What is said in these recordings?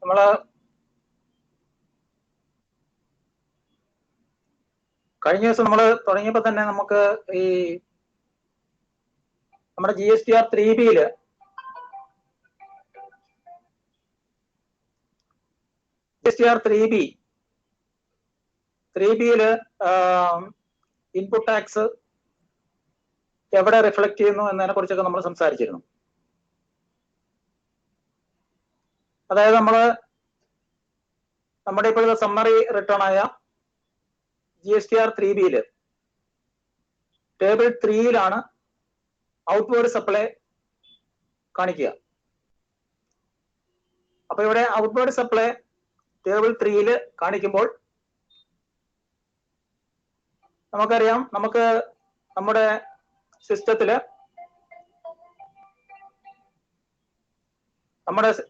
നമ്മള് കഴിഞ്ഞ ദിവസം നമ്മൾ തുടങ്ങിയപ്പോൾ തന്നെ നമുക്ക് ഈ നമ്മുടെ GSTR 3Bയില് GSTR 3Bയില് ഇൻപുട്ട് ടാക്സ് എവിടെ റിഫ്ലക്ട് ചെയ്യുന്നു എന്നതിനെ കുറിച്ചൊക്കെ നമ്മൾ സംസാരിച്ചിരുന്നു. അതായത് നമ്മുടെ ഇപ്പോഴത്തെ സമ്മറി റിട്ടേൺ ആയ GSTR 3Bയില് ടേബിൾ 3യിലാണ് ഔട്ട്വേർഡ് സപ്ലൈ കാണിക്കുക. അപ്പൊ ഇവിടെ ഔട്ട്വേർഡ് സപ്ലൈ ടേബിൾ 3യില് കാണിക്കുമ്പോൾ നമുക്കറിയാം, നമുക്ക് നമ്മുടെ സിസ്റ്റത്തില്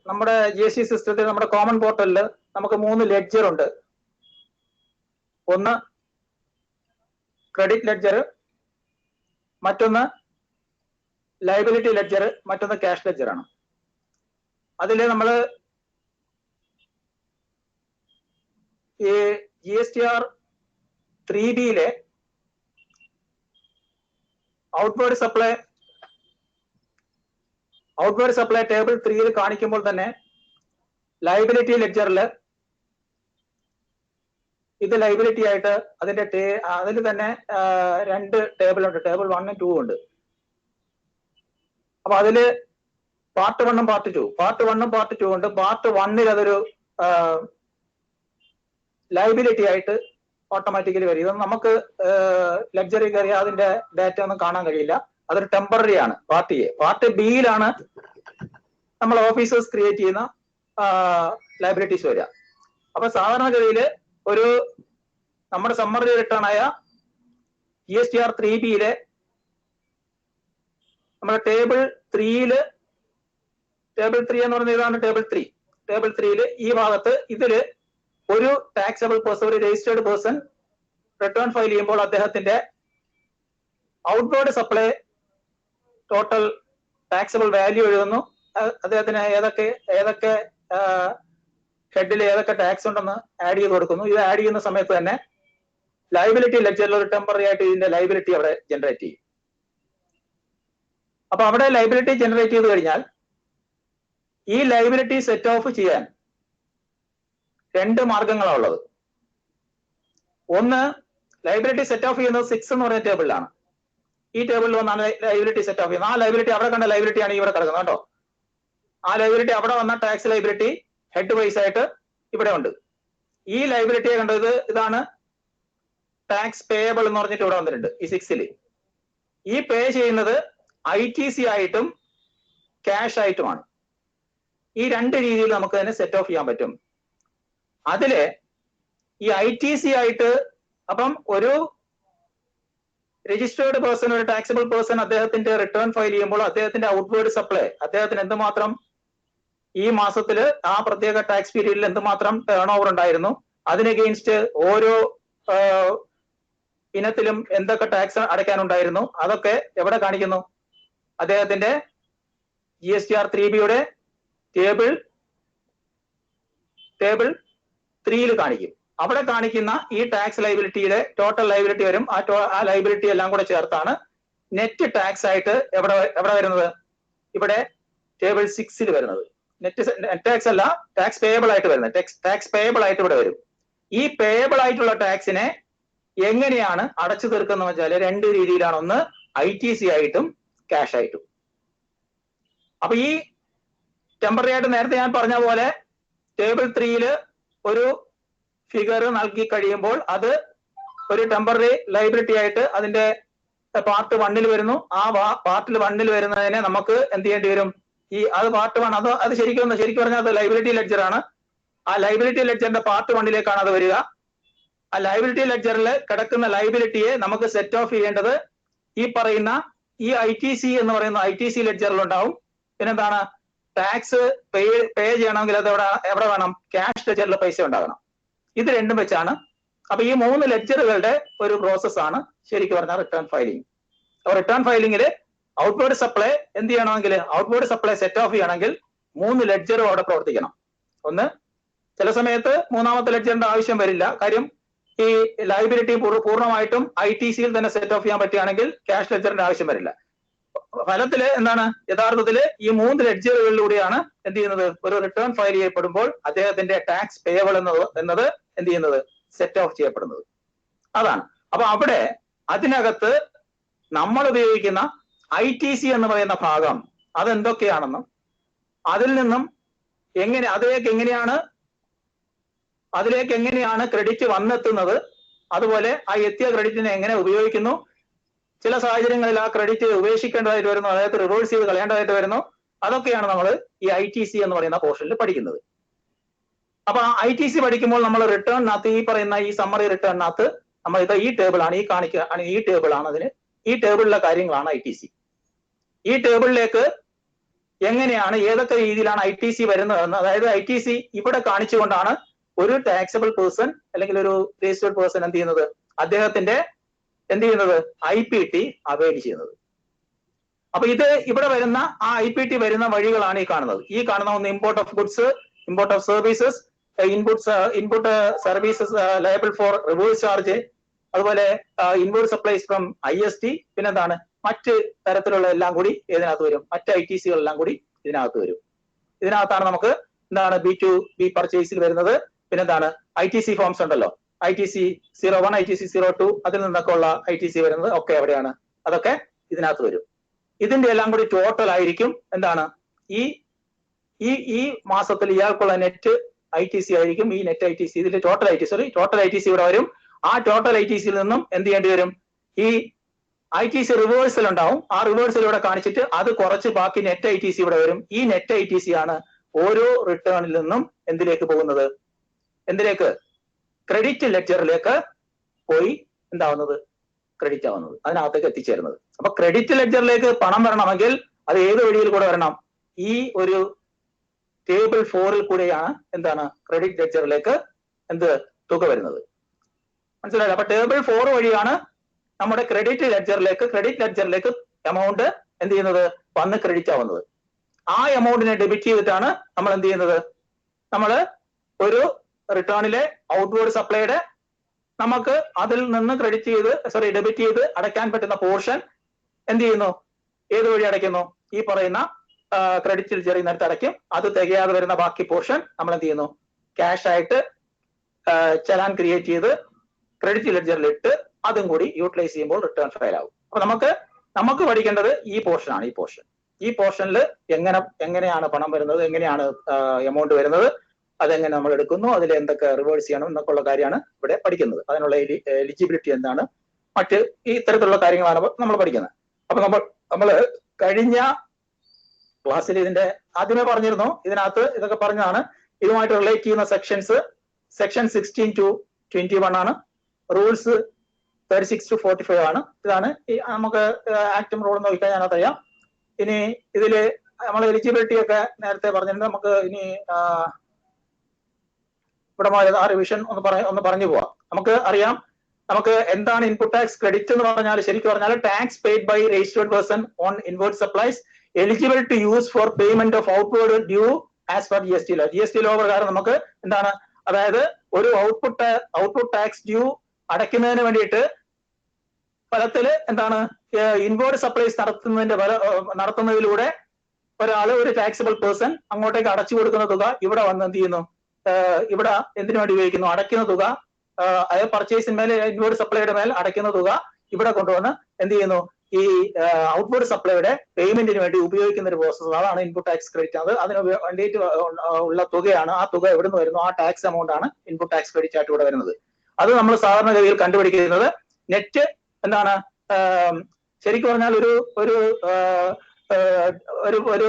നമ്മുടെ GST സിസ്റ്റത്തിൽ നമ്മുടെ കോമൺ പോർട്ടലില് നമുക്ക് 3 ലെഡ്ജർ ഉണ്ട്. ഒന്ന് ക്രെഡിറ്റ് ലെഡ്ജർ, മറ്റൊന്ന് ലയബിലിറ്റി ലെഡ്ജർ, മറ്റൊന്ന് ക്യാഷ് ലെഡ്ജർ ആണ്. അതിൽ നമ്മൾ ഈ GSTR 3Bയിലെ ഔട്ട്വേർഡ് സപ്ലൈ ടേബിൾ 3യിൽ കാണിക്കുമ്പോൾ തന്നെ ലയബിലിറ്റി ലെഡ്ജറിൽ ഇത് ലയബിലിറ്റി ആയിട്ട് അതിൽ തന്നെ 2 ടേബിൾ ഉണ്ട്, ടേബിൾ 1 ഉം 2 ഉണ്ട്. അപ്പൊ അതില് പാർട്ട് 1ഉം പാർട്ട് 2 ഉണ്ട്. പാർട്ട് 1ൽ അതൊരു ലയബിലിറ്റി ആയിട്ട് ഓട്ടോമാറ്റിക്കലി വരും. ഇതൊന്നും നമുക്ക് ലക്സറി കയറി അതിന്റെ ഡാറ്റ ഒന്നും കാണാൻ കഴിയില്ല. അതൊരു ടെമ്പററി ആണ് പാർട്ട് എ. പാർട്ട് ബിയിലാണ് നമ്മൾ ഓഫീസേഴ്സ് ക്രിയേറ്റ് ചെയ്യുന്ന ലയബിലിറ്റീസ് വരിക. അപ്പൊ സാധാരണഗതിയിൽ നമ്മുടെ സമ്മറി റിട്ടേൺ ആയ GSTR 3Bയിലെ നമ്മുടെ ടേബിൾ 3 എന്ന് പറയുന്നത് ഇതാണ് ടേബിൾ 3. ഈ ഭാഗത്ത് ഇതില് ഒരു ടാക്സബിൾ പേഴ്സൺ, ഒരു രജിസ്റ്റേർഡ് പേഴ്സൺ റിട്ടേൺ ഫയൽ ചെയ്യുമ്പോൾ അദ്ദേഹത്തിന്റെ outward supply total taxable value എഴുതുന്നു. അദ്ദേഹത്തിന് ഏതൊക്കെ ഹെഡിൽ ഏതൊക്കെ ടാക്സ് ഉണ്ടെന്ന് ആഡ് ചെയ്ത് കൊടുക്കുന്നു. ഇത് ആഡ് ചെയ്യുന്ന സമയത്ത് തന്നെ ലയബിലിറ്റി ലെഡ്ജറിൽ ഒരു ടെമ്പററി ആയിട്ട് ഇതിന്റെ ലയബിലിറ്റി അവിടെ ജനറേറ്റ് ചെയ്യും. അപ്പൊ അവിടെ ലയബിലിറ്റി ജനറേറ്റ് ചെയ്ത് കഴിഞ്ഞാൽ ഈ ലയബിലിറ്റി സെറ്റ് ഓഫ് ചെയ്യാൻ 2 മാർഗങ്ങളാണ് ഉള്ളത്. ഒന്ന്, ലയബിലിറ്റി സെറ്റ് ഓഫ് ചെയ്യുന്നത് 6 എന്ന് പറയുന്ന ടേബിളിലാണ്. ഈ ടേബിളിൽ വന്നാണ് ലയബിലിറ്റി സെറ്റ് ഓഫ് ചെയ്യുന്നത്. ആ ലയബിലിറ്റി അവിടെ കണ്ട ലയബിലിറ്റി ആണ് ഇവിടെ കിടക്കുന്നത് കേട്ടോ. ആ ലയബിലിറ്റി അവിടെ വന്ന ടാക്സ് ലയബിലിറ്റി ഹെഡ് വൈസ് ആയിട്ട് ഇവിടെ ഉണ്ട്. ഈ ലയബിലിറ്റിയെ കണ്ടത് ഇതാണ് ടാക്സ് പേയബിൾ എന്ന് പറഞ്ഞിട്ട് ഇവിടെ വന്നിട്ടുണ്ട് ഈ 6ൽ. ഈ പേ ചെയ്യുന്നത് ITC ആയിട്ടും ക്യാഷ് ആയിട്ടുമാണ്. ഈ 2 രീതിയിൽ നമുക്ക് തന്നെ സെറ്റ് ഓഫ് ചെയ്യാൻ പറ്റും. അതില് ഈ ITC ആയിട്ട്, അപ്പം ഒരു രജിസ്റ്റേർഡ് പേഴ്സൺ, ഒരു ടാക്സബിൾ പേഴ്സൺ അദ്ദേഹത്തിന്റെ റിട്ടേൺ ഫയൽ ചെയ്യുമ്പോൾ അദ്ദേഹത്തിന്റെ ഔട്ട്വേർഡ് സപ്ലൈ, അദ്ദേഹത്തിന് എന്തുമാത്രം ഈ മാസത്തില് ആ പ്രത്യേക ടാക്സ് പീരീഡിൽ എന്തുമാത്രം ടേൺ ഓവർ ഉണ്ടായിരുന്നു, അതിന് അഗെയിൻസ്റ്റ് ഓരോ ഇനത്തിലും എന്തൊക്കെ ടാക്സ് അടയ്ക്കാനുണ്ടായിരുന്നു, അതൊക്കെ എവിടെ കാണിക്കുന്നു? അദ്ദേഹത്തിന്റെ GSTR 3Bയുടെ ടേബിൾ 3യിൽ കാണിക്കും. അവിടെ കാണിക്കുന്ന ഈ ടാക്സ് ലയബിലിറ്റിയുടെ ടോട്ടൽ ലയബിലിറ്റി വരും. ആ ലയബിലിറ്റി എല്ലാം കൂടെ ചേർത്താണ് നെറ്റ് ടാക്സ് ആയിട്ട് എവിടെ വരുന്നത്? ഇവിടെ ടേബിൾ 6ൽ വരുന്നത്. നെറ്റ് ടാക്സ് അല്ല, ടാക്സ് പേയബിൾ ആയിട്ട് വരുന്നത്. ടാക്സ് പേയബിൾ ആയിട്ട് ഇവിടെ വരും. ഈ പേയബിൾ ആയിട്ടുള്ള ടാക്സിനെ എങ്ങനെയാണ് അടച്ചു തീർക്കുന്നത് വെച്ചാൽ 2 രീതിയിലാണ്. ഒന്ന് ITC ആയിട്ടും ക്യാഷ് ആയിട്ടും. അപ്പൊ ഈ ടെമ്പററി ആയിട്ട് നേരത്തെ ഞാൻ പറഞ്ഞ പോലെ ടേബിൾ 3യിൽ ഒരു ഫിഗർ നൽകി കഴിയുമ്പോൾ അത് ഒരു ടെമ്പററി ലയബിലിറ്റി ആയിട്ട് അതിന്റെ പാർട്ട് 1ൽ വരുന്നു. ആ പാർട്ടിൽ 1ൽ വരുന്നതിനെ നമുക്ക് എന്ത് ചെയ്യേണ്ടി വരും? അത് പാർട്ട് 1, അത് ശരിക്കും പറഞ്ഞാൽ അത് ലയബിലിറ്റി ലെഡ്ജർ ആണ്. ആ ലയബിലിറ്റി ലെഡ്ജറിന്റെ പാർട്ട് 1ലേക്കാണ് അത് വരിക. ആ ലയബിലിറ്റി ലെഡ്ജറിൽ കിടക്കുന്ന ലയബിലിറ്റിയെ നമുക്ക് സെറ്റ് ഓഫ് ചെയ്യേണ്ടത് ഈ പറയുന്ന ഈ ITC എന്ന് പറയുന്ന ITC ലെഡ്ജറിൽ ഉണ്ടാവും. പിന്നെന്താണ്? ടാക്സ് പേ ചെയ്യണമെങ്കിൽ അത് എവിടെ വേണം? ക്യാഷ് ലെഡ്ജറിൽ പൈസ ഉണ്ടാകണം. ഇത് രണ്ടും വെച്ചാണ്. അപ്പൊ ഈ 3 ലെഡ്ജറുകളുടെ ഒരു പ്രോസസ് ആണ് ശരിക്കും പറഞ്ഞാൽ റിട്ടേൺ ഫയലിംഗ്. അപ്പൊ റിട്ടേൺ ഫയലിംഗിൽ ഔട്ട്വേർഡ് സപ്ലൈ എന്ത് ചെയ്യണമെങ്കിൽ, ഔട്ട്വേർഡ് സപ്ലൈ സെറ്റ് ഓഫ് ചെയ്യണമെങ്കിൽ 3 ലെഡ്ജറും അവിടെ പ്രവർത്തിക്കണം. ഒന്ന് ചില സമയത്ത് മൂന്നാമത്തെ ലെഡ്ജറിന്റെ ആവശ്യം വരില്ല. കാര്യം ഈ ലയബിലിറ്റി പൂർണ്ണമായിട്ടും ITC-യിൽ തന്നെ സെറ്റ് ഓഫ് ചെയ്യാൻ പറ്റുകയാണെങ്കിൽ ക്യാഷ് ലെഡ്ജറിന്റെ ആവശ്യം വരില്ല. ഫലത്തില് എന്താണ്, യഥാർത്ഥത്തില് ഈ 3 ലെഡ്ജറുകളിലൂടെയാണ് എന്ത് ചെയ്യുന്നത്, ഒരു റിട്ടേൺ ഫയൽ ചെയ്യപ്പെടുമ്പോൾ അദ്ദേഹത്തിന്റെ ടാക്സ് പേയബിൾ എന്നത് എന്ത് ചെയ്യുന്നത്, സെറ്റ് ഓഫ് ചെയ്യപ്പെടുന്നത്. അതാണ്. അപ്പൊ അവിടെ അതിനകത്ത് നമ്മൾ ഉപയോഗിക്കുന്ന ITC എന്ന് പറയുന്ന ഭാഗം അതെന്തൊക്കെയാണെന്നും അതിൽ നിന്നും അതിലേക്ക് എങ്ങനെയാണ് ക്രെഡിറ്റ് വന്നെത്തുന്നത്, അതുപോലെ ആ എത്തിയ ക്രെഡിറ്റിനെ എങ്ങനെ ഉപയോഗിക്കുന്നു, ചില സാഹചര്യങ്ങളിൽ ആ ക്രെഡിറ്റ് ഉപേക്ഷിക്കേണ്ടതായിട്ട് വരുന്നു, അതായത് റിവേഴ്സ് ചെയ്ത് കളയേണ്ടതായിട്ട് വരുന്നു. അതൊക്കെയാണ് നമ്മൾ ഈ ITC എന്ന് പറയുന്ന പോർഷനിൽ പഠിക്കുന്നത്. അപ്പൊ ITC പഠിക്കുമ്പോൾ നമ്മൾ റിട്ടേണിനകത്ത് ഈ പറയുന്ന ഈ സമ്മറി റിട്ടേണിനകത്ത് നമ്മൾ ഈ ടേബിൾ ആണ്, ഈ ടേബിൾ ആണ് അതിന്, ഈ ടേബിളിലെ കാര്യങ്ങളാണ് ITC. ഈ ടേബിളിലേക്ക് എങ്ങനെയാണ് ഏതൊക്കെ രീതിയിലാണ് ITC വരുന്നതെന്ന്, അതായത് ITC ഇവിടെ കാണിച്ചുകൊണ്ടാണ് ഒരു ടാക്സബിൾ പേഴ്സൺ അല്ലെങ്കിൽ ഒരു രജിസ്റ്റേർഡ് പേഴ്സൺ എന്ത് ചെയ്യുന്നത്, അദ്ദേഹത്തിന്റെ എന്ത് ചെയ്യുന്നത് IPT അവൈൽ ചെയ്യുന്നത്. അപ്പൊ ഇത് ഇവിടെ വരുന്ന ആ IPT വരുന്ന വഴികളാണ് ഈ കാണുന്നത്. ഈ കാണുന്ന ഒന്ന് import of goods, import of services, input services liable four reverse charge, അതുപോലെ ഇൻവേർഡ് സപ്ലൈസ് ഫ്രം IST, പിന്നെന്താണ് മറ്റ് തരത്തിലുള്ള എല്ലാം കൂടി ഇതിനകത്ത് വരും. മറ്റ് ITC-കളെല്ലാം കൂടി ഇതിനകത്ത് വരും. ഇതിനകത്താണ് നമുക്ക് എന്താണ് B2B പർച്ചേസിൽ വരുന്നത്. പിന്നെന്താണ് ITC ഫോംസ് ഉണ്ടല്ലോ, ITC 01, ITC 02, അതിൽ നിന്നൊക്കെ ഉള്ള ITC വരുന്നത് ഒക്കെ എവിടെയാണ്, അതൊക്കെ ഇതിനകത്ത് വരും. ഇതിന്റെ എല്ലാം കൂടി ടോട്ടൽ ആയിരിക്കും എന്താണ് ഈ ഈ ഈ മാസത്തിൽ ഇയാൾക്കുള്ള നെറ്റ് ITC ആയിരിക്കും. ഈ നെറ്റ് ITC ഇതിന്റെ ടോട്ടൽ ITC ഇവിടെ വരും. ആ ടോട്ടൽ ITC-യിൽ നിന്നും എന്ത് ചെയ്യേണ്ടി വരും, ഈ ITC റിവേഴ്സൽ ഉണ്ടാവും. ആ റിവേഴ്സൽ ഇവിടെ കാണിച്ചിട്ട് അത് കുറച്ച് ബാക്കി നെറ്റ് ITC ഇവിടെ വരും. ഈ നെറ്റ് ITC ആണ് ഓരോ റിട്ടേണിൽ നിന്നും എന്തിലേക്ക് പോകുന്നത്, എന്തിലേക്ക്, ക്രെഡിറ്റ് ലെഡ്ജറിലേക്ക് പോയി എന്താവുന്നത്, ക്രെഡിറ്റ് ആവുന്നത്, അതിനകത്തേക്ക് എത്തിച്ചേരുന്നത്. അപ്പൊ ക്രെഡിറ്റ് ലെഡ്ജറിലേക്ക് പണം വരണമെങ്കിൽ അത് ഏത് വഴിയിൽ കൂടെ വരണം, ഈ ഒരു ടേബിൾ 4-ൽ കൂടെയാണ് എന്താണ് ക്രെഡിറ്റ് ലെഡ്ജറിലേക്ക് എന്ത് തുക വരുന്നത്. മനസ്സിലായില്ല? അപ്പൊ ടേബിൾ 4 വഴിയാണ് നമ്മുടെ ക്രെഡിറ്റ് ലെഡ്ജറിലേക്ക് എമൗണ്ട് എന്ത് ചെയ്യുന്നത്, വന്ന് ക്രെഡിറ്റ് ആവുന്നത്. ആ എമൗണ്ടിനെ ഡെബിറ്റ് ചെയ്തിട്ടാണ് നമ്മൾ എന്ത് ചെയ്യുന്നത്, നമ്മൾ ഒരു റിട്ടേണിലെ ഔട്ട്വേർഡ് സപ്ലൈയുടെ നമുക്ക് അതിൽ നിന്ന് ഡെബിറ്റ് ചെയ്ത് അടയ്ക്കാൻ പറ്റുന്ന പോർഷൻ എന്ത് ചെയ്യുന്നു, ഏത് വഴി അടയ്ക്കുന്നു, ഈ പറയുന്ന ക്രെഡിറ്റ് ലെഡ്ജറിൽ നിന്ന് അടയ്ക്കും. അത് തികയാതെ വരുന്ന ബാക്കി പോർഷൻ നമ്മൾ എന്ത് ചെയ്യുന്നു, ക്യാഷ് ആയിട്ട് ചലാൻ ക്രിയേറ്റ് ചെയ്ത് ക്രെഡിറ്റ് ലെഡ്ജറിൽ ഇട്ട് അതും കൂടി യൂട്ടിലൈസ് ചെയ്യുമ്പോൾ റിട്ടേൺ ഫയൽ ആവും. അപ്പൊ നമുക്ക് പഠിക്കേണ്ടത് ഈ പോർഷനാണ്. ഈ പോർഷനിൽ എങ്ങനെയാണ് പണം വരുന്നത്, എങ്ങനെയാണ് എമൗണ്ട് വരുന്നത്, അതെങ്ങനെ നമ്മൾ എടുക്കുന്നു, അതിൽ എന്തൊക്കെ റിവേഴ്സ് ചെയ്യണം എന്നൊക്കെ ഉള്ള കാര്യമാണ് ഇവിടെ പഠിക്കുന്നത്. അതിനുള്ള എലിജിബിലിറ്റി എന്താണ്, മറ്റ് ഈ ഇത്തരത്തിലുള്ള കാര്യങ്ങളാണ് നമ്മൾ പഠിക്കുന്നത്. അപ്പൊ നമ്മൾ കഴിഞ്ഞ ക്ലാസ്സിൽ ഇതിന്റെ ആദ്യമേ പറഞ്ഞിരുന്നു, ഇതിനകത്ത് ഇതൊക്കെ പറഞ്ഞതാണ്. ഇതുമായിട്ട് റിലേറ്റ് ചെയ്യുന്ന സെക്ഷൻ 16 to 21 ആണ്, റൂൾസ് 36 to 45 ആണ്. ഇതാണ് നമുക്ക് ആക്റ്റും റൂളും നോക്കിക്കാൻ ഞാനത് അറിയാം. ഇനി ഇതില് നമ്മൾ എലിജിബിലിറ്റി ഒക്കെ നേരത്തെ പറഞ്ഞിട്ടുണ്ട്. നമുക്ക് ഇനി ഇവിടെ ആ റിവിഷൻ ഒന്ന് പറഞ്ഞു പോവാം. നമുക്ക് അറിയാം, നമുക്ക് എന്താണ് ഇൻപുട്ട് ടാക്സ് ക്രെഡിറ്റ് എന്ന് പറഞ്ഞാൽ, ശരിക്കും പറഞ്ഞാൽ tax paid by registered person on inward supplies eligible to use for payment of outward due as per GST law. GST law പ്രകാരം നമുക്ക് എന്താണ്, അതായത് ഒരു ഔട്ട്പുട്ട് ടാക്സ് ഡ്യൂ അടയ്ക്കുന്നതിന് വേണ്ടിയിട്ട് ഫലത്തില് എന്താണ് ഇൻവേർഡ് സപ്ലൈസ് നടത്തുന്നതിലൂടെ ഒരു ടാക്സബിൾ പേഴ്സൺ അങ്ങോട്ടേക്ക് അടച്ചു കൊടുക്കുന്ന തുക ഇവിടെ വന്ന് എന്ത് ചെയ്യുന്നു, ഇവിടെ എന്തിനു വേണ്ടി ഉപയോഗിക്കുന്നു, അടയ്ക്കുന്ന തുക, അതായത് പർച്ചേസിന്മേൽ ഇൻവേർഡ് സപ്ലൈയുടെ മേൽ അടയ്ക്കുന്ന തുക ഇവിടെ കൊണ്ടുവന്ന് എന്ത് ചെയ്യുന്നു, ഈ ഔട്ട്വേർഡ് സപ്ലൈയുടെ പേയ്മെന്റിന് വേണ്ടി ഉപയോഗിക്കുന്ന ഒരു പ്രോസസ്. അതാണ് ഇൻപുട്ട് ടാക്സ് ക്രെഡിറ്റ്. അതിന് വേണ്ടിയിട്ട് ഉള്ള തുകയാണ്. ആ തുക എവിടെ നിന്ന് വരുന്നു, ആ ടാക്സ് എമൗണ്ട് ആണ് ഇൻപുട്ട് ടാക്സ് ക്രെഡിറ്റ് ആയിട്ട് ഇവിടെ വരുന്നത്. അത് നമ്മൾ സാധാരണഗതിയിൽ കണ്ടുപിടിക്കുന്നത് നെറ്റ് എന്താണ്, ശരിക്കും പറഞ്ഞാൽ ഒരു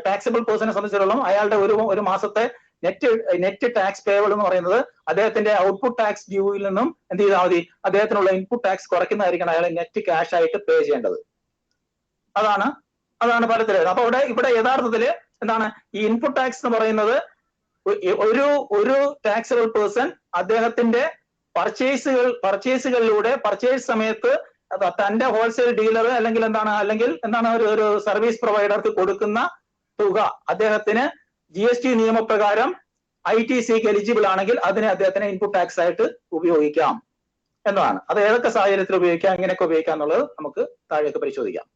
ടാക്സബിൾ പേഴ്സണെ സംബന്ധിച്ചിടത്തോളം അയാളുടെ ഒരു മാസത്തെ നെറ്റ് ടാക്സ് പേയബിൾ എന്ന് പറയുന്നത് അദ്ദേഹത്തിന്റെ ഔട്ട്പുട്ട് ടാക്സ് ഡ്യൂവിൽ നിന്നും എന്ത് ചെയ്താൽ മതി, അദ്ദേഹത്തിനുള്ള ഇൻപുട്ട് ടാക്സ് കുറയ്ക്കുന്നതായിരിക്കണം അയാൾ നെറ്റ് ക്യാഷ് ആയിട്ട് പേ ചെയ്യേണ്ടത്. അതാണ് ഫലത്തിൽ. അപ്പൊ ഇവിടെ യഥാർത്ഥത്തില് എന്താണ് ഈ ഇൻപുട്ട് ടാക്സ് എന്ന് പറയുന്നത്, ഒരു ടാക്സബിൾ പേഴ്സൺ അദ്ദേഹത്തിന്റെ പർച്ചേസുകളിലൂടെ പർച്ചേസ് സമയത്ത് തന്റെ ഹോൾസെയിൽ ഡീലർ അല്ലെങ്കിൽ എന്താണ് ഒരു സർവീസ് പ്രൊവൈഡർക്ക് കൊടുക്കുന്ന തുക അദ്ദേഹത്തിന് GST നിയമപ്രകാരം ITCക്ക് എലിജിബിൾ ആണെങ്കിൽ അതിനെ അദ്ദേഹത്തിന് ഇൻപുട്ട് ടാക്സ് ആയിട്ട് ഉപയോഗിക്കാം എന്നതാണ്. അത് ഏതൊക്കെ സാഹചര്യത്തിൽ ഉപയോഗിക്കാം, എങ്ങനെയൊക്കെ ഉപയോഗിക്കാം എന്നുള്ളത് നമുക്ക് താഴേക്ക് പരിശോധിക്കാം.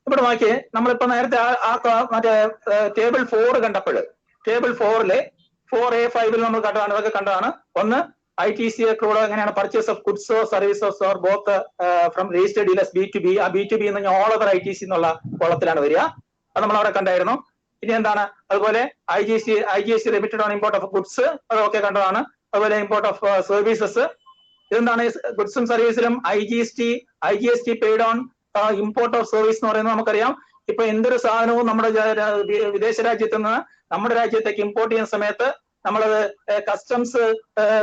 ഇവിടെ നോക്കിയേ, നമ്മളിപ്പോ നേരത്തെ മറ്റേ ടേബിൾ 4 കണ്ടപ്പോൾ ടേബിൾ 4-ലെ 4A5 നമ്മൾ കണ്ടതാണ്, ഇതൊക്കെ കണ്ടതാണ്. ഒന്ന് ITC accrued എങ്ങനെയാണ് പർച്ചേസ് ഓഫ് ഗുഡ്സോ services or both from registered dealers B2B. ആ B2B എന്ന് പറഞ്ഞാൽ ഓൾ ഓവർ ITC എന്നുള്ള കോളത്തിലാണ് വരിക. അത് നമ്മൾ അവിടെ കണ്ടായിരുന്നു. ഇനി എന്താണ്, അതുപോലെ IGST remitted on import of goods, അതൊക്കെ കണ്ടതാണ്. അതുപോലെ ഇമ്പോർട്ട് ഓഫ് സർവീസസ്, ഇതെന്താണ് ഗുഡ്സും സർവീസിലും IGST paid on import of service എന്ന് പറയുന്നത് നമുക്കറിയാം. ഇപ്പൊ എന്തൊരു സാധനവും നമ്മുടെ വിദേശ രാജ്യത്ത് നിന്ന് നമ്മുടെ രാജ്യത്തേക്ക് ഇമ്പോർട്ട് ചെയ്യുന്ന സമയത്ത് നമ്മളത് കസ്റ്റംസ്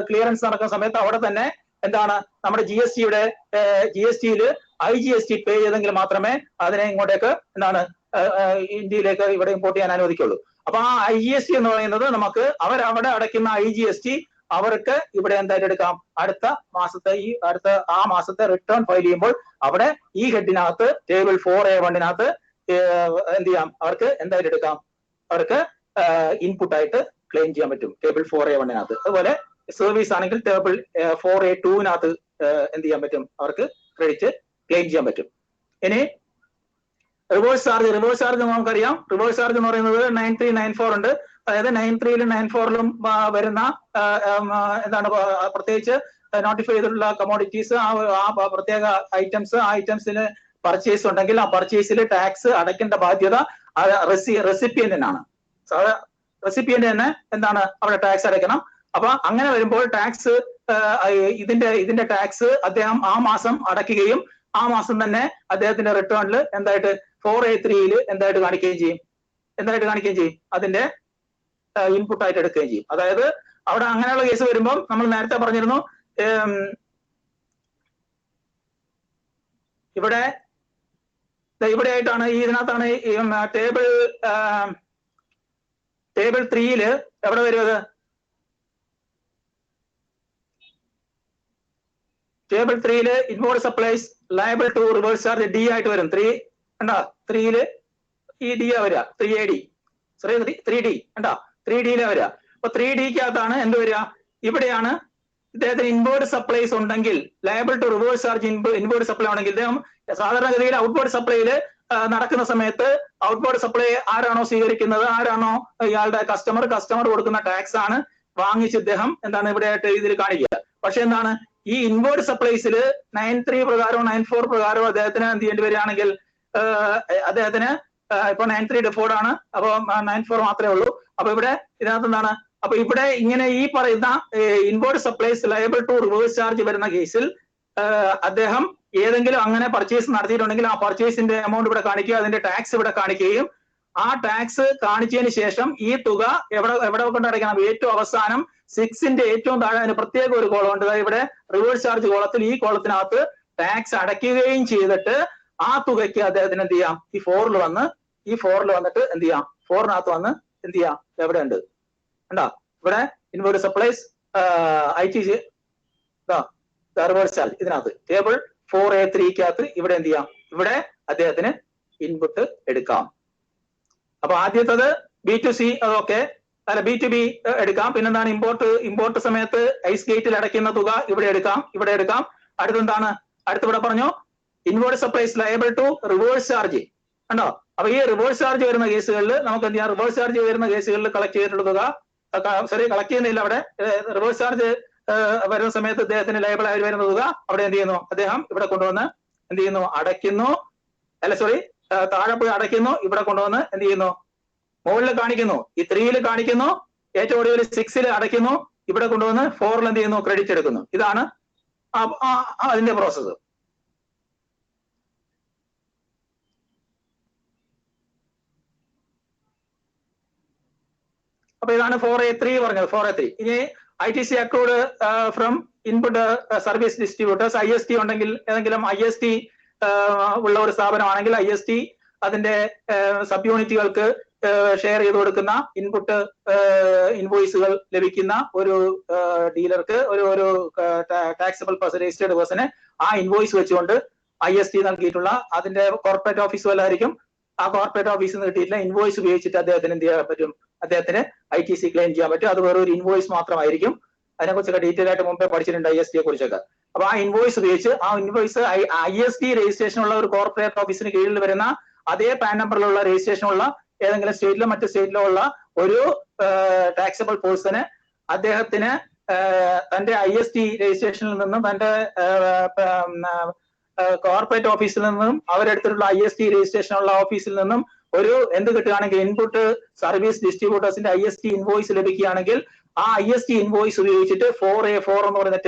ക്ലിയറൻസ് നടക്കുന്ന സമയത്ത് അവിടെ തന്നെ എന്താണ് നമ്മുടെ GST-യിൽ IGST പേ ചെയ്തെങ്കിൽ മാത്രമേ അതിനെ ഇങ്ങോട്ടേക്ക് എന്താണ് ഇന്ത്യയിലേക്ക് ഇവിടെ ഇമ്പോർട്ട് ചെയ്യാൻ അനുവദിക്കുള്ളൂ. അപ്പൊ ആ IGST എന്ന് പറയുന്നത് നമുക്ക് അവരവിടെ അടയ്ക്കുന്ന IGST അവർക്ക് ഇവിടെ എന്തായിട്ട് എടുക്കാം, അടുത്ത മാസത്തെ റിട്ടേൺ ഫയൽ ചെയ്യുമ്പോൾ അവിടെ ഈ ഹെഡിനകത്ത് ടേബിൾ 4A1-നകത്ത് എന്ത് ചെയ്യാം, അവർക്ക് എന്തായിട്ട് എടുക്കാം, അവർക്ക് ഇൻപുട്ട് ആയിട്ട് ക്ലെയിം ചെയ്യാൻ പറ്റും ടേബിൾ 4A1-നകത്ത്. അതുപോലെ സർവീസ് ആണെങ്കിൽ ടേബിൾ 4A2-നകത്ത് എന്ത് ചെയ്യാൻ പറ്റും, അവർക്ക് ക്രെഡിറ്റ് ക്ലെയിം ചെയ്യാൻ പറ്റും. ഇനി റിവേഴ്സ് ചാർജ് നമുക്കറിയാം. റിവേഴ്സ് ചാർജ് എന്ന് പറയുന്നത് 9394 ഉണ്ട്. അതായത് 93-ലും 94-ലും വരുന്ന എന്താണ് പ്രത്യേകിച്ച് നോട്ടിഫൈ ചെയ്തിട്ടുള്ള കമോഡിറ്റീസ്, ആ പ്രത്യേക ഐറ്റംസിന് പർച്ചേസ് ഉണ്ടെങ്കിൽ ആ പർച്ചേസിൽ ടാക്സ് അടയ്ക്കേണ്ട ബാധ്യത റെസിപ്പിയന്റിനാണ്. റെസിപ്പിയന്റ് തന്നെ എന്താണ് അവിടെ ടാക്സ് അടയ്ക്കണം. അപ്പൊ അങ്ങനെ വരുമ്പോൾ ടാക്സ് ഇതിന്റെ ടാക്സ് അദ്ദേഹം ആ മാസം അടയ്ക്കുകയും ആ മാസം തന്നെ അദ്ദേഹത്തിന്റെ റിട്ടേണിൽ എന്തായിട്ട് 4A3-ൽ എന്തായിട്ട് കാണിക്കുകയും ചെയ്യും, അതിന്റെ ഇൻപുട്ട് ആയിട്ട് എടുക്കുകയും ചെയ്യും. അതായത് അവിടെ അങ്ങനെയുള്ള കേസ് വരുമ്പോൾ നമ്മൾ നേരത്തെ പറഞ്ഞിരുന്നു, ഇവിടെ ആയിട്ടാണ് ഇതിനകത്താണ് ടേബിൾ 3-ല് എവിടെ വരും അത്, ടേബിൾ 3-ല് invoice supplies liable to reverse charge D ആയിട്ട് വരും. 3-ല് ഈ D ആ വരിക, 3D കണ്ടാ, 3D-ലെ വരിക. അപ്പൊ 3D-ക്കകത്താണ് എന്ത് വരിക, ഇവിടെയാണ് ഇദ്ദേഹത്തിന് ഇൻവേർഡ് സപ്ലൈസ് ഉണ്ടെങ്കിൽ, liable to reverse charge inward supply ആണെങ്കിൽ ഇദ്ദേഹം സാധാരണഗതിയിൽ ഔട്ട്വേർഡ് സപ്ലൈയില് നടക്കുന്ന സമയത്ത് ഔട്ട്വേർഡ് സപ്ലൈ ആരാണോ സ്വീകരിക്കുന്നത്, ആരാണോ ഇയാളുടെ കസ്റ്റമർ കൊടുക്കുന്ന ടാക്സ് ആണ് വാങ്ങിച്ച് ഇദ്ദേഹം എന്താണ് ഇവിടെ ആയിട്ട് ഇതിൽ കാണിക്കുക. പക്ഷെ എന്താണ് ഈ ഇൻവേർഡ് സപ്ലൈസിൽ 93 പ്രകാരവും 94 പ്രകാരവും അദ്ദേഹത്തിന് എന്ത് ചെയ്യേണ്ടി വരികയാണെങ്കിൽ അദ്ദേഹത്തിന് ഇപ്പൊ 93 ഡിഫോൾട്ട് ആണ്, അപ്പൊ 94 മാത്രമേ ഉള്ളൂ. അപ്പൊ ഇവിടെ ഇതിനകത്ത് എന്താണ്, അപ്പൊ ഇവിടെ ഇങ്ങനെ ഈ പറയുന്ന inward supplies liable to reverse charge വരുന്ന കേസിൽ അദ്ദേഹം ഏതെങ്കിലും അങ്ങനെ പർച്ചേസ് നടത്തിയിട്ടുണ്ടെങ്കിൽ ആ പർച്ചേസിന്റെ എമൗണ്ട് ഇവിടെ കാണിക്കുക, അതിന്റെ ടാക്സ് ഇവിടെ കാണിക്കുകയും ആ ടാക്സ് കാണിച്ചതിന് ശേഷം ഈ തുക എവിടെ കൊണ്ട് അടയ്ക്കണം, ഏറ്റവും അവസാനം 6-ന്റെ ഏറ്റവും താഴെ അതിന് പ്രത്യേക ഒരു കോളം ഉണ്ട്, ഇവിടെ റിവേഴ്സ് ചാർജ് കോളത്തിൽ ഈ കോളത്തിനകത്ത് ടാക്സ് അടയ്ക്കുകയും ചെയ്തിട്ട് ആ തുകയ്ക്ക് അദ്ദേഹത്തിന് എന്ത് ചെയ്യാം, ഈ 4-ൽ വന്നിട്ട് എന്ത് ചെയ്യാം, 4-നകത്ത് വന്ന് എന്ത് ചെയ്യാം, എവിടെ ഉണ്ട് കണ്ടാ, ഇവിടെ inward supplies ITC reverse charge ഇതിനകത്ത് ടേബിൾ 4A3-ക്കകത്ത് ഇവിടെ എന്ത് ചെയ്യാം, ഇവിടെ അദ്ദേഹത്തിന് ഇൻപുട്ട് എടുക്കാം. അപ്പൊ ആദ്യത്തത് B2C അതൊക്കെ അല്ല B2B എടുക്കാം. പിന്നെന്താണ് ഇമ്പോർട്ട് സമയത്ത് ഐസ് ഗേറ്റിൽ അടയ്ക്കുന്ന തുക ഇവിടെ എടുക്കാം. അടുത്തെന്താണ്, അടുത്തിവിടെ പറഞ്ഞു inward supplies liable to reverse charge കണ്ടോ. അപ്പൊ ഈ റിവേഴ്സ് ചാർജ് വരുന്ന കേസുകളിൽ നമുക്ക് എന്ത് ചെയ്യാം, റിവേഴ്സ് ചാർജ് വരുന്ന കേസുകളിൽ കളക്ട് ചെയ്തിട്ടുള്ള തുക കളക്ട് ചെയ്യുന്നില്ല, അവിടെ റിവേഴ്സ് ചാർജ് വരുന്ന സമയത്ത് അദ്ദേഹത്തിന് ലയബിൾ ആയി വരുന്ന തുക അവിടെ എന്ത് ചെയ്യുന്നു, അദ്ദേഹം ഇവിടെ കൊണ്ടുവന്ന് എന്ത് ചെയ്യുന്നു, അടയ്ക്കുന്നു. താഴെ പോയി അടയ്ക്കുന്നു, ഇവിടെ കൊണ്ടുവന്ന് എന്ത് ചെയ്യുന്നു, മുകളിൽ കാണിക്കുന്നു, ഈ 3-ൽ കാണിക്കുന്നു, ഏറ്റവും ഒടുവിൽ 6-ൽ അടയ്ക്കുന്നു, ഇവിടെ കൊണ്ടുവന്ന് 4-ൽ എന്ത് ചെയ്യുന്നു, ക്രെഡിറ്റ് എടുക്കുന്നു. ഇതാണ് അതിന്റെ പ്രോസസ്സ്. അപ്പൊ ഇതാണ് 4A3 പറഞ്ഞത്. 4A3 ഇനി ITC accrued from input service distributors. IST ഉണ്ടെങ്കിൽ, ഏതെങ്കിലും IST ഉള്ള ഒരു സ്ഥാപനമാണെങ്കിൽ IST അതിന്റെ സബ് യൂണിറ്റുകൾക്ക് ഷെയർ ചെയ്ത് കൊടുക്കുന്ന ഇൻവോയ്സുകൾ ലഭിക്കുന്ന ഒരു ഡീലർക്ക്, ഒരു ടാക്സബിൾ രജിസ്റ്റേർഡ് പേഴ്സണ് ആ ഇൻവോയ്സ് വെച്ചുകൊണ്ട് IST നൽകിയിട്ടുള്ള അതിന്റെ കോർപ്പറേറ്റ് ഓഫീസ് വല്ലായിരിക്കും, ആ കോർപ്പറേറ്റ് ഓഫീസിൽ നിന്ന് കിട്ടിയിട്ടില്ല, ഇൻവോയ്സ് ഉപയോഗിച്ചിട്ട് അദ്ദേഹത്തിന് എന്ത് ചെയ്യാൻ പറ്റും, അദ്ദേഹത്തിന് ITC ക്ലെയിം ചെയ്യാൻ പറ്റും. അത് വേറെ ഒരു ഇൻവോയ്സ് മാത്രമായിരിക്കും. അതിനെക്കുറിച്ചൊക്കെ ഡീറ്റെയിൽ ആയിട്ട് മുമ്പേ പഠിച്ചിട്ടുണ്ട് ISD കുറിച്ചൊക്കെ. അപ്പൊ ആ ഇൻവോയ്സ് ഉപയോഗിച്ച് ആ ഇൻവോയ്സ് ISD രജിസ്ട്രേഷൻ ഉള്ള ഒരു കോർപ്പറേറ്റ് ഓഫീസിന് കീഴിൽ വരുന്ന അതേ പാൻ നമ്പറിലുള്ള രജിസ്ട്രേഷൻ ഉള്ള ഏതെങ്കിലും സ്റ്റേറ്റിലോ മറ്റു സ്റ്റേറ്റിലോ ഉള്ള ഒരു ടാക്സബിൾ പേഴ്സണ് അദ്ദേഹത്തിന് തന്റെ ISD രജിസ്ട്രേഷനിൽ നിന്നും തന്റെ കോർപ്പറേറ്റ് ഓഫീസിൽ നിന്നും അവരെടുത്തിട്ടുള്ള ISD രജിസ്ട്രേഷൻ ഉള്ള ഓഫീസിൽ നിന്നും ഒരു എന്ത് കിട്ടുകയാണെങ്കിൽ ഇൻപുട്ട് സർവീസ് ഡിസ്ട്രിബ്യൂട്ടേഴ്സിന്റെ ISD ഇൻവോയ്സ് ലഭിക്കുകയാണെങ്കിൽ ആ ISD ഇൻവോയ്സ് ഉപയോഗിച്ചിട്ട് 4A4 എന്ന് പറയുന്ന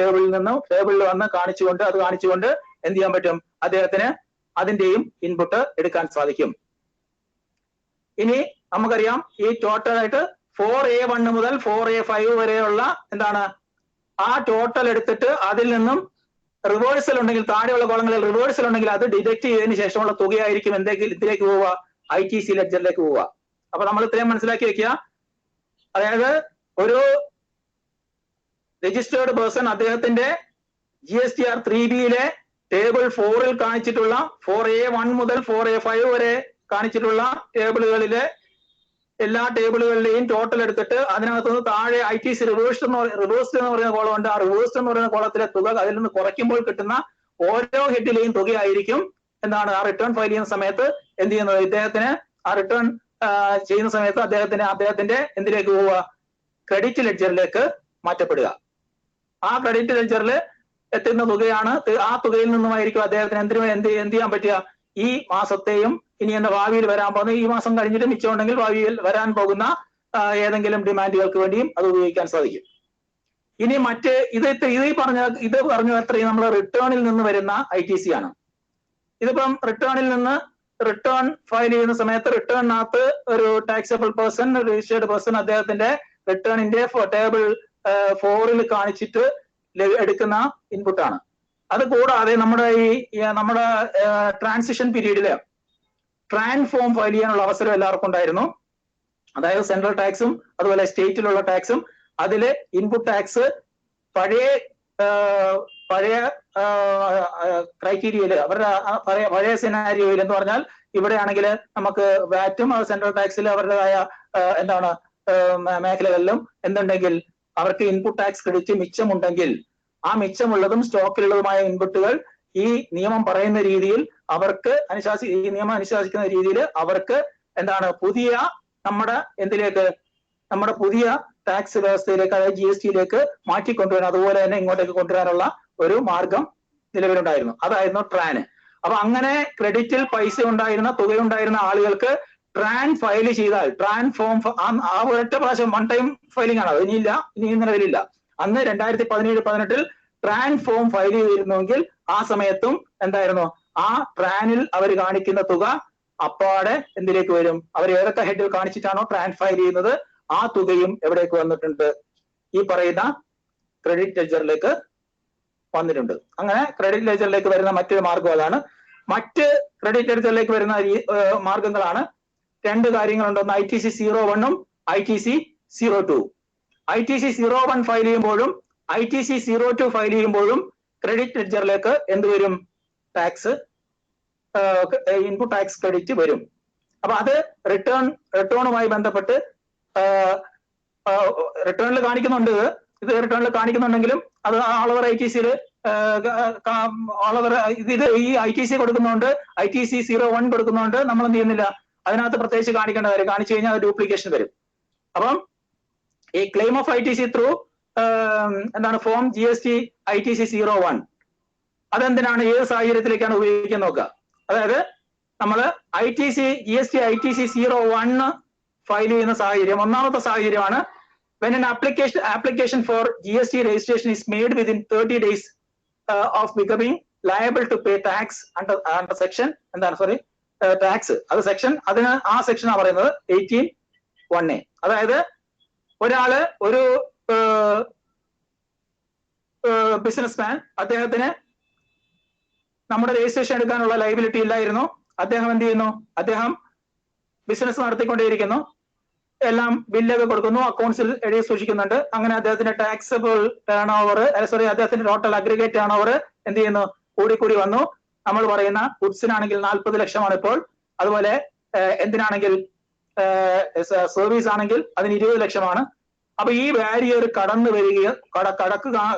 ടേബിളിൽ വന്ന് കാണിച്ചുകൊണ്ട് എന്ത് ചെയ്യാൻ പറ്റും, അദ്ദേഹത്തിന് അതിന്റെയും ഇൻപുട്ട് എടുക്കാൻ സാധിക്കും. ഇനി നമുക്കറിയാം ഈ ടോട്ടൽ ആയിട്ട് 4A1 മുതൽ 4A5 വരെയുള്ള എന്താണ് ആ ടോട്ടൽ എടുത്തിട്ട് അതിൽ നിന്നും റിവേഴ്സൽ ഉണ്ടെങ്കിൽ താഴെയുള്ള കോളങ്ങളിൽ റിവേഴ്സൽ ഉണ്ടെങ്കിൽ അത് ഡിഡക്ട് ചെയ്തതിനു ശേഷമുള്ള തുകയായിരിക്കും ഇതിലേക്ക് പോവുക, ITC ലെഡ്ജറിലേക്ക് പോവുക. അപ്പൊ നമ്മൾ ഇത്രയും മനസ്സിലാക്കി വെക്കുക. അതായത് ഒരു രജിസ്റ്റേർഡ് പേഴ്സൺ അദ്ദേഹത്തിന്റെ GSTR 3Bയിലെ ടേബിൾ 4ൽ കാണിച്ചിട്ടുള്ള 4A1 മുതൽ 4A5 വരെ കാണിച്ചിട്ടുള്ള ടേബിളുകളിലെ എല്ലാ ടേബിളുകളിലെയും ടോട്ടൽ എടുത്തിട്ട് അതിനകത്തുനിന്ന് താഴെ ITC റിവേഴ്സ്ഡ് എന്ന് പറയുന്ന കോളം ഉണ്ട്. ആ റിവേഴ്സ്ഡ് എന്ന് പറയുന്ന കോളത്തിലെ തുക അതിൽ നിന്ന് കുറയ്ക്കുമ്പോൾ കിട്ടുന്ന ഓരോ ഹെഡിലെയും തുകയായിരിക്കും എന്താണ് ആ റിട്ടേൺ ഫയൽ ചെയ്യുന്ന സമയത്ത് എന്ത് ചെയ്യുന്നത്, ഇദ്ദേഹത്തിന് ആ റിട്ടേൺ ചെയ്യുന്ന സമയത്ത് അദ്ദേഹത്തിന്റെ എന്തിലേക്ക് പോവുക, ക്രെഡിറ്റ് ലെഡ്ജറിലേക്ക് മാറ്റപ്പെടുക. ആ ക്രെഡിറ്റ് ലെഡ്ജറിൽ എത്തുന്ന തുകയാണ്, ആ തുകയിൽ നിന്നുമായിരിക്കും അദ്ദേഹത്തിന് എന്ത് ചെയ്യാൻ പറ്റുക, ഈ മാസത്തെയും ഇനി എന്താ ഭാവിയിൽ വരാൻ പോകുന്ന ഈ മാസം കഴിഞ്ഞിട്ട് മിച്ചമുണ്ടെങ്കിൽ ഭാവിയിൽ വരാൻ പോകുന്ന ഏതെങ്കിലും ഡിമാൻഡുകൾക്ക് വേണ്ടിയും അത് ഉപയോഗിക്കാൻ സാധിക്കും. ഇനി മറ്റ് ഇത് പറഞ്ഞു അത്രയും നമ്മൾ റിട്ടേണിൽ നിന്ന് വരുന്ന ITC ആണ്. ഇതിപ്പം റിട്ടേൺ ഫയൽ ചെയ്യുന്ന സമയത്ത് റിട്ടേണിനകത്ത് ഒരു ടാക്സബിൾ പേഴ്സൺ, രജിസ്റ്റേർഡ് പേഴ്സൺ അദ്ദേഹത്തിന്റെ റിട്ടേണിന്റെ ടേബിൾ 4ൽ കാണിച്ചിട്ട് എടുക്കുന്ന ഇൻപുട്ടാണ്. അത് കൂടാതെ നമ്മുടെ ട്രാൻസിഷൻ പീരീഡില് ട്രാൻസ്ഫോം ഫയൽ ചെയ്യാനുള്ള അവസരം എല്ലാവർക്കും ഉണ്ടായിരുന്നു. അതായത് സെൻട്രൽ ടാക്സും അതുപോലെ സ്റ്റേറ്റിലുള്ള ടാക്സും അതില് ഇൻപുട്ട് ടാക്സ് പഴയ ക്രൈറ്റീരിയയില് അവരുടെ പഴയ സിനാരിയോയിൽ എന്ന് പറഞ്ഞാൽ ഇവിടെയാണെങ്കിൽ നമുക്ക് വാറ്റും സെൻട്രൽ ടാക്സിൽ അവരുടേതായ എന്താണ് മേഖലകളിലും എന്തുണ്ടെങ്കിൽ അവർക്ക് ഇൻപുട്ട് ടാക്സ് ക്രെഡിറ്റ് മിച്ചമുണ്ടെങ്കിൽ ആ മിച്ചമുള്ളതും സ്റ്റോക്കിലുള്ളതുമായ ഇൻപുട്ടുകൾ ഈ നിയമം പറയുന്ന രീതിയിൽ അവർക്ക് ഈ നിയമം അനുശാസിക്കുന്ന രീതിയിൽ അവർക്ക് എന്താണ് പുതിയ നമ്മുടെ പുതിയ ടാക്സ് വ്യവസ്ഥയിലേക്ക്, അതായത് GSTയിലേക്ക് മാറ്റിക്കൊണ്ടുവരാൻ, അതുപോലെ തന്നെ ഇങ്ങോട്ടേക്ക് കൊണ്ടുവരാനുള്ള ഒരു മാർഗം നിലവിലുണ്ടായിരുന്നു. അതായിരുന്നു ട്രാന്. അപ്പൊ അങ്ങനെ ക്രെഡിറ്റിൽ പൈസ ഉണ്ടായിരുന്ന തുകയുണ്ടായിരുന്ന ആളുകൾക്ക് ട്രാൻ ഫയൽ ചെയ്താൽ ട്രാൻ ഫോം ആ ഒരൊറ്റ പ്രാവശ്യം വൺ ടൈം ഫയലിംഗ് ആണ്, ഇനി നിലവിലില്ല. അന്ന് 2017-18 ട്രാൻ ഫോം ഫയൽ ചെയ്തിരുന്നുവെങ്കിൽ ആ സമയത്തും എന്തായിരുന്നു ആ ട്രാനിൽ അവർ കാണിക്കുന്ന തുക അപ്പാടെ എന്തിലേക്ക് വരും, അവർ ഏതൊക്കെ ഹെഡിൽ കാണിച്ചിട്ടാണോ ട്രാൻ ഫയൽ ചെയ്യുന്നത് ആ തുകയും എവിടേക്ക് വന്നിട്ടുണ്ട്, ഈ പറയുന്ന ക്രെഡിറ്റ് ലെഡ്ജറിലേക്ക് വന്നിട്ടുണ്ട്. അങ്ങനെ ക്രെഡിറ്റ് ലെഡ്ജറിലേക്ക് വരുന്ന മറ്റൊരു മാർഗം അതാണ്. മറ്റ് ക്രെഡിറ്റ് ലെഡ്ജറിലേക്ക് വരുന്ന മാർഗങ്ങളാണ് രണ്ട് കാര്യങ്ങളുണ്ട്. ഒന്ന് ITC 01 ITC 02. ITC 01 ഫയൽ ചെയ്യുമ്പോഴും ITC 02 ഫയൽ ചെയ്യുമ്പോഴും ക്രെഡിറ്റ് ലെഡ്ജറിലേക്ക് എന്ത് വരും, ഇൻപുട്ട് ടാക്സ് ക്രെഡിറ്റ് വരും. അപ്പൊ അത് റിട്ടേണുമായി ബന്ധപ്പെട്ട് റിട്ടേണിൽ കാണിക്കുന്നുണ്ട്. ഇത് റിട്ടേണിൽ കാണിക്കുന്നുണ്ടെങ്കിലും അത് ഓൾ ഓവർ ITCയിൽ ഇത് ഈ ITC കൊടുക്കുന്നുണ്ട്, ITC 01 കൊടുക്കുന്നുണ്ട്. നമ്മൾ എന്ത് ചെയ്യുന്നില്ല, അതിനകത്ത് പ്രത്യേകിച്ച് കാണിക്കേണ്ട കാര്യം, കാണിച്ചു കഴിഞ്ഞാൽ അത് ഡ്യൂപ്ലിക്കേഷൻ വരും. അപ്പം ഈ ക്ലെയിം ഓഫ് ITC ത്രൂ എന്താണ് ഫോം GST ITC 01 അതെന്തിനാണ്, ഏത് സാഹചര്യത്തിലേക്കാണ് ഉപയോഗിക്കാൻ നോക്കുക. അതായത് നമ്മൾ GST ITC 01 ഫയൽ ചെയ്യുന്ന സാഹചര്യം, ഒന്നാമത്തെ സാഹചര്യമാണ് when an application for GST registration is made within 30 days of becoming liable to pay tax under section tax. അത് സെക്ഷൻ, ആ സെക്ഷനാണ് പറയുന്നത് 18(1)A. അതായത് ഒരു ബിസിനസ്മാൻ, അദ്ദേഹത്തിന് നമ്മുടെ രജിസ്ട്രേഷൻ എടുക്കാനുള്ള ലയബിലിറ്റി ഇല്ലായിരുന്നു. അദ്ദേഹം എന്ത് ചെയ്യുന്നു, അദ്ദേഹം ബിസിനസ് നടത്തിക്കൊണ്ടേയിരിക്കുന്നു, എല്ലാം ബില്ലൊക്കെ കൊടുക്കുന്നു, അക്കൗണ്ട്സിൽ എഴുതി സൂക്ഷിക്കുന്നുണ്ട്. അങ്ങനെ അദ്ദേഹത്തിന്റെ ടാക്സബിൾ ടേൺ ഓവർ അദ്ദേഹത്തിന്റെ ടോട്ടൽ അഗ്രിഗേറ്റ് ടേൺ ഓവർ എന്ത് ചെയ്യുന്നു, കൂടി വന്നു. നമ്മൾ പറയുന്ന ഗുഡ്സിനാണെങ്കിൽ 40 ലക്ഷമാണ് ഇപ്പോൾ, അതുപോലെ എന്തിനാണെങ്കിൽ സർവീസ് ആണെങ്കിൽ അതിന് 20 ലക്ഷമാണ്. അപ്പൊ ഈ ബാരിയർ കടന്നു വരികയും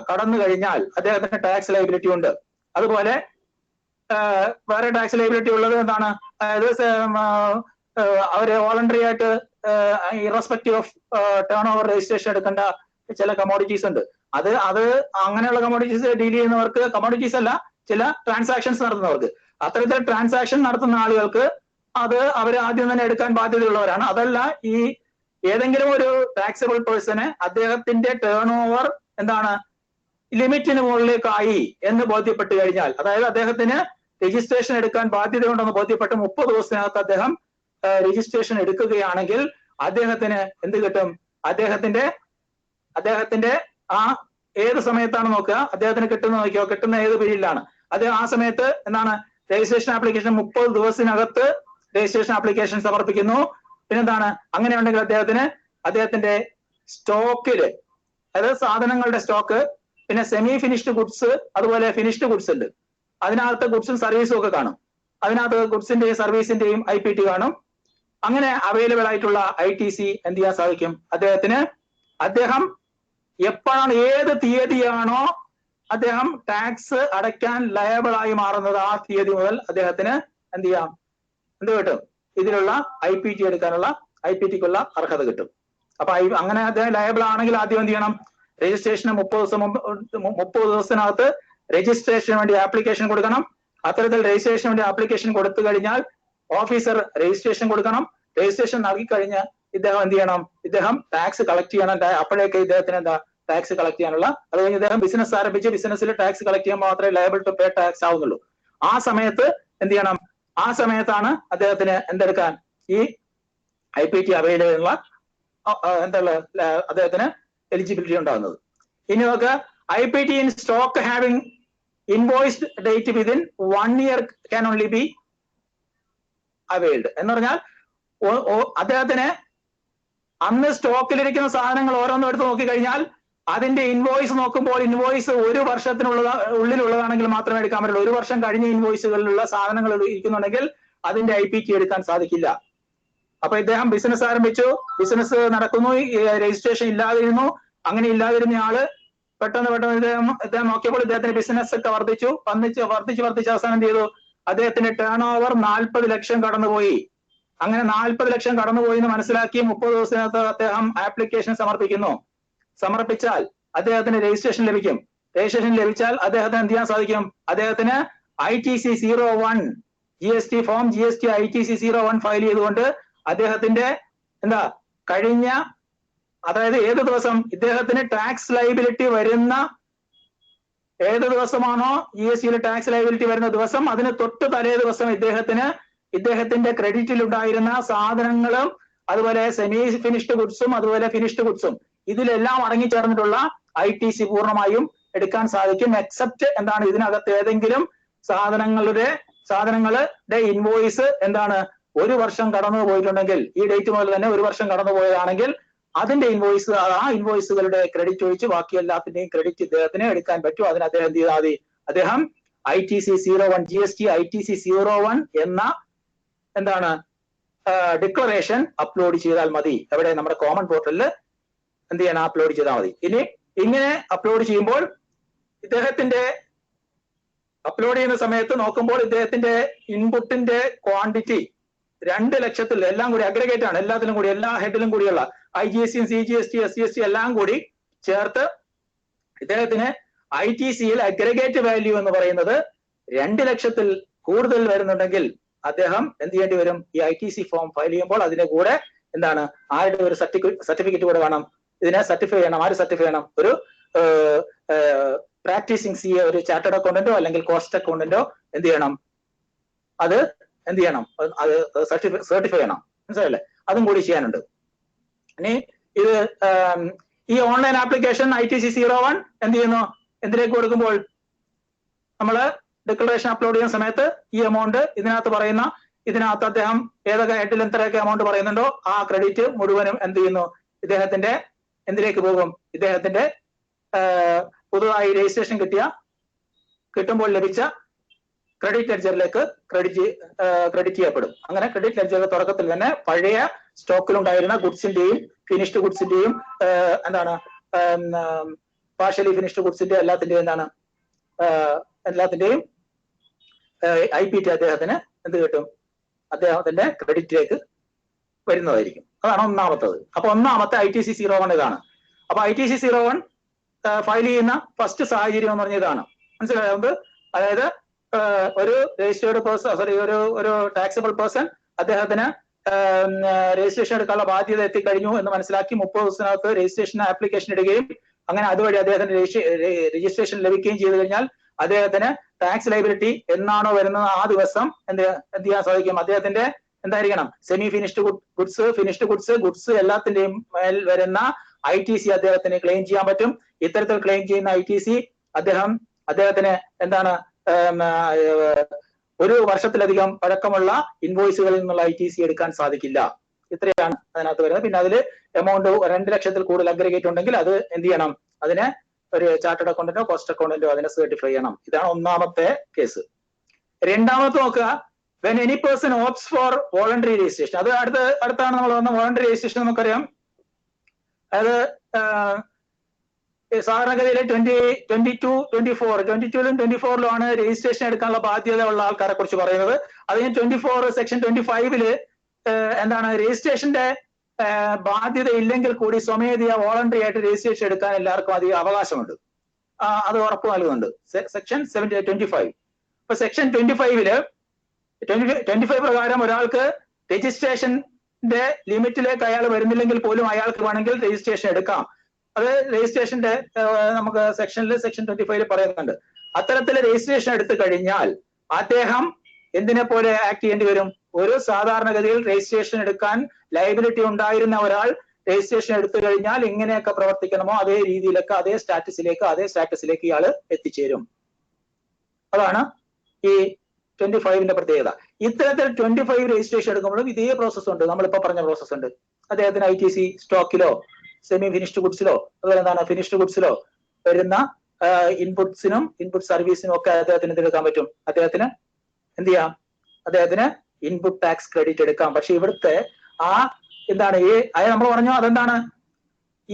കടന്നു കഴിഞ്ഞാൽ അദ്ദേഹത്തിന് ടാക്സ് ലയബിലിറ്റി ഉണ്ട്. അതുപോലെ വേറെ ടാക്സ് ലയബിലിറ്റി ഉള്ളത് എന്താണ്? അതായത് അവര് വോളണ്ടറി ആയിട്ട് irrespective of turn over registration എടുക്കേണ്ട ചില കമോഡിറ്റീസ് ഉണ്ട്. അത് അങ്ങനെയുള്ള കമോഡിറ്റീസ് ഡീൽ ചെയ്യുന്നവർക്ക്, കമോഡിറ്റീസ് അല്ല, ചില ട്രാൻസാക്ഷൻസ് നടത്തുന്നവർക്ക്, അത്തരത്തിൽ ട്രാൻസാക്ഷൻ നടത്തുന്ന ആളുകൾക്ക് അത് അവർ ആദ്യം തന്നെ എടുക്കാൻ ബാധ്യതയുള്ളവരാണ്. അതല്ല, ഈ ഏതെങ്കിലും ഒരു ടാക്സബിൾ പേഴ്സണ് അദ്ദേഹത്തിന്റെ ടേൺ ഓവർ എന്താണ് ലിമിറ്റിന് മുകളിലേക്കായി എന്ന് ബോധ്യപ്പെട്ട് കഴിഞ്ഞാൽ, അതായത് അദ്ദേഹത്തിന് രജിസ്ട്രേഷൻ എടുക്കാൻ ബാധ്യതയുണ്ടെന്ന് ബോധ്യപ്പെട്ട് 30 ദിവസത്തിനകത്ത് അദ്ദേഹം രജിസ്ട്രേഷൻ എടുക്കുകയാണെങ്കിൽ അദ്ദേഹത്തിന് എന്ത് കിട്ടും? അദ്ദേഹത്തിന്റെ ആ ഏത് സമയത്താണ് നോക്കുക, അദ്ദേഹത്തിന് നോക്കിയോ കിട്ടുന്ന ഏത് പീരീഡിലാണ് അദ്ദേഹം ആ സമയത്ത് എന്താണ് രജിസ്ട്രേഷൻ ആപ്ലിക്കേഷൻ 30 ദിവസത്തിനകത്ത് രജിസ്ട്രേഷൻ ആപ്ലിക്കേഷൻ സമർപ്പിക്കുന്നു. പിന്നെന്താണ്, അങ്ങനെയുണ്ടെങ്കിൽ അദ്ദേഹത്തിന്റെ സ്റ്റോക്കില്, അതായത് സാധനങ്ങളുടെ സ്റ്റോക്ക്, പിന്നെ സെമി ഫിനിഷ്ഡ് ഗുഡ്സ്, അതുപോലെ ഫിനിഷ്ഡ് ഗുഡ്സ് ഉണ്ട്. അതിനകത്ത് ഗുഡ്സും സർവീസും ഒക്കെ കാണും. അതിനകത്ത് ഗുഡ്സിന്റെയും സർവീസിന്റെയും IPT കാണും. അങ്ങനെ അവൈലബിൾ ആയിട്ടുള്ള ITC എന്ത് ചെയ്യാൻ സാധിക്കും? അദ്ദേഹം എപ്പോഴാണ്, ഏത് തീയതിയാണോ അദ്ദേഹം ടാക്സ് അടയ്ക്കാൻ ലയബിൾ ആയി മാറുന്നത്, ആ തീയതി മുതൽ അദ്ദേഹത്തിന് എന്ത് ചെയ്യാം? എന്ത് കിട്ടും? ഇതിലുള്ള IPT എടുക്കാനുള്ള IPTക്കുള്ള അർഹത കിട്ടും. അപ്പൊ അങ്ങനെ അദ്ദേഹം ലയബിൾ ആണെങ്കിൽ ആദ്യം എന്ത് ചെയ്യണം? രജിസ്ട്രേഷന് 30 ദിവസത്തിനകത്ത് രജിസ്ട്രേഷന് വേണ്ടി ആപ്ലിക്കേഷൻ കൊടുക്കണം. അത്തരത്തിൽ രജിസ്ട്രേഷന് വേണ്ടി ആപ്ലിക്കേഷൻ കൊടുത്തു കഴിഞ്ഞാൽ ഓഫീസർ രജിസ്ട്രേഷൻ കൊടുക്കണം. രജിസ്ട്രേഷൻ നൽകി കഴിഞ്ഞ് ഇദ്ദേഹം എന്ത് ചെയ്യണം? ഇദ്ദേഹം ടാക്സ് കളക്ട് ചെയ്യണം. അപ്പോഴേക്ക് ഇദ്ദേഹത്തിന് എന്താ ടാക്സ് കളക്ട് ചെയ്യാനുള്ള, അത് കഴിഞ്ഞ് ഇദ്ദേഹം ബിസിനസ് ആരംഭിച്ച് ബിസിനസ്സിൽ ടാക്സ് കളക്ട് ചെയ്യാൻ മാത്രമേ ലയബിൾ ടു പേ ടാക്സ് ആവുന്നുള്ളൂ. ആ സമയത്ത് എന്ത് ചെയ്യണം? ആ സമയത്താണ് അദ്ദേഹത്തിന് എന്തെടുക്കാൻ ഈ IPT അവൈലബിൾ ഉള്ള അദ്ദേഹത്തിന് എലിജിബിലിറ്റി ഉണ്ടാകുന്നത്. ഇനി നോക്കുക, IPT in stock having invoiced date within 1 year can only be availed. എന്ന് പറഞ്ഞാൽ അദ്ദേഹത്തിന് അന്ന് സ്റ്റോക്കിലിരിക്കുന്ന സാധനങ്ങൾ ഓരോന്നും എടുത്ത് നോക്കിക്കഴിഞ്ഞാൽ അതിന്റെ ഇൻവോയ്സ് നോക്കുമ്പോൾ ഇൻവോയ്സ് 1 വർഷത്തിനുള്ളിലുള്ളതാണെങ്കിൽ മാത്രമേ എടുക്കാൻ പറ്റുള്ളൂ. 1 വർഷം കഴിഞ്ഞ ഇൻവോയ്സുകളിലുള്ള സാധനങ്ങൾ ഇരിക്കുന്നുണ്ടെങ്കിൽ അതിന്റെ IPT എടുക്കാൻ സാധിക്കില്ല. അപ്പൊ ഇദ്ദേഹം ബിസിനസ് ആരംഭിച്ചു, ബിസിനസ് നടക്കുന്നു, രജിസ്ട്രേഷൻ ഇല്ലാതിരുന്നു. അങ്ങനെ ഇല്ലാതിരുന്ന ആള് പെട്ടെന്ന് ഇദ്ദേഹം നോക്കിയപ്പോൾ ഇദ്ദേഹത്തിന്റെ ബിസിനസ് ഒക്കെ വർദ്ധിച്ചു അവസാനം എന്ത് ചെയ്തു? അദ്ദേഹത്തിന്റെ ടേൺ ഓവർ 40 ലക്ഷം കടന്നുപോയി. അങ്ങനെ 40 ലക്ഷം കടന്നുപോയി എന്ന് മനസ്സിലാക്കി 30 ദിവസത്തിനകത്ത് അദ്ദേഹം ആപ്ലിക്കേഷൻ സമർപ്പിച്ചാൽ അദ്ദേഹത്തിന് രജിസ്ട്രേഷൻ ലഭിക്കും. രജിസ്ട്രേഷൻ ലഭിച്ചാൽ അദ്ദേഹത്തിന് എന്ത് ചെയ്യാൻ സാധിക്കും? അദ്ദേഹത്തിന് ITC 01 GST form GST ITC 01 file ചെയ്തുകൊണ്ട് അദ്ദേഹത്തിന്റെ കഴിഞ്ഞ, അതായത് ഏത് ദിവസം ഇദ്ദേഹത്തിന് ടാക്സ് ലയബിലിറ്റി വരുന്ന, ഏത് ദിവസമാണോ GSTയിൽ ടാക്സ് ലയബിലിറ്റി വരുന്ന ദിവസം, അതിന് തൊട്ട് തലേ ദിവസം ഇദ്ദേഹത്തിന്റെ ക്രെഡിറ്റിൽ ഉണ്ടായിരുന്ന സാധനങ്ങളും അതുപോലെ സെമി ഫിനിഷ്ഡ് ഗുഡ്സും അതുപോലെ ഫിനിഷ്ഡ് ഗുഡ്സും ഇതിലെല്ലാം അടങ്ങിച്ചേർന്നിട്ടുള്ള ITC പൂർണ്ണമായും എടുക്കാൻ സാധിക്കും. എക്സെപ്റ്റ് ഇതിനകത്ത് ഏതെങ്കിലും സാധനങ്ങളുടെ ഇൻവോയ്സ് 1 വർഷം കടന്നു പോയിട്ടുണ്ടെങ്കിൽ, ഈ ഡേറ്റ് മുതൽ തന്നെ 1 വർഷം കടന്നു പോയതാണെങ്കിൽ അതിന്റെ ആ ഇൻവോയ്സുകളുടെ ക്രെഡിറ്റ് ഒഴിച്ച് ബാക്കി എല്ലാത്തിന്റെയും ക്രെഡിറ്റ് ഇദ്ദേഹത്തിന് എടുക്കാൻ പറ്റും. അതിന് അദ്ദേഹം എന്ത് ചെയ്താൽ മതി? അദ്ദേഹം ITC 01 GST ITC 01 എന്ന ഡിക്ലറേഷൻ അപ്ലോഡ് ചെയ്താൽ മതി. എവിടെ? നമ്മുടെ കോമൺ പോർട്ടലിൽ എന്ത് ചെയ്യണം? അപ്ലോഡ് ചെയ്താൽ മതി. ഇനി ഇങ്ങനെ അപ്ലോഡ് ചെയ്യുമ്പോൾ ഇദ്ദേഹത്തിന്റെ അപ്ലോഡ് ചെയ്യുന്ന സമയത്ത് നോക്കുമ്പോൾ ഇദ്ദേഹത്തിന്റെ ഇൻപുട്ടിന്റെ ക്വാണ്ടിറ്റി 2 ലക്ഷത്തിൽ, എല്ലാം കൂടി അഗ്രഗേറ്റ് ആണ്, എല്ലാത്തിലും കൂടി, എല്ലാ ഹെഡിലും കൂടിയുള്ള IGST CGST SGST എല്ലാം കൂടി ചേർത്ത് ഇദ്ദേഹത്തിന് ITCയിൽ അഗ്രഗേറ്റ് വാല്യൂ എന്ന് പറയുന്നത് 2 ലക്ഷത്തിൽ കൂടുതൽ വരുന്നുണ്ടെങ്കിൽ അദ്ദേഹം എന്ത് ചെയ്യേണ്ടി വരും? ഈ ITC ഫോം ഫയൽ ചെയ്യുമ്പോൾ അതിന്റെ കൂടെ ആരുടെ ഒരു സർട്ടിഫിക്കറ്റ് കൂടെ വേണം. ഇതിനെ സർട്ടിഫൈ ചെയ്യണം. ആര് സർട്ടിഫൈ ചെയ്യണം? ഒരു പ്രാക്ടീസിങ് CA, ഒരു ചാർട്ടേഡ് അക്കൗണ്ടന്റോ അല്ലെങ്കിൽ കോസ്റ്റ് അക്കൗണ്ടന്റോ എന്ത് ചെയ്യണം? അത് സർട്ടിഫൈ ചെയ്യണം. മനസ്സിലല്ലേ? അതും കൂടി ചെയ്യാനുണ്ട്. ഇനി ഈ ഓൺലൈൻ ആപ്ലിക്കേഷൻ ITC 01 എന്ത് ചെയ്യുന്നു? എന്തിലേക്ക് കൊടുക്കുമ്പോൾ നമ്മള് ഡിക്ലറേഷൻ അപ്ലോഡ് ചെയ്യുന്ന സമയത്ത് ഈ എമൗണ്ട് ഇതിനകത്ത് അദ്ദേഹം ഏതൊക്കെ ഹെഡിൽ എത്രയൊക്കെ എമൗണ്ട് പറയുന്നുണ്ടോ ആ ക്രെഡിറ്റ് മുഴുവനും എന്ത് ചെയ്യുന്നു? ഇദ്ദേഹത്തിന്റെ എന്തിലേക്ക് പോകും? ഇദ്ദേഹത്തിന്റെ പുതുതായി രജിസ്ട്രേഷൻ കിട്ടുമ്പോൾ ലഭിച്ച ക്രെഡിറ്റ് ലെഡ്ജറിലേക്ക് ക്രെഡിറ്റ് ചെയ്യപ്പെടും. അങ്ങനെ ക്രെഡിറ്റ് ലെഡ്ജറിന്റെ തുടക്കത്തിൽ തന്നെ പഴയ സ്റ്റോക്കിലുണ്ടായിരുന്ന ഗുഡ്സിന്റെയും ഫിനിഷ്ഡ് ഗുഡ്സിന്റെയും എന്താണ് പാർഷ്യലി ഫിനിഷ്ഡ് ഗുഡ്സിന്റെ എല്ലാത്തിന്റെയും IPT അദ്ദേഹത്തിന് എന്ത് കിട്ടും? അദ്ദേഹത്തിന്റെ ക്രെഡിറ്റിലേക്ക് വരുന്നതായിരിക്കും. അതാണ് ഒന്നാമത്തത്. അപ്പൊ ഒന്നാമത്തെ ITC 01 ഇതാണ്. അപ്പൊ ITC 01 ഫയൽ ചെയ്യുന്ന ഫസ്റ്റ് സാഹചര്യം എന്ന് പറഞ്ഞ ഇതാണ്. മനസ്സിലായത്? അതായത് ഒരു രജിസ്റ്റേർഡ് പേഴ്സൺ ഒരു ടാക്സബിൾ പേഴ്സൺ അദ്ദേഹത്തിന് രജിസ്ട്രേഷൻ എടുക്കാനുള്ള ബാധ്യത എത്തിക്കഴിഞ്ഞു എന്ന് മനസ്സിലാക്കി 30 ദിവസത്തിനകത്ത് രജിസ്ട്രേഷൻ ആപ്ലിക്കേഷൻ ഇടുകയും അങ്ങനെ അതുവഴി അദ്ദേഹത്തിന് രജിസ്ട്രേഷൻ ലഭിക്കുകയും ചെയ്തു കഴിഞ്ഞാൽ അദ്ദേഹത്തിന് ടാക്സ് ലൈബിലിറ്റി എന്നാണോ വരുന്നത് ആ ദിവസം എന്ത് ചെയ്യാൻ സാധിക്കും? അദ്ദേഹത്തിന്റെ എന്തായിരിക്കണം? Semi finished goods, finished goods എല്ലാത്തിന്റെയും മേൽ വരുന്ന ITC അദ്ദേഹത്തിന് ക്ലെയിം ചെയ്യാൻ പറ്റും. ഇത്തരത്തിൽ ക്ലെയിം ചെയ്യുന്ന ITC അദ്ദേഹത്തിന് എന്താണ് ഒരു വർഷത്തിലധികം പഴക്കമുള്ള ഇൻവോയ്സുകളിൽ നിന്നുള്ള ITC എടുക്കാൻ സാധിക്കില്ല. ഇത്രയാണ് അതിനകത്ത് വരുന്നത്. പിന്നെ അതിൽ എമൗണ്ട് 2 ലക്ഷത്തിൽ കൂടുതൽ അഗ്രിഗേറ്റ് ഉണ്ടെങ്കിൽ അത് എന്ത് ചെയ്യണം? അതിനെ ഒരു ചാർട്ടേഡ് അക്കൗണ്ടന്റോ കോസ്റ്റ് അക്കൗണ്ടന്റോ അതിനെ സർട്ടിഫൈ ചെയ്യണം. ഇതാണ് ഒന്നാമത്തെ കേസ്. രണ്ടാമത്തെ നോക്കുക, when any person opts for voluntary registration. അത് അടുത്താണ് നമ്മൾ വന്ന വോളണ്ടറി രജിസ്ട്രേഷൻ. നമുക്കറിയാം അത് സാധാരണഗതിയിൽ 22ലും 24ലും ആണ് രജിസ്ട്രേഷൻ എടുക്കാനുള്ള ബാധ്യത ഉള്ള ആൾക്കാരെ കുറിച്ച് പറയുന്നത്. അതിന് 24 സെക്ഷൻ 25ല് എന്താണ് രജിസ്ട്രേഷന്റെ ബാധ്യത ഇല്ലെങ്കിൽ കൂടി സ്വമേധയാ വോളണ്ടറി ആയിട്ട് രജിസ്ട്രേഷൻ എടുക്കാൻ എല്ലാവർക്കും അധികം അവകാശമുണ്ട്. അത് ഉറപ്പ് നൽകുന്നുണ്ട് സെക്ഷൻ 25. അപ്പൊ സെക്ഷൻ 25 പ്രകാരം ഒരാൾക്ക് രജിസ്ട്രേഷന്റെ ലിമിറ്റിലേക്ക് അയാൾ വരുന്നില്ലെങ്കിൽ പോലും അയാൾക്ക് വേണമെങ്കിൽ രജിസ്ട്രേഷൻ എടുക്കാം. അത് രജിസ്ട്രേഷന്റെ നമുക്ക് സെക്ഷൻ 25 പറയുന്നുണ്ട്. അത്തരത്തിൽ രജിസ്ട്രേഷൻ എടുത്തു കഴിഞ്ഞാൽ അദ്ദേഹം എന്തിനെ പോലെ ആക്ട് ചെയ്യേണ്ടി വരും? ഒരു സാധാരണഗതിയിൽ രജിസ്ട്രേഷൻ എടുക്കാൻ ലയബിലിറ്റി ഉണ്ടായിരുന്ന ഒരാൾ രജിസ്ട്രേഷൻ എടുത്തു കഴിഞ്ഞാൽ എങ്ങനെയൊക്കെ പ്രവർത്തിക്കണമോ അതേ രീതിയിലൊക്കെ അതേ സ്റ്റാറ്റസിലേക്ക് ഇയാൾ എത്തിച്ചേരും. അതാണ് ഈ 25ന്റെ പ്രത്യേകത. ഇത്തരത്തിൽ 25 രജിസ്ട്രേഷൻ എടുക്കുമ്പോഴും ഇതേ പ്രോസസ് ഉണ്ട്. നമ്മളിപ്പോ പറഞ്ഞ പ്രോസസ് ഉണ്ട്. അദ്ദേഹത്തിന് ITC സ്റ്റോക്കിലോ സെമി ഫിനിഷ്ഡ് ഗുഡ്സിലോ അതുപോലെ എന്താണ് ഫിനിഷ്ഡ് ഗുഡ്സിലോ വരുന്ന ഇൻപുട്സിനും ഇൻപുട്ട് സർവീസിനും ഒക്കെ അദ്ദേഹത്തിന് എടുക്കാൻ പറ്റും. അദ്ദേഹത്തിന് എന്ത് ചെയ്യാം? അദ്ദേഹത്തിന് ഇൻപുട്ട് ടാക്സ് ക്രെഡിറ്റ് എടുക്കാം. പക്ഷെ ഇവിടുത്തെ എന്താണ് നമ്മൾ പറഞ്ഞു അതെന്താണ്?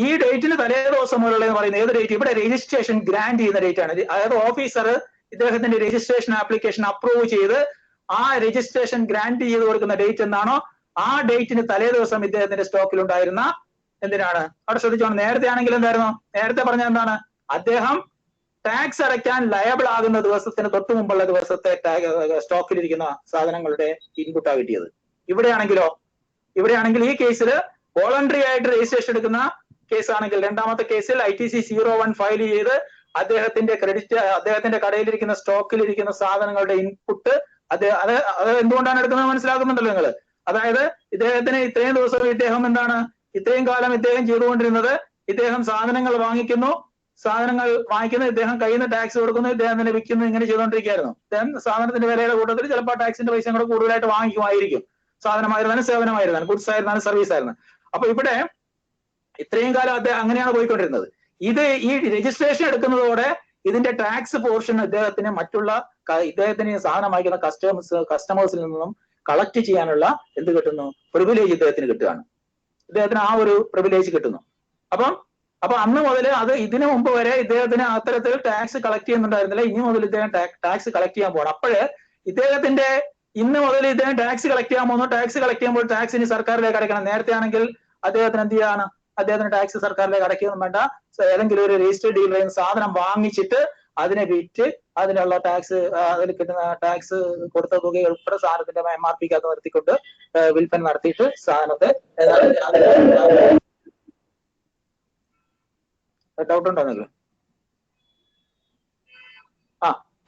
ഈ ഡേറ്റിന് തലേ ദിവസം മുതലുള്ള പറയുന്നത് ഏത് ഡേറ്റ്? ഇവിടെ രജിസ്ട്രേഷൻ ഗ്രാന്റ് ചെയ്യുന്ന ഡേറ്റ് ആണ്. അതായത് ഓഫീസർ ഇദ്ദേഹത്തിന്റെ രജിസ്ട്രേഷൻ ആപ്ലിക്കേഷൻ അപ്രൂവ് ചെയ്ത് ആ രജിസ്ട്രേഷൻ ഗ്രാന്റ് ചെയ്ത് കൊടുക്കുന്ന ഡേറ്റ് എന്താണോ ആ ഡേറ്റിന് തലേ ദിവസം ഇദ്ദേഹത്തിന്റെ സ്റ്റോക്കിൽ ഉണ്ടായിരുന്ന എന്തിനാണ്? അവിടെ ശ്രദ്ധിച്ചോണം. നേരത്തെ ആണെങ്കിൽ എന്തായിരുന്നു? നേരത്തെ പറഞ്ഞ എന്താണ്? അദ്ദേഹം ടാക്സ് അടയ്ക്കാൻ ലയബിൾ ആകുന്ന ദിവസത്തിന് തൊട്ടു മുമ്പുള്ള ദിവസത്തെ സ്റ്റോക്കിലിരിക്കുന്ന സാധനങ്ങളുടെ ഇൻപുട്ടാ കിട്ടിയത്. ഇവിടെയാണെങ്കിൽ ഈ കേസിൽ വോളണ്ടറി ആയിട്ട് രജിസ്ട്രേഷൻ എടുക്കുന്ന കേസാണെങ്കിൽ രണ്ടാമത്തെ കേസിൽ ITC 01 ഫയൽ ചെയ്ത് അദ്ദേഹത്തിന്റെ കടയിലിരിക്കുന്ന സ്റ്റോക്കിലിരിക്കുന്ന സാധനങ്ങളുടെ ഇൻപുട്ട് അത് എന്തുകൊണ്ടാണ് എടുക്കുന്നത് മനസ്സിലാക്കുന്നുണ്ടല്ലോ നിങ്ങൾ. അതായത് ഇദ്ദേഹത്തിന് ഇത്രയും ദിവസം ഇത്രയും കാലം ഇദ്ദേഹം ചെയ്തുകൊണ്ടിരുന്നത് ഇദ്ദേഹം സാധനങ്ങൾ വാങ്ങിക്കുന്നു, ഇദ്ദേഹം കയ്യിൽ നിന്ന് ടാക്സ് കൊടുക്കുന്നു, ഇദ്ദേഹം തന്നെ വിൽക്കുന്നു, ഇങ്ങനെ ചെയ്തുകൊണ്ടിരിക്കുകയായിരുന്നു. ഇദ്ദേഹം സാധനത്തിന്റെ വിലയുടെ കൂട്ടത്തിൽ ചിലപ്പോൾ ടാക്സിന്റെ പൈസ കൂടെ കൂടുതലായിട്ട് വാങ്ങിക്കുമായിരിക്കും. സാധനമായിരുന്നാലും സേവനമായിരുന്നാലും ഗുഡ്സ് ആയിരുന്നാലും സർവീസ് ആയിരുന്നു. അപ്പൊ ഇവിടെ ഇത്രയും കാലം അദ്ദേഹം അങ്ങനെയാണ് പോയിക്കൊണ്ടിരുന്നത്. ഈ രജിസ്ട്രേഷൻ എടുക്കുന്നതോടെ ഇതിന്റെ ടാക്സ് പോർഷൻ ഇദ്ദേഹത്തിന് സാധനം വാങ്ങിക്കുന്ന കസ്റ്റമേഴ്സിൽ നിന്നും കളക്ട് ചെയ്യാനുള്ള എന്ത് കിട്ടുന്നു? പ്രിവിലേജ് ഇദ്ദേഹത്തിന് കിട്ടുകയാണ്. ഇദ്ദേഹത്തിന് ആ ഒരു പ്രിവിലേജ് കിട്ടുന്നു. അപ്പൊ അന്ന് മുതൽ ഇതിനു മുമ്പ് വരെ ഇദ്ദേഹത്തിന് അത്തരത്തിൽ ടാക്സ് കളക്ട് ചെയ്യുന്നുണ്ടായിരുന്നില്ല. ഇനി മുതൽ ഇദ്ദേഹം ടാക്സ് കളക്ട് ചെയ്യാൻ പോകണം. അപ്പോഴ് ഇദ്ദേഹത്തിന്റെ ഇന്ന് മുതൽ ഇദ്ദേഹം ടാക്സ് കളക്ട് ചെയ്യാൻ പോകുന്നു. ടാക്സ് കളക്ട് ചെയ്യുമ്പോൾ ടാക്സ് ഇനി സർക്കാരിലേക്ക് അടയ്ക്കണം. നേരത്തെ ആണെങ്കിൽ അദ്ദേഹത്തിന് എന്ത് ചെയ്യാണ്? അദ്ദേഹത്തിന് ടാക്സ് സർക്കാരിലേക്ക് അടയ്ക്കൊന്നും വേണ്ട. ഏതെങ്കിലും ഒരു രജിസ്റ്റേർഡ് ഡീലറിൽ സാധനം വാങ്ങിച്ചിട്ട് അതിനെ വിറ്റ് അതിനുള്ള ടാക്സ് അതിൽ കിട്ടുന്ന ടാക്സ് കൊടുത്ത തുക ഉൾപ്പെടെ സാധനത്തിന്റെ MRPക്കകത്ത് നിർത്തിക്കൊണ്ട് വിൽപ്പന നടത്തിയിട്ട് സാധനത്തെ ഡൗട്ട് ഉണ്ടോ നിങ്ങൾക്ക്?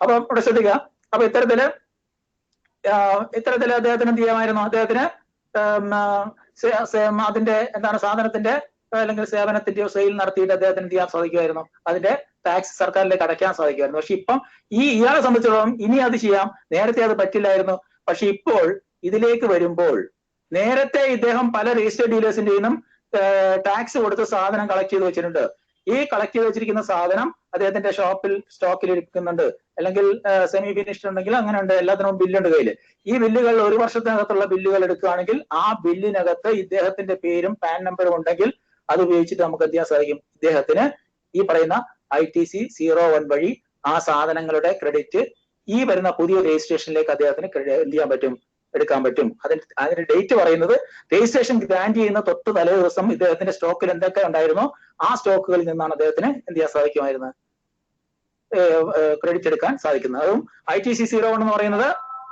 അപ്പൊ ഇവിടെ ശ്രദ്ധിക്കുക. അപ്പൊ ഇത്തരത്തില് അദ്ദേഹത്തിന് എന്ത് ചെയ്യാമായിരുന്നു? അദ്ദേഹത്തിന് അതിന്റെ സാധനത്തിന്റെ അല്ലെങ്കിൽ സേവനത്തിന്റെയോ സെയിൽ നടത്തിയിട്ട് അദ്ദേഹത്തിന് എന്ത് ചെയ്യാൻ സാധിക്കുമായിരുന്നു? അതിന്റെ ടാക്സ് സർക്കാരിലേക്ക് അടയ്ക്കാൻ സാധിക്കുമായിരുന്നു. പക്ഷെ ഇപ്പം ഇയാളെ സംബന്ധിച്ചിടത്തോളം ഇനി അത് ചെയ്യാം. നേരത്തെ അത് പറ്റില്ലായിരുന്നു. പക്ഷെ ഇപ്പോൾ ഇതിലേക്ക് വരുമ്പോൾ നേരത്തെ ഇദ്ദേഹം പല രജിസ്റ്റേർഡ് ഡീലേഴ്സിന്റെയും ടാക്സ് കൊടുത്ത് സാധനം കളക്ട് ചെയ്ത് വെച്ചിട്ടുണ്ട്. ഈ കളക്ട് ചെയ്ത് വെച്ചിരിക്കുന്ന സാധനം അദ്ദേഹത്തിന്റെ സ്റ്റോക്കിൽ ഇരിക്കുന്നുണ്ട്. അല്ലെങ്കിൽ സെമി ഫിനിഷ്ഡ് ഉണ്ടെങ്കിൽ അങ്ങനെ ഉണ്ട്, എല്ലാത്തിനും ബില്ലുണ്ട് കയ്യിൽ. ഈ ബില്ലുകൾ 1 വർഷത്തിനകത്തുള്ള ബില്ലുകൾ എടുക്കുകയാണെങ്കിൽ ആ ബില്ലിനകത്ത് ഇദ്ദേഹത്തിന്റെ പേരും പാൻ നമ്പറും ഉണ്ടെങ്കിൽ അത് ഉപയോഗിച്ചിട്ട് നമുക്ക് എന്ത് ചെയ്യാൻ സാധിക്കും, ഇദ്ദേഹത്തിന് ഈ പറയുന്ന ITC 01 വഴി ആ സാധനങ്ങളുടെ ക്രെഡിറ്റ് ഈ വരുന്ന പുതിയ രജിസ്ട്രേഷനിലേക്ക് അദ്ദേഹത്തിന് എന്ത് ചെയ്യാൻ പറ്റും, എടുക്കാൻ പറ്റും. അതിന്റെ ഡേറ്റ് പറയുന്നത് രജിസ്ട്രേഷൻ ഗ്രാന്റ് ചെയ്യുന്ന തൊട്ട് തലേ ദിവസം ഇദ്ദേഹത്തിന്റെ സ്റ്റോക്കിൽ എന്തൊക്കെ ഉണ്ടായിരുന്നോ ആ സ്റ്റോക്കുകളിൽ നിന്നാണ് അദ്ദേഹത്തിന് എന്ത് ചെയ്യാൻ സാധിക്കുമായിരുന്നത്, ക്രെഡിറ്റ് എടുക്കാൻ സാധിക്കുന്നത്. അതും ITC 01 എന്ന് പറയുന്നത്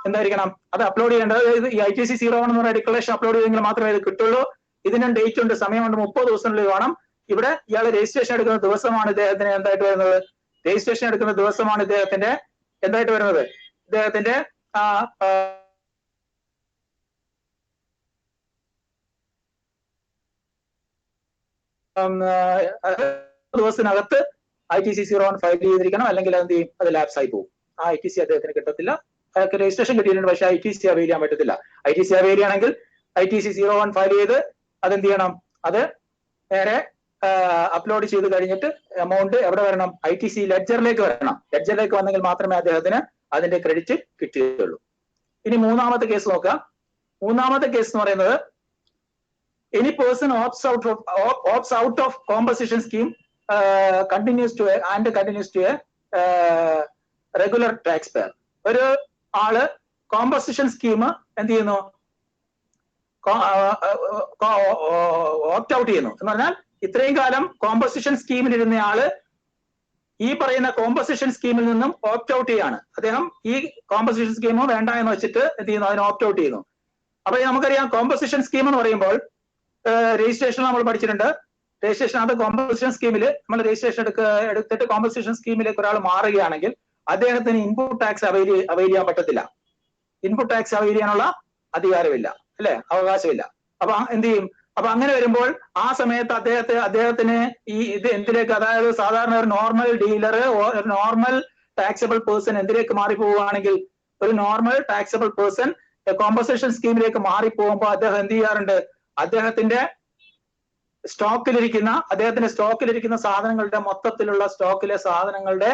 എന്തായിരിക്കണം, അത് അപ്ലോഡ് ചെയ്യേണ്ടത് ഈ ITC 01 എന്ന് പറയുന്ന ഡിക്ലറേഷൻ അപ്ലോഡ് ചെയ്തെങ്കിൽ മാത്രമേ ഇത് കിട്ടുള്ളൂ. ഇതിനും ഡേറ്റ് ഉണ്ട്, സമയമുണ്ട്, 30 ദിവസത്തിനുള്ളിൽ വേണം. ഇവിടെ ഇയാൾ രജിസ്ട്രേഷൻ എടുക്കുന്ന ദിവസമാണ് ഇദ്ദേഹത്തിന് എന്തായിട്ട് വരുന്നത്, രജിസ്ട്രേഷൻ എടുക്കുന്ന ദിവസമാണ് ഇദ്ദേഹത്തിന്റെ എന്തായിട്ട് വരുന്നത്, ഇദ്ദേഹത്തിന്റെ ദിവസത്തിനകത്ത് ITC 01 ഫയൽ ചെയ്തിരിക്കണം, അല്ലെങ്കിൽ എന്ത് ചെയ്യും, അത് ലാപ്സ് ആയി പോകും. ആ ITC അദ്ദേഹത്തിന് കിട്ടത്തില്ല. അയാൾക്ക് രജിസ്ട്രേഷൻ കിട്ടിയിട്ടുണ്ട്, പക്ഷെ ITC അവൈൽ ചെയ്യാൻ പറ്റത്തില്ല. ITC അവൈൽ ചെയ്യണമെങ്കിൽ ITC 01 ഫയൽ ചെയ്ത് അതെന്ത് ചെയ്യണം, അത് നേരെ അപ്ലോഡ് ചെയ്ത് കഴിഞ്ഞിട്ട് എമൗണ്ട് എവിടെ വരണം, ITC ലെഡ്ജറിലേക്ക് വരണം. ലെഡ്ജറിലേക്ക് വന്നെങ്കിൽ മാത്രമേ അദ്ദേഹത്തിന് അതിന്റെ ക്രെഡിറ്റ് കിട്ടുകയുള്ളൂ. ഇനി മൂന്നാമത്തെ കേസ് നോക്കാം. മൂന്നാമത്തെ കേസ് എന്ന് പറയുന്നത് any person opts out of composition scheme continues to a regular taxpayer. ഒരു ആള് കോമ്പസിഷൻ സ്കീം എന്ത് ചെയ്യുന്നു, ഓപ്റ്റ് ഔട്ട് ചെയ്യുന്നു എന്ന് പറഞ്ഞാൽ ഇത്രയും കാലം കോമ്പസിഷൻ സ്കീമിൽ ഇരുന്ന ആള് ഈ പറയുന്ന കോമ്പസിഷൻ സ്കീമിൽ നിന്നും ഓപ്റ്റ് ഔട്ട് ചെയ്യാണ്. അദ്ദേഹം ഈ കോമ്പസിഷൻ സ്കീം വേണ്ട എന്ന് വെച്ചിട്ട് എന്ത് ചെയ്യുന്നു, അതിനെ ഓപ്റ്റ് ഔട്ട് ചെയ്യുന്നു. അപ്പൊ നമുക്കറിയാം കോമ്പസിഷൻ സ്കീം എന്ന് പറയുമ്പോൾ രജിസ്ട്രേഷൻ നമ്മൾ പഠിച്ചിട്ടുണ്ട്. രജിസ്ട്രേഷനകത്ത് കോമ്പസിഷൻ സ്കീമിൽ നമ്മൾ രജിസ്ട്രേഷൻ എടുത്തിട്ട് കോമ്പസിഷൻ സ്കീമിലേക്ക് ഒരാൾ മാറുകയാണെങ്കിൽ അദ്ദേഹത്തിന് ഇൻപുട്ട് ടാക്സ് അവൈൽ ചെയ്യാൻ പറ്റത്തില്ല. ഇൻപുട്ട് ടാക്സ് അവൈൽ ചെയ്യാനുള്ള അധികാരമില്ല, അല്ലെ, അവകാശമില്ല. അപ്പൊ എന്ത് ചെയ്യും, അപ്പൊ അങ്ങനെ വരുമ്പോൾ ആ സമയത്ത് അദ്ദേഹത്തിന് ഈ ഇത് എന്തിലേക്ക്, അതായത് സാധാരണ ഒരു നോർമൽ ഡീലർ, ഒരു നോർമൽ ടാക്സബിൾ പേഴ്സൺ എന്തിലേക്ക് മാറിപ്പോവുകയാണെങ്കിൽ, ഒരു നോർമൽ ടാക്സബിൾ പേഴ്സൺ കോമ്പസിഷൻ സ്കീമിലേക്ക് മാറിപ്പോകുമ്പോൾ അദ്ദേഹം എന്ത് ചെയ്യാറുണ്ട്, അദ്ദേഹത്തിന്റെ സ്റ്റോക്കിലിരിക്കുന്ന സാധനങ്ങളുടെ മൊത്തത്തിലുള്ള സ്റ്റോക്കിലെ സാധനങ്ങളുടെ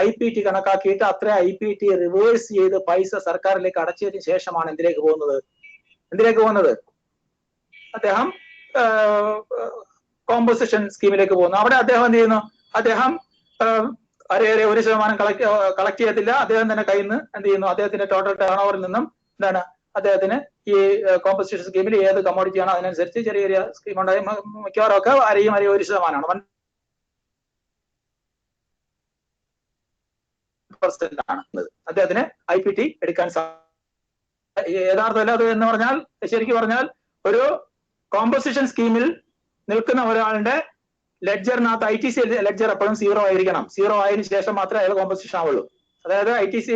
IPT കണക്കാക്കിയിട്ട് അത്ര IPT റിവേഴ്സ് ചെയ്ത് പൈസ സർക്കാരിലേക്ക് അടച്ചതിന് ശേഷമാണ് എന്തിലേക്ക് പോകുന്നത്, അദ്ദേഹം കോമ്പസിഷൻ സ്കീമിലേക്ക് പോകുന്നു. അവിടെ അദ്ദേഹം എന്ത് ചെയ്യുന്നു, അദ്ദേഹം 1% കളക്ട് ചെയ്യത്തില്ല. അദ്ദേഹം തന്നെ കയ്യിൽ നിന്ന് എന്ത് ചെയ്യുന്നു, അദ്ദേഹത്തിന്റെ ടോട്ടൽ ടേൺ ഓവറിൽ നിന്നും എന്താണ് അദ്ദേഹത്തിന് ഈ കോമ്പസിഷൻ സ്കീമിൽ ഏത് കമ്മോഡിറ്റി ആണോ അതിനനുസരിച്ച് ചെറിയ ചെറിയ സ്കീം ഉണ്ടായി, മിക്കവാറും ഒക്കെ 1% ആണ് അദ്ദേഹത്തിന് IPT എടുക്കാൻ യഥാർത്ഥമല്ല അത് എന്ന് പറഞ്ഞാൽ, ശരിക്കും പറഞ്ഞാൽ ഒരു കോമ്പസിഷൻ സ്കീമിൽ നിൽക്കുന്ന ഒരാളുടെ ലെഡ്ജറിനകത്ത് ITC ലെഡ്ജർ എപ്പോഴും 0 ആയിരിക്കണം. 0 ആയതിനു ശേഷം മാത്രമേ അയാൾ കോമ്പസിഷൻ ആവുള്ളൂ. അതായത് ITC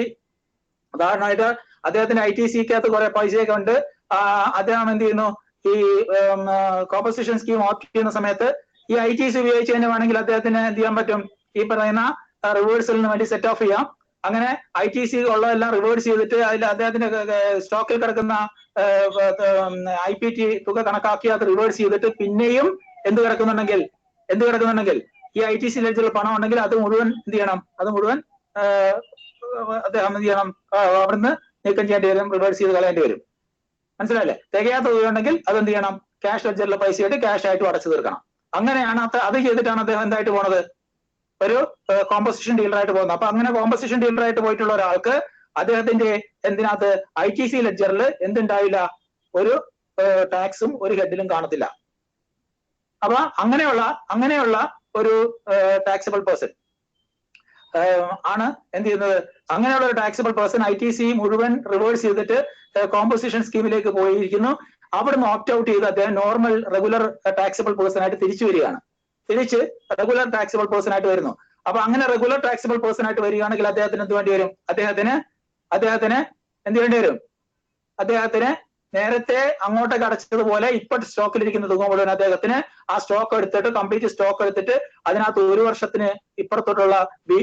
ഉദാഹരണമായിട്ട് അദ്ദേഹത്തിന് ITCക്കകത്ത് കുറെ പൈസയൊക്കെ ഉണ്ട്. അദ്ദേഹം എന്ത് ചെയ്യുന്നു, ഈ കോമ്പസിഷൻ സ്കീം ഓപ്റ്റ് ചെയ്യുന്ന സമയത്ത് ഈ ITC ഉപയോഗിച്ച് തന്നെ വേണമെങ്കിൽ അദ്ദേഹത്തിന് എന്ത് ചെയ്യാൻ പറ്റും, ഈ പറയുന്ന റിവേഴ്സലിന് വേണ്ടി സെറ്റ് ഓഫ് ചെയ്യാം. അങ്ങനെ ITC ഉള്ളതെല്ലാം റിവേഴ്സ് ചെയ്തിട്ട് അതിൽ അദ്ദേഹത്തിന്റെ സ്റ്റോക്കിൽ കിടക്കുന്ന IPT തുക കണക്കാക്കി അത് റിവേഴ്സ് ചെയ്തിട്ട് പിന്നെയും എന്ത് കിടക്കുന്നുണ്ടെങ്കിൽ ഈ ITC ലെഡ്ജറിൽ പണം ഉണ്ടെങ്കിൽ അത് മുഴുവൻ എന്ത് ചെയ്യണം, അത് മുഴുവൻ അദ്ദേഹം എന്ത് ചെയ്യണം, അവിടുന്ന് നീക്കം ചെയ്യേണ്ടി വരും, റിവേഴ്സ് ചെയ്ത് കളയേണ്ടി വരും. മനസ്സിലായില്ലേ? തികയാത്ത തുക ഉണ്ടെങ്കിൽ അത് എന്ത് ചെയ്യണം, ക്യാഷ് ലെഡ്ജറിലെ പൈസ ആയിട്ട് ക്യാഷ് ആയിട്ട് അടച്ചു തീർക്കണം. അങ്ങനെയാണ് അത് ചെയ്തിട്ടാണ് അദ്ദേഹം എന്തായിട്ട് പോണത്, ഒരു കോമ്പസിഷൻ ഡീലറായിട്ട് പോകുന്നത്. അപ്പൊ അങ്ങനെ കോമ്പസിഷൻ ഡീലറായിട്ട് പോയിട്ടുള്ള ഒരാൾക്ക് അദ്ദേഹത്തിന്റെ എന്തിനകത്ത് ITC ലെഡ്ജറിൽ എന്തുണ്ടാവില്ല, ഒരു ടാക്സും ഒരു ഹെഡിലും കാണത്തില്ല. അപ്പൊ അങ്ങനെയുള്ള ഒരു ടാക്സബിൾ പേഴ്സൺ ആണ് എന്ത് ചെയ്യുന്നത്, അങ്ങനെയുള്ള ഒരു ടാക്സബിൾ പേഴ്സൺ ITC മുഴുവൻ റിവേഴ്സ് ചെയ്തിട്ട് കോമ്പസിഷൻ സ്കീമിലേക്ക് പോയിരിക്കുന്നു. അവിടുന്ന് ഓപ്റ്റ് ഔട്ട് ചെയ്ത് അദ്ദേഹം നോർമൽ റെഗുലർ ടാക്സബിൾ പേഴ്സൺ ആയിട്ട് തിരിച്ചു റെഗുലർ ടാക്സബിൾ പേഴ്സൺ ആയിട്ട് വരുന്നു. അപ്പൊ അങ്ങനെ റെഗുലർ ടാക്സബിൾ പേഴ്സൺ ആയിട്ട് വരികയാണെങ്കിൽ അദ്ദേഹത്തിന് എന്ത് വേണ്ടി വരും, അദ്ദേഹത്തിന് എന്ത് വേണ്ടി വരും, അദ്ദേഹത്തിന് നേരത്തെ അങ്ങോട്ടേക്ക് അടച്ചതുപോലെ ഇപ്പൊ സ്റ്റോക്കിലിരിക്കുന്ന തുക മുഴുവൻ അദ്ദേഹത്തിന് ആ സ്റ്റോക്ക് എടുത്തിട്ട് കംപ്ലീറ്റ് സ്റ്റോക്ക് എടുത്തിട്ട് അതിനകത്ത് 1 വർഷത്തിന് ഇപ്പുറത്തോട്ടുള്ള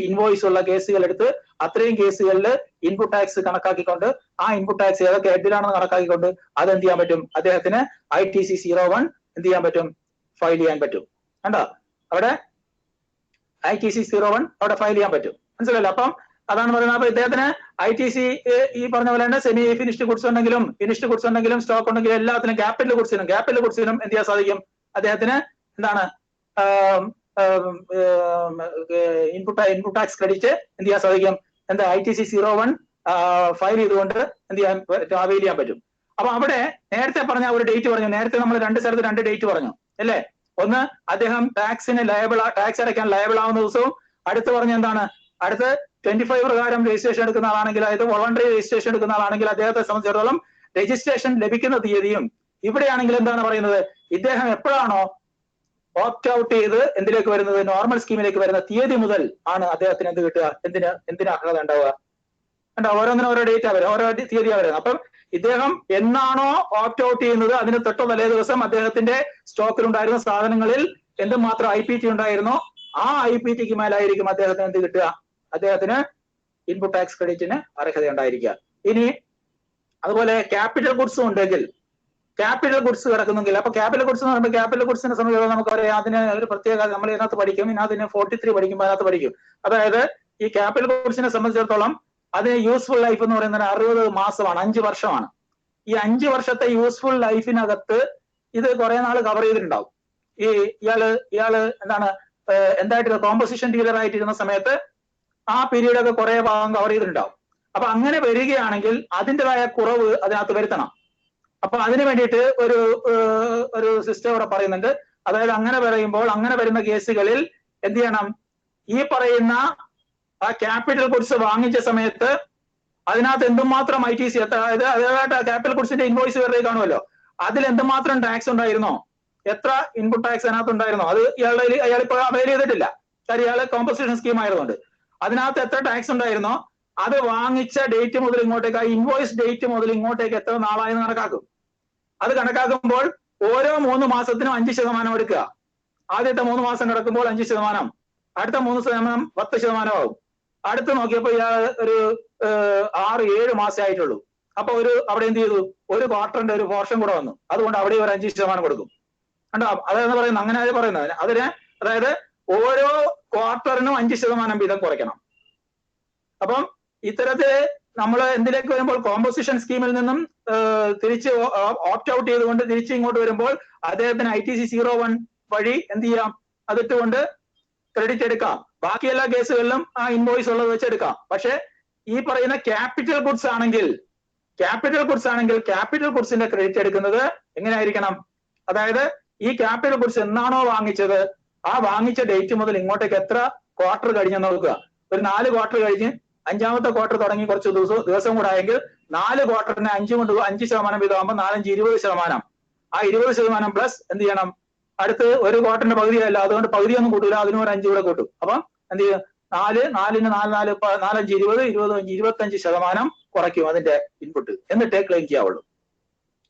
ഇൻവോയ്സ് ഉള്ള കേസുകൾ എടുത്ത് അത്രയും കേസുകളിൽ ഇൻപുട്ട് ടാക്സ് കണക്കാക്കിക്കൊണ്ട് ആ ഇൻപുട്ട് ടാക്സ് ഏതൊക്കെ ഹെഡിലാണെന്ന് കണക്കാക്കിക്കൊണ്ട് അത് എന്ത് ചെയ്യാൻ പറ്റും, അദ്ദേഹത്തിന് ITC 01 എന്ത് ചെയ്യാൻ പറ്റും, ഫയൽ ചെയ്യാൻ പറ്റും. കണ്ടോ, അവിടെ ITC 01 അവിടെ ഫയൽ ചെയ്യാൻ പറ്റും. മനസ്സിലല്ലോ? അപ്പം അതാണ് പറയുന്നത്. അപ്പൊ ഇദ്ദേഹത്തിന് ITC ഈ പറഞ്ഞ പോലെ തന്നെ സെമി ഫിനിഷ്ഡ് ഗുഡ്സ് ഉണ്ടെങ്കിലും ഫിനിഷ്ഡ് ഗുഡ്സ് ഉണ്ടെങ്കിലും സ്റ്റോക്ക് ഉണ്ടെങ്കിലും എല്ലാത്തിനും ക്യാപിറ്റൽ ഗുഡ്സിനും എന്ത് ചെയ്യാൻ സാധിക്കും? അദ്ദേഹത്തിന് എന്താണ് ഇൻപുട്ട് ടാക്സ് ക്രെഡിറ്റ് എന്ത് ചെയ്യാൻ സാധിക്കും? എന്താ ITC 01 ഫയൽ ചെയ്തുകൊണ്ട് എന്ത് ചെയ്യാൻ അവൈൽ ചെയ്യാൻ പറ്റും. അപ്പൊ അവിടെ നേരത്തെ പറഞ്ഞ ഒരു ഡേറ്റ് പറഞ്ഞു. നേരത്തെ നമ്മൾ 2 സ്ഥലത്ത് 2 ഡേറ്റ് പറഞ്ഞു അല്ലേ? ഒന്ന് അദ്ദേഹം ടാക്സ് അടയ്ക്കാൻ ലയബിൾ ആവുന്ന ദിവസവും, അടുത്ത് പറഞ്ഞ എന്താണ്, അടുത്ത് 25 പ്രകാരം രജിസ്ട്രേഷൻ എടുക്കുന്ന ആളാണെങ്കിൽ, അതായത് വോളണ്ടറി രജിസ്ട്രേഷൻ എടുക്കുന്ന ആളാണെങ്കിൽ അദ്ദേഹത്തെ സംബന്ധിച്ചിടത്തോളം രജിസ്ട്രേഷൻ ലഭിക്കുന്ന തീയതിയും. ഇവിടെയാണെങ്കിൽ എന്താണ് പറയുന്നത്? ഇദ്ദേഹം എപ്പോഴാണോ ഓപ്റ്റ് ഔട്ട് ചെയ്ത് എന്തിലേക്ക് വരുന്നത്, നോർമൽ സ്കീമിലേക്ക് വരുന്ന തീയതി മുതൽ ആണ് അദ്ദേഹത്തിന് എന്ത് കിട്ടുക, എന്തിനാ അർഹത ഉണ്ടാവുക? ഓരോന്നിനും ഓരോ ഡേറ്റ് വരും, ഓരോ തീയതിയാ വരുന്നത്. അപ്പം ഇദ്ദേഹം എന്നാണോ ഓപ്റ്റ് ഔട്ട് ചെയ്യുന്നത് അതിന് തൊട്ട് തലേ ദിവസം അദ്ദേഹത്തിന്റെ സ്റ്റോക്കിൽ ഉണ്ടായിരുന്ന സാധനങ്ങളിൽ എന്തുമാത്രം IPT ഉണ്ടായിരുന്നോ ആ IPTക്ക് മേലായിരിക്കും അദ്ദേഹത്തിന് എന്ത് കിട്ടുക, അദ്ദേഹത്തിന് ഇൻപുട്ട് ടാക്സ് ക്രെഡിറ്റിന് അർഹത ഉണ്ടായിരിക്കുക. ഇനി അതുപോലെ ക്യാപിറ്റൽ ഗുഡ്സും ഉണ്ടെങ്കിൽ, ക്യാപിറ്റൽ ഗുഡ്സ് കിടക്കുന്നെങ്കിൽ, അപ്പൊ ക്യാപിറ്റൽ ഗുഡ്സ് എന്ന് പറയുമ്പോൾ ക്യാപിറ്റൽ ഗുഡ്സിനെ സംബന്ധിച്ച് നമുക്കറിയാം, അതിന് ഒരു പ്രത്യേക നമ്മൾ ഇതിനകത്ത് പഠിക്കും, ഇതിനകത്ത് 43 പഠിക്കുമ്പോൾ അതിനകത്ത് പഠിക്കും. അതായത് ഈ ക്യാപിറ്റൽ ഗുഡ്സിനെ സംബന്ധിച്ചിടത്തോളം അതിന് യൂസ്ഫുൾ ലൈഫ് എന്ന് പറയുന്നത് 60 മാസമാണ്, 5 വർഷമാണ്. ഈ 5 വർഷത്തെ യൂസ്ഫുൾ ലൈഫിനകത്ത് ഇത് കുറെ നാൾ കവർ ചെയ്തിട്ടുണ്ടാവും. ഇയാള് എന്താണ് എന്തായിട്ട് കോമ്പോസിഷൻ ഡീലർ ആയിട്ടിരുന്ന സമയത്ത് ആ പീരീഡ് ഒക്കെ കുറെ ഭാഗം കവർ ചെയ്തിട്ടുണ്ടാവും. അപ്പൊ അങ്ങനെ വരികയാണെങ്കിൽ അതിൻ്റെതായ കുറവ് അതിനകത്ത് വരുത്തണം. അപ്പൊ അതിന് വേണ്ടിയിട്ട് ഒരു സിസ്റ്റം ഇവിടെ പറയുന്നുണ്ട്. അതായത് അങ്ങനെ പറയുമ്പോൾ, അങ്ങനെ വരുന്ന കേസുകളിൽ എന്ത് ചെയ്യണം, ഈ പറയുന്ന ആ ക്യാപിറ്റൽ ഗുഡ്സ് വാങ്ങിച്ച സമയത്ത് അതിനകത്ത് എന്തുമാത്രം ITC, അതായത് ക്യാപിറ്റൽ ഗുഡ്സിന്റെ ഇൻവോയ്സ് വേറെ കാണുമല്ലോ, അതിൽ എന്തുമാത്രം ടാക്സ് ഉണ്ടായിരുന്നോ, എത്ര ഇൻപുട്ട് ടാക്സ് അതിനകത്ത് ഉണ്ടായിരുന്നോ, അത് അയാളിപ്പോ അവൈൽ ചെയ്തിട്ടില്ല, കാര്യം ഇയാള് കോമ്പൻസേഷൻ സ്കീം ആയതുകൊണ്ട്. അതിനകത്ത് എത്ര ടാക്സ് ഉണ്ടായിരുന്നോ അത് വാങ്ങിച്ച ഡേറ്റ് മുതൽ ഇങ്ങോട്ടേക്ക്, ആ ഇൻവോയ്സ് ഡേറ്റ് മുതൽ ഇങ്ങോട്ടേക്ക് എത്ര നാളായെന്ന് കണക്കാക്കും. അത് കണക്കാക്കുമ്പോൾ ഓരോ 3 മാസത്തിനും 5% എടുക്കുക. ആദ്യത്തെ 3 മാസം കിടക്കുമ്പോൾ 5%, അടുത്ത 3% 10% ആവും. അടുത്ത് നോക്കിയപ്പോൾ ഇയാൾ ഒരു 6-7 മാസേ ആയിട്ടുള്ളൂ. അപ്പൊ അവിടെ എന്ത് ചെയ്തു, ഒരു ക്വാർട്ടറിന്റെ ഒരു പോർഷൻ കൂടെ വന്നു, അതുകൊണ്ട് അവിടെ ഒരു 5% കൊടുക്കും. കണ്ടോ? അതെന്ന് പറയുന്നത്, അങ്ങനെ പറയുന്നത് അതിന്, അതായത് ഓരോ ക്വാർട്ടറിനും 5% വീതം കുറയ്ക്കണം. അപ്പം ഇത്തരത്തിൽ നമ്മൾ എന്തിലേക്ക് വരുമ്പോൾ, കോമ്പോസിഷൻ സ്കീമിൽ നിന്നും തിരിച്ച് ഓപ്റ്റ് ഔട്ട് ചെയ്തുകൊണ്ട് തിരിച്ച് ഇങ്ങോട്ട് വരുമ്പോൾ അദ്ദേഹത്തിന് ITC 01 വഴി എന്ത് ചെയ്യാം, അതിട്ടുകൊണ്ട് ക്രെഡിറ്റ് എടുക്കാം. ബാക്കി എല്ലാ കേസുകളിലും ആ ഇൻവോയ്സ് ഉള്ളത് വെച്ച് എടുക്കാം. പക്ഷെ ഈ പറയുന്ന ക്യാപിറ്റൽ ഗുഡ്സ് ആണെങ്കിൽ ക്യാപിറ്റൽ ഗുഡ്സിന്റെ ക്രെഡിറ്റ് എടുക്കുന്നത് എങ്ങനെയായിരിക്കണം? അതായത് ഈ ക്യാപിറ്റൽ ഗുഡ്സ് എന്നാണോ വാങ്ങിച്ചത് ആ വാങ്ങിച്ച ഡേറ്റ് മുതൽ ഇങ്ങോട്ടേക്ക് എത്ര ക്വാർട്ടർ കഴിഞ്ഞെന്ന് നോക്കുക. ഒരു 4 ക്വാർട്ടർ കഴിഞ്ഞ് 5ാമത്തെ ക്വാർട്ടർ തുടങ്ങി കുറച്ച് ദിവസം കൂടെ ആയെങ്കിൽ 4 ക്വാർട്ടറിന് 5% വീതം ആകുമ്പോൾ 4×5 20%. ആ 20% പ്ലസ് എന്ത് ചെയ്യണം, അടുത്ത് ഒരു ക്വാർട്ടറിന്റെ പകുതിയല്ല, അതുകൊണ്ട് പകുതിയൊന്നും കൂട്ടില്ല, അതിനും ഒരു 5 കൂടെ കൂട്ടും. അപ്പം എന്ത് ചെയ്യും, 4 × 4 4×5 20 25% കുറയ്ക്കും അതിന്റെ ഇൻപുട്ട്, എന്നിട്ടേ ക്ലെയിം ചെയ്യാവുള്ളൂ.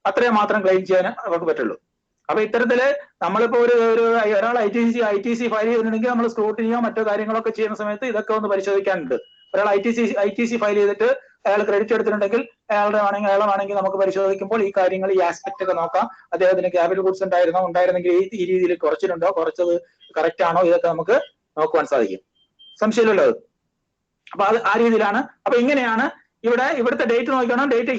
അത്രയും മാത്രം ക്ലെയിം ചെയ്യാൻ അവർക്ക് പറ്റുള്ളൂ. അപ്പൊ ഇത്തരത്തില് നമ്മളിപ്പോ ഒരാൾ ITC ഫയൽ ചെയ്തിട്ടുണ്ടെങ്കിൽ നമ്മൾ സ്ക്രൂട്ടിനിയോ മറ്റോ കാര്യങ്ങളൊക്കെ ചെയ്യുന്ന സമയത്ത് ഇതൊക്കെ ഒന്ന് പരിശോധിക്കാനുണ്ട്. ഒരാൾ ITC ഫയൽ ചെയ്തിട്ട് അയാൾ ക്രെഡിറ്റ് എടുത്തിട്ടുണ്ടെങ്കിൽ അയാളെ വേണമെങ്കിൽ നമുക്ക് പരിശോധിക്കുമ്പോൾ ഈ കാര്യങ്ങൾ, ഈ ആസ്പെക്ട് ഒക്കെ നോക്കാം. അദ്ദേഹത്തിന് ക്യാപിറ്റൽ ഗുഡ്സ് ഉണ്ടായിരുന്നെങ്കിൽ ഈ രീതിയിൽ കുറച്ചിട്ടുണ്ടോ, കുറച്ചത് കറക്റ്റ് ആണോ, ഇതൊക്കെ നമുക്ക് നോക്കുവാൻ സാധിക്കും. സംശയമില്ലല്ലോ. അപ്പൊ അത് ആ രീതിയിലാണ്. അപ്പൊ ഇങ്ങനെയാണ് ഇവിടുത്തെ ഡേറ്റ് നോക്കണം. ഡേറ്റ്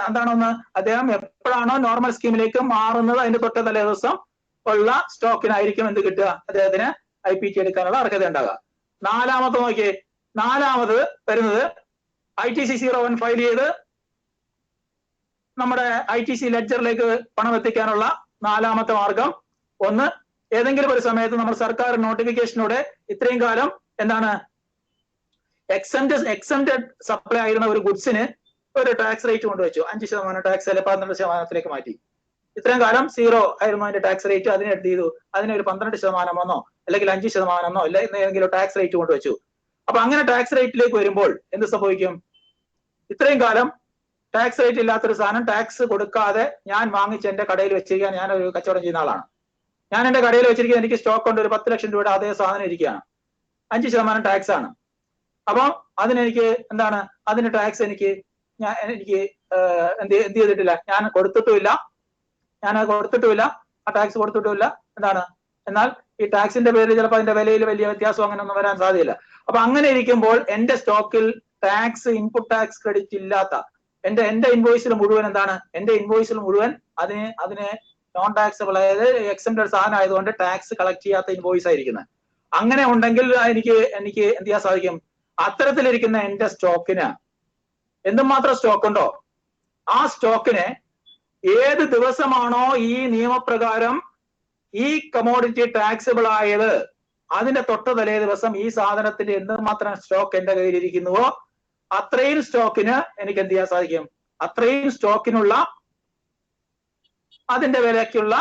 എന്താണെന്ന്, അദ്ദേഹം എപ്പോഴാണോ നോർമൽ സ്കീമിലേക്ക് മാറുന്നത് അതിന്റെ തൊട്ട തലേ ദിവസം ഉള്ള സ്റ്റോക്കിനായിരിക്കും എന്ത് കിട്ടുക, അദ്ദേഹത്തിന് IPT എടുക്കാനുള്ള അർഹത ഉണ്ടാകുക. നാലാമത് നോക്കിയേ, നാലാമത് വരുന്നത് ITC 01 ഫയൽ ചെയ്ത് നമ്മുടെ ITC ലെഡ്ജറിലേക്ക് പണം എത്തിക്കാനുള്ള 4ാമത്തെ മാർഗം. ഒന്ന്, ഏതെങ്കിലും ഒരു സമയത്ത് നമ്മൾ സർക്കാർ നോട്ടിഫിക്കേഷനോടെ ഇത്രയും കാലം എന്താണ് എക്സംപ്റ്റഡ് സപ്ലൈ ആയിരുന്ന ഒരു ഗുഡ്സിന് ഒരു ടാക്സ് റേറ്റ് കൊണ്ടുവച്ചു, 5% ടാക്സ് അല്ലെ 12%-ലേക്ക് മാറ്റി. ഇത്രയും കാലം 0 ആയിരുന്നു അതിന്റെ ടാക്സ് റേറ്റ്, അതിനെ എന്ത് ചെയ്തു, അതിനെ ഒരു 12%-എന്നോ അല്ലെങ്കിൽ 5%-എന്നോ അല്ലെ ഏതെങ്കിലും ടാക്സ് റേറ്റ് കൊണ്ടുവച്ചു. അപ്പൊ അങ്ങനെ ടാക്സ് റേറ്റിലേക്ക് വരുമ്പോൾ എന്ത് സംഭവിക്കും? ഇത്രയും കാലം ടാക്സ് റേറ്റ് ഇല്ലാത്തൊരു സാധനം ടാക്സ് കൊടുക്കാതെ ഞാൻ വാങ്ങിച്ച് എന്റെ കടയിൽ വെച്ചിരിക്കാൻ, ഞാൻ ഒരു കച്ചവടം ചെയ്യുന്ന ആളാണ്, ഞാൻ എന്റെ കടയിൽ വെച്ചിരിക്കുന്ന, എനിക്ക് സ്റ്റോക്ക് കൊണ്ട് ഒരു 10 ലക്ഷം രൂപയുടെ അതേ സാധനം ഇരിക്കുകയാണ്, 5% ടാക്സ് ആണ്. അപ്പൊ അതിനെനിക്ക് എന്താണ്, അതിന് ടാക്സ് എനിക്ക് എന്ത് ചെയ്തിട്ടില്ല, ഞാൻ കൊടുത്തിട്ടുമില്ല, ആ ടാക്സ് കൊടുത്തിട്ടുമില്ല. എന്താണ്, എന്നാൽ ഈ ടാക്സിന്റെ പേരിൽ ചിലപ്പോൾ അതിന്റെ വിലയിൽ വലിയ വ്യത്യാസം അങ്ങനെ ഒന്നും വരാൻ സാധ്യതയില്ല. അപ്പൊ അങ്ങനെ ഇരിക്കുമ്പോൾ എന്റെ സ്റ്റോക്കിൽ ടാക്സ് ഇൻപുട്ട് ടാക്സ് ക്രെഡിറ്റ് ഇല്ലാത്ത എന്റെ ഇൻവോയ്സിൽ മുഴുവൻ എന്താണ്, എന്റെ ഇൻവോയ്സിൽ മുഴുവൻ അതിനെ നോൺ ടാക്സബിൾ, അതായത് എക്സംപ്റ്റഡ് സാധനം ആയതുകൊണ്ട് ടാക്സ് കളക്ട് ചെയ്യാത്ത ഇൻവോയ്സ് ആയിരിക്കുന്നത്. അങ്ങനെ ഉണ്ടെങ്കിൽ എനിക്ക് എന്ത് ചെയ്യാൻ സാധിക്കും, അത്തരത്തിലിരിക്കുന്ന എന്റെ സ്റ്റോക്കിന് എന്തുമാത്രം സ്റ്റോക്ക് ഉണ്ടോ ആ സ്റ്റോക്കിനെ ഏത് ദിവസമാണോ ഈ നിയമപ്രകാരം ഈ കമോഡിറ്റി ടാക്സബിൾ ആയത് അതിന്റെ തൊട്ട് തലേ ദിവസം ഈ സാധനത്തിന്റെ എന്തുമാത്രം സ്റ്റോക്ക് എന്റെ കയ്യിലിരിക്കുന്നുവോ അത്രയും സ്റ്റോക്കിന് എനിക്ക് എന്ത് ചെയ്യാൻ സാധിക്കും, അത്രയും സ്റ്റോക്കിനുള്ള അതിന്റെ വിലയ്ക്കുള്ള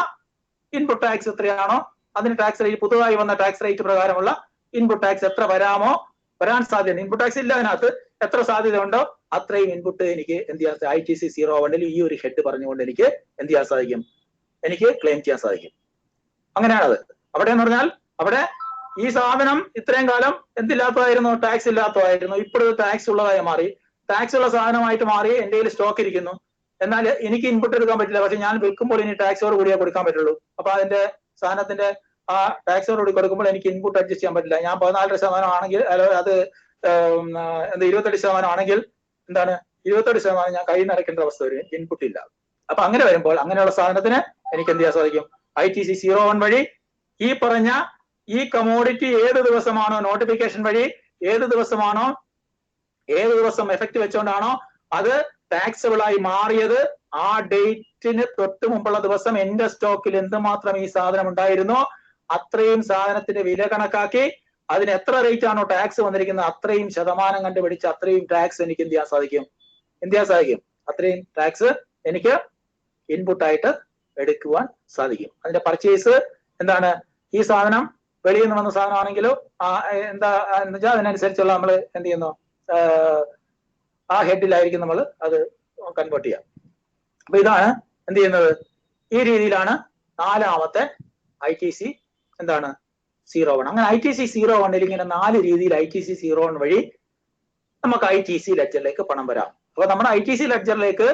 ഇൻപുട്ട് ടാക്സ് എത്രയാണോ അതിന് ടാക്സ് റേറ്റ്, പുതുതായി വന്ന ടാക്സ് റേറ്റ് പ്രകാരമുള്ള ഇൻപുട്ട് ടാക്സ് എത്ര വരാൻ സാധ്യത, ഇൻപുട്ട് ടാക്സ് ഇല്ല അതിനകത്ത് എത്ര സാധ്യത ഉണ്ടോ അത്രയും ഇൻപുട്ട് എനിക്ക് എന്ത് ചെയ്യാൻ ITC 01 ഈ ഒരു ഹെഡ് പറഞ്ഞുകൊണ്ട് എനിക്ക് എന്ത് ചെയ്യാൻ സാധിക്കും, എനിക്ക് ക്ലെയിം ചെയ്യാൻ സാധിക്കും. അങ്ങനെയാണത്. അവിടെ എന്ന് പറഞ്ഞാൽ അവിടെ ഈ സാധനം ഇത്രയും കാലം എന്തില്ലാത്തതായിരുന്നു, ടാക്സ് ഇല്ലാത്തതായിരുന്നു. ഇപ്പോഴത് ടാക്സ് ഉള്ളതായി മാറി, ടാക്സ് ഉള്ള സാധനമായിട്ട് മാറി. എന്റെ കയ്യിൽ സ്റ്റോക്ക് ഇരിക്കുന്നു, എന്നാൽ എനിക്ക് ഇൻപുട്ട് എടുക്കാൻ പറ്റില്ല. പക്ഷെ ഞാൻ വിൽക്കുമ്പോൾ ഇനി ടാക്സോട് കൂടിയേ കൊടുക്കാൻ പറ്റുള്ളൂ. അപ്പൊ അതിന്റെ സാധനത്തിന്റെ ആ ടാക്സോട് കൂടി കൊടുക്കുമ്പോൾ എനിക്ക് ഇൻപുട്ട് അഡ്ജസ്റ്റ് ചെയ്യാൻ പറ്റില്ല. ഞാൻ 14% ആണെങ്കിൽ അത് 28% ആണെങ്കിൽ എന്താണ് 28% ഞാൻ കയ്യിൽ നിന്ന് അടയ്ക്കേണ്ട അവസ്ഥ വരും, ഇൻപുട്ട് ഇല്ല. അപ്പൊ അങ്ങനെ വരുമ്പോൾ അങ്ങനെയുള്ള സാധനത്തിന് എനിക്ക് എന്ത് ചെയ്യാൻ സാധിക്കും, ITC 01 വഴി ഈ പറഞ്ഞ ഈ കമോഡിറ്റി ഏത് ദിവസമാണോ നോട്ടിഫിക്കേഷൻ വഴി ഏത് ദിവസം എഫക്ട് വെച്ചുകൊണ്ടാണോ അത് ടാക്സബിൾ ആയി മാറിയത് ആ ഡേറ്റിന് തൊട്ട് മുമ്പുള്ള ദിവസം എന്റെ സ്റ്റോക്കിൽ എന്തുമാത്രം ഈ സാധനം ഉണ്ടായിരുന്നോ അത്രയും സാധനത്തിന്റെ വില കണക്കാക്കി അതിന് എത്ര റേറ്റ് ആണോ ടാക്സ് വന്നിരിക്കുന്നത് അത്രയും ശതമാനം കണ്ടുപിടിച്ച് അത്രയും ടാക്സ് എനിക്ക് എന്ത് ചെയ്യാൻ സാധിക്കും, അത്രയും ടാക്സ് എനിക്ക് ഇൻപുട്ടായിട്ട് എടുക്കുവാൻ സാധിക്കും. അതിന്റെ പർച്ചേസ് എന്താണ്, ഈ സാധനം വെളിയിൽ നിന്ന് വന്ന സാധനമാണെങ്കിലോ എന്താ വെച്ചാൽ അതിനനുസരിച്ചുള്ള നമ്മൾ എന്ത് ചെയ്യുന്നു, ആ ഹെഡിലായിരിക്കും നമ്മൾ അത് കൺവേർട്ട് ചെയ്യാം. അപ്പൊ ഇതാണ് എന്ത് ചെയ്യുന്നത്, ഈ രീതിയിലാണ് നാലാമത്തെ ITC എന്താണ് 01. അങ്ങനെ ITC 01 ഇങ്ങനെ 4 രീതിയിൽ ITC 01 വഴി നമുക്ക് ITC ലെഡ്ജറിലേക്ക് പണം വരാം. അപ്പൊ നമ്മുടെ ITC ലെഡ്ജറിലേക്ക്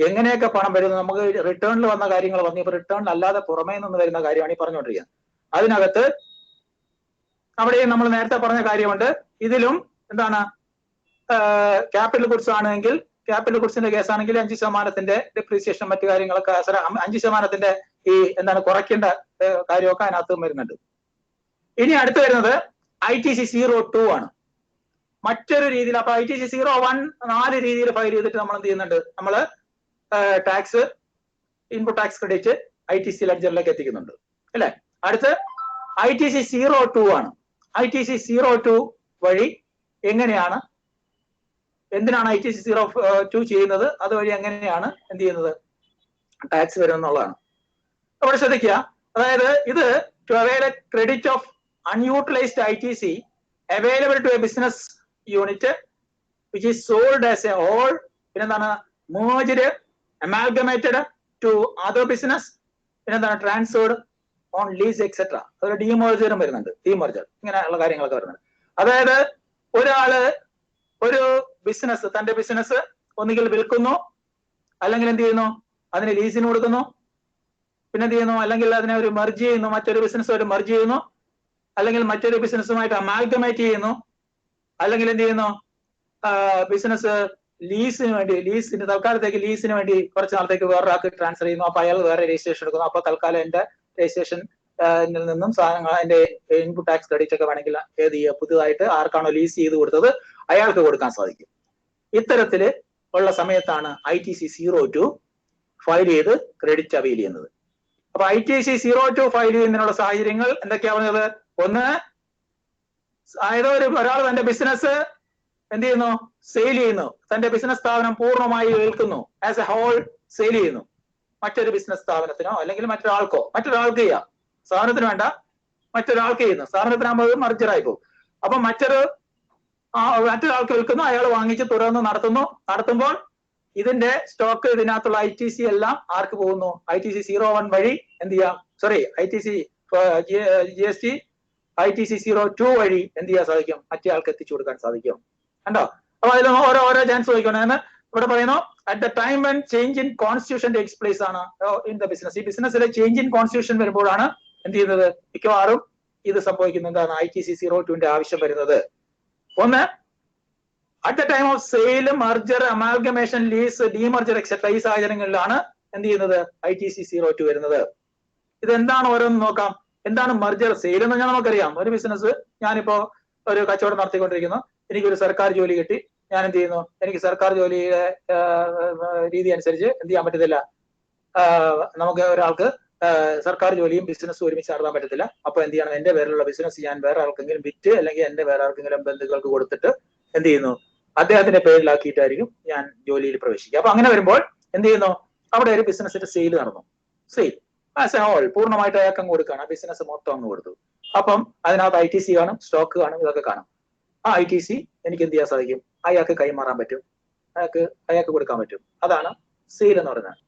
എങ്ങനെയൊക്കെ പണം വരുന്നത്, നമുക്ക് റിട്ടേണിൽ വന്ന കാര്യങ്ങൾ പറഞ്ഞു. ഇപ്പൊ റിട്ടേണിൽ അല്ലാതെ പുറമേ നിന്ന് വരുന്ന കാര്യമാണ് ഈ പറഞ്ഞുകൊണ്ടിരിക്കുന്നത്. അതിനകത്ത് അവിടെയും നമ്മൾ നേരത്തെ പറഞ്ഞ കാര്യമുണ്ട്. ഇതിലും എന്താണ്, ക്യാപിറ്റൽ ഗുഡ്സ് ആണെങ്കിൽ ക്യാപിറ്റൽ ഗുഡ്സിന്റെ കേസാണെങ്കിൽ 5% ഡിപ്രീസിയേഷൻ മറ്റു കാര്യങ്ങളൊക്കെ 5% ഈ എന്താണ് കുറയ്ക്കേണ്ട കാര്യമൊക്കെ അതിനകത്ത് വരുന്നുണ്ട്. ഇനി അടുത്ത് വരുന്നത് ITC 02 ആണ്, മറ്റൊരു രീതിയിൽ. അപ്പൊ ITC 01 4 രീതിയിൽ ഫയൽ ചെയ്തിട്ട് നമ്മൾ എന്ത് ചെയ്യുന്നുണ്ട്, നമ്മള് tax input tax credit ITC ലെഡ്ജറിലേക്ക് എത്തിക്കുന്നുണ്ട് അല്ലെ. അടുത്ത് ITC 02 ആണ്. ITC 02 വഴി എങ്ങനെയാണ്, എന്തിനാണ് ITC 02 ചെയ്യുന്നത്, അതുവഴി എങ്ങനെയാണ് എന്ത് ചെയ്യുന്നത് ടാക്സ് വരുമെന്നുള്ളതാണ്. അവിടെ ശ്രദ്ധിക്കുക. അതായത് ഇത് to avail a credit of unutilised ITC available to a business unit which is sold as a whole, പിന്നെന്താണ് merged, amalgamated to other business, പിന്നെന്താണ് ട്രാൻസ്ഫേർഡ് ഓൺ ലീസ് എക്സെട്ര. അതൊരു ഡീമേർജറും വരുന്നുണ്ട്, ഡീമേർജർ ഇങ്ങനെയുള്ള കാര്യങ്ങളൊക്കെ വരുന്നുണ്ട്. അതായത് ഒരാള് ഒരു ബിസിനസ്, തന്റെ ബിസിനസ് ഒന്നുകിൽ വിൽക്കുന്നു, അല്ലെങ്കിൽ എന്ത് ചെയ്യുന്നു അതിന് ലീസിന് കൊടുക്കുന്നു, പിന്നെ എന്ത് ചെയ്യുന്നു, അല്ലെങ്കിൽ അതിനെ ഒരു മെർജ് ചെയ്യുന്നു, മറ്റൊരു ബിസിനസ്സുമായിട്ട് മെർജ് ചെയ്യുന്നു, അല്ലെങ്കിൽ മറ്റൊരു ബിസിനസ്സുമായിട്ട് അമാൽഗമേറ്റ് ചെയ്യുന്നു, അല്ലെങ്കിൽ എന്ത് ചെയ്യുന്നു ബിസിനസ് ലീസിന് തൽക്കാലത്തേക്ക് ലീസിന് വേണ്ടി കുറച്ച് നാളത്തേക്ക് വേറൊരാൾക്ക് ട്രാൻസ്ഫർ ചെയ്യുന്നു. അപ്പൊ അയാൾ വേറെ രജിസ്ട്രേഷൻ എടുക്കുന്നു. അപ്പൊ തൽക്കാലം എന്റെ രജിസ്ട്രേഷൻ നിന്നും സാധനങ്ങൾ അതിന്റെ ഇൻപുട്ട് ടാക്സ് ക്രെഡിറ്റ് ഒക്കെ വേണമെങ്കിൽ ഏത് ചെയ്യുക, പുതുതായിട്ട് ആർക്കാണോ ലീസ് ചെയ്ത് കൊടുത്തത് അയാൾക്ക് കൊടുക്കാൻ സാധിക്കും. ഇത്തരത്തില് ഉള്ള സമയത്താണ് ITC 02 ഫയൽ ചെയ്ത് ക്രെഡിറ്റ് അവൈൽ ചെയ്യുന്നത്. അപ്പൊ ITC 02 ഫയൽ ചെയ്യുന്നതിനുള്ള സാഹചര്യങ്ങൾ എന്തൊക്കെയാ പറഞ്ഞത്, ഒന്ന് അതായത് ഒരാൾ തന്റെ ബിസിനസ് എന്ത് ചെയ്യുന്നു, സെയിൽ ചെയ്യുന്നു, തന്റെ ബിസിനസ് സ്ഥാപനം പൂർണ്ണമായി വിൽക്കുന്നു, ആസ് എ ഹോൾ സെയിൽ ചെയ്യുന്നു മറ്റൊരു ബിസിനസ് സ്ഥാപനത്തിനോ അല്ലെങ്കിൽ മറ്റൊരാൾക്ക് ചെയ്യാം, സ്ഥാപനത്തിന് വേണ്ട മറ്റൊരാൾക്ക് ചെയ്യുന്നു, സ്ഥാപനത്തിനാകുമ്പോൾ മർജറായി പോകും. അപ്പൊ മറ്റൊരാൾക്ക് വിൽക്കുന്നു, അയാൾ വാങ്ങിച്ച് തുടർന്ന് നടത്തുമ്പോൾ ഇതിന്റെ സ്റ്റോക്ക് ഇതിനകത്തുള്ള ITC എല്ലാം ആർക്ക് പോകുന്നു, ITC 01 വഴി എന്ത് ചെയ്യാം, ITC GST ITC 02 വഴി എന്ത് ചെയ്യാൻ സാധിക്കും, മറ്റേ ആൾക്ക് എത്തിച്ചു കൊടുക്കാൻ സാധിക്കും. കണ്ടോ? അപ്പൊ അതിൽ ഓരോ ചാൻസ് ചോദിക്കണം. ഇവിടെ പറയുന്നു at the time when change in constitution takes place ആണ് ഇൻ ദ ബിസിനസ്. ഈ ബിസിനസ്സിലെ ചേഞ്ച് ഇൻ കോൺസ്റ്റിറ്റ്യൂഷൻ വരുമ്പോഴാണ് എന്ത് ചെയ്യുന്നത്, മിക്കവാറും ഇത് സംഭവിക്കുന്നത് എന്താണ് ITC 02ന്റെ ആവശ്യം വരുന്നത്? ഒന്ന്, at the time of sale, merger, amalgamation, lease, demerger etcetera, ഈ സാഹചര്യങ്ങളിലാണ് എന്ത് ചെയ്യുന്നത്? ITC 02 വരുന്നത്. ഇതെന്താണ് ഓരോന്ന് നോക്കാം. എന്താണ് മെർജർ? സെയിൽ എന്ന് പറഞ്ഞാൽ നമുക്കറിയാം, ഒരു ബിസിനസ്, ഞാനിപ്പോ ഒരു കച്ചവടം നടത്തിക്കൊണ്ടിരിക്കുന്നു, എനിക്കൊരു സർക്കാർ ജോലി കിട്ടി, ഞാൻ എന്ത് ചെയ്യുന്നു? എനിക്ക് സർക്കാർ ജോലിയുടെ രീതി അനുസരിച്ച് എന്ത് ചെയ്യാൻ പറ്റത്തില്ല, നമുക്ക് ഒരാൾക്ക് സർക്കാർ ജോലിയും ബിസിനസ്സും ഒരുമിച്ച് നടത്താൻ പറ്റത്തില്ല. അപ്പൊ എന്ത് ചെയ്യണം? എന്റെ പേരിലുള്ള ബിസിനസ് ഞാൻ വേറെ ആർക്കെങ്കിലും വിറ്റ്, അല്ലെങ്കിൽ എന്റെ വേറെ ആർക്കെങ്കിലും ബന്ധുക്കൾക്ക് കൊടുത്തിട്ട് എന്ത് ചെയ്യുന്നു? അദ്ദേഹത്തിന്റെ പേരിലാക്കിയിട്ടായിരിക്കും ഞാൻ ജോലിയിൽ പ്രവേശിക്കുക. അപ്പൊ അങ്ങനെ വരുമ്പോൾ എന്ത് ചെയ്യുന്നു? അവിടെ ഒരു ബിസിനസിന്റെ സെയിൽ നടന്നു. സെയിൽ ആസ് എ ഹോൾ പൂർണ്ണമായിട്ട് അയാൾക്ക് അങ്ങ് കൊടുക്കുകയാണ്. ആ ബിസിനസ് മൊത്തം അങ്ങ് കൊടുത്തു. അപ്പം അതിനകത്ത് ITC കാണും, സ്റ്റോക്ക് കാണും, ഇതൊക്കെ കാണും. ആ ITC എനിക്ക് എന്ത് ചെയ്യാൻ സാധിക്കും? അയാൾക്ക് കൈമാറാൻ പറ്റും, അയാൾക്ക് കൊടുക്കാൻ പറ്റും. അതാണ് സെയിൽ എന്ന് പറയുന്നത്.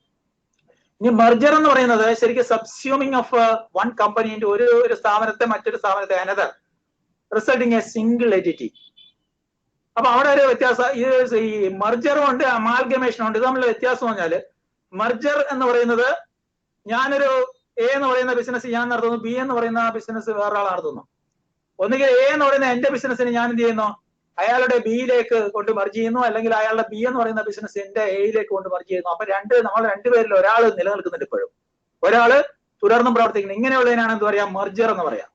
ഇനി മെർജർ എന്ന് പറയുന്നത് ശരിക്കും സബ്സ്യൂമിങ് ഓഫ് വൺ കമ്പനിന്റെ ഒരു സ്ഥാപനത്തെ മറ്റൊരു സ്ഥാപനത്തെ another resulting A single entity. അപ്പൊ അവിടെ ഒരു വ്യത്യാസം, ഈ മെർജറും ഉണ്ട് അമാൽഗമേഷനും ഉണ്ട്. ഇത് തമ്മിലുള്ള വ്യത്യാസം എന്ന് പറഞ്ഞാല്, മെർജർ എന്ന് പറയുന്നത് ഞാനൊരു A എന്ന് പറയുന്ന ബിസിനസ് ഞാൻ നടത്തുന്നു, B എന്ന് പറയുന്ന ബിസിനസ് വേറൊരാൾ നടത്തുന്നു. ഒന്നുകിൽ A എന്ന് പറയുന്ന എന്റെ ബിസിനസ്സിന് ഞാൻ എന്ത് ചെയ്യുന്നു? അയാളുടെ ബിയിലേക്ക് കൊണ്ട് മെർജ് ചെയ്യുന്നു, അല്ലെങ്കിൽ അയാളുടെ B എന്ന് പറയുന്ന ബിസിനസ് എന്റെ എയിലേക്ക് കൊണ്ട് മെർജ് ചെയ്യുന്നു. അപ്പൊ നമ്മൾ രണ്ടുപേരിൽ ഒരാൾ നിലനിൽക്കുന്നുണ്ട് ഇപ്പോഴും, ഒരാള് തുടർന്നും പ്രവർത്തിക്കുന്നു. ഇങ്ങനെയുള്ളതിനാണ് എന്ത് പറയാ? മെർജർ എന്ന് പറയാം.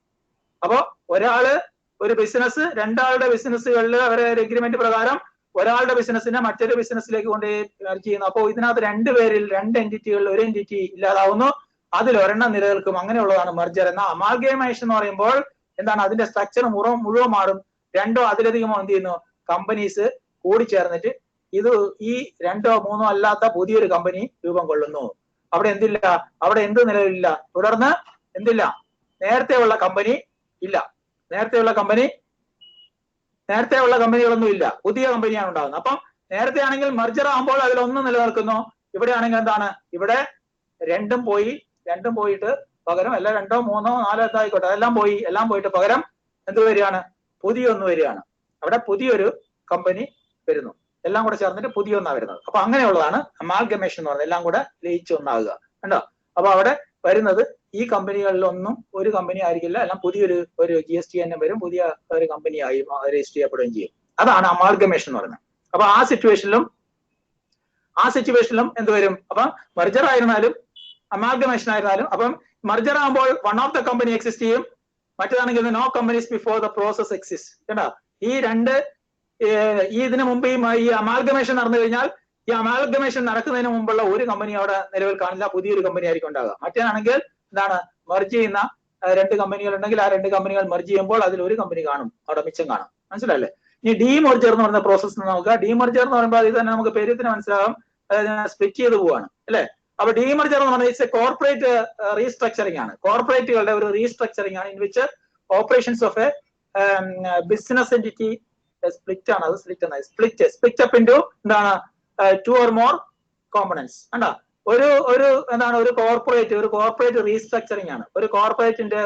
അപ്പൊ ഒരാള് ഒരു ബിസിനസ്, രണ്ടാളുടെ ബിസിനസ്സുകളിൽ അവരെ എഗ്രിമെന്റ് പ്രകാരം ഒരാളുടെ ബിസിനസ്സിനെ മറ്റൊരു ബിസിനസ്സിലേക്ക് കൊണ്ട് മെർജ് ചെയ്യുന്നു. അപ്പോൾ ഇതിനകത്ത് രണ്ടുപേരിൽ രണ്ട് എൻറ്റിറ്റികളിൽ ഒരു എൻറ്റിറ്റി ഇല്ലാതാവുന്നു, അതിൽ ഒരെണ്ണം നിലനിൽക്കും. അങ്ങനെയുള്ളതാണ് മെർജർ. എന്നാൽ അമാൽഗമേഷൻ എന്ന് പറയുമ്പോൾ എന്താണ്? അതിന്റെ സ്ട്രക്ചർ മുഴുവൻ മാറും. രണ്ടോ അതിലധികമോ എന്ത് ചെയ്യുന്നു? കമ്പനീസ് കൂടിച്ചേർന്നിട്ട് ഈ രണ്ടോ മൂന്നോ അല്ലാത്ത പുതിയൊരു കമ്പനി രൂപം കൊള്ളുന്നു. അവിടെ എന്തില്ല? അവിടെ എന്ത് നിലവിലില്ല? തുടർന്ന് എന്തില്ല? നേരത്തെ ഉള്ള കമ്പനി ഇല്ല. നേരത്തെ ഉള്ള കമ്പനികളൊന്നും ഇല്ല, പുതിയ കമ്പനിയാണ് ഉണ്ടാകുന്നത്. അപ്പം നേരത്തെ ആണെങ്കിൽ മെർജർ ആകുമ്പോൾ അതിലൊന്ന് നിലനിൽക്കുന്നു. ഇവിടെ ആണെങ്കിൽ എന്താണ്? ഇവിടെ രണ്ടും പോയിട്ട് പകരം എല്ലാം രണ്ടോ മൂന്നോ നാലോ എന്തായിക്കോട്ടെ, എല്ലാം പോയിട്ട് പകരം എന്ത് വരികയാണ്? പുതിയൊന്ന് വരികയാണ്. അവിടെ പുതിയൊരു കമ്പനി വരുന്നു. എല്ലാം കൂടെ ചേർന്നിട്ട് പുതിയൊന്നാ വരുന്നത്. അപ്പൊ അങ്ങനെയുള്ളതാണ് അമാൽഗമേഷൻ എന്ന് പറയുന്നത്. എല്ലാം കൂടെ ലയിച്ച് ഒന്നാകുക. കണ്ടോ? അപ്പൊ അവിടെ വരുന്നത് ഈ കമ്പനികളിലൊന്നും ഒരു കമ്പനി ആയിരിക്കില്ല, എല്ലാം പുതിയൊരു GST തന്നെ വരും, പുതിയ ഒരു കമ്പനിയായി രജിസ്റ്റർ ചെയ്യപ്പെടുകയും ചെയ്യും. അതാണ് അമാൽഗമേഷൻ എന്ന് പറയുന്നത്. അപ്പൊ ആ സിറ്റുവേഷനിലും എന്ത് വരും? അപ്പൊ മെർജർ ആയിരുന്നാലും അമാൽഗമേഷൻ ആയിരുന്നാലും, അപ്പം മെർജർ ആകുമ്പോൾ one of the company exist ചെയ്യും, മറ്റേതാണെങ്കിൽ no companies before the process exist. കേട്ടോ? ഇതിനു മുമ്പ് ഈ അമാൽഗമേഷൻ നടന്നു കഴിഞ്ഞാൽ, ഈ അമാൽഗമേഷൻ നടക്കുന്നതിന് മുമ്പുള്ള ഒരു കമ്പനി അവിടെ നിലവിൽ കാണില്ല, പുതിയൊരു കമ്പനി ആയിരിക്കും ഉണ്ടാകുക. മറ്റേതാണെങ്കിൽ എന്താണ്? മെർജ് ചെയ്യുന്ന രണ്ട് കമ്പനികൾ ഉണ്ടെങ്കിൽ ആ രണ്ട് കമ്പനികൾ മെർജ് ചെയ്യുമ്പോൾ അതിൽ ഒരു കമ്പനി കാണും, അവിടെ മിച്ചം കാണും. മനസ്സിലല്ലേ? ഇനി ഡീമെർജർ എന്ന് പറയുന്ന പ്രോസസ് നോക്കുക. ഡീമെർജർ എന്ന് പറയുമ്പോൾ ഇത് തന്നെ നമുക്ക് പേരിന് മനസ്സിലാകും, സ്പ്ലിറ്റ് ചെയ്ത് പോവാണ് അല്ലെ? അപ്പൊ ഡീമെർജർ എന്ന് പറഞ്ഞാൽ കോർപ്പറേറ്റ് റീസ്ട്രക്ചറിംഗ് ആണ്. കോർപ്പറേറ്റുകളുടെ ഒരു റീസ്ട്രക്ചറിംഗ് ആണ്, in which operations of A business entity split ആണ്. അത് സ്പ്ലിറ്റ് അപ്പ് ഇൻടു എന്താണ്? 2 or more കോമ്പണൻസ്. കണ്ടാ? ഒരു കോർപ്പറേറ്റ് റീസ്ട്രക്ചറിംഗ് ആണ്. ഒരു കോർപ്പറേറ്റിന്റെ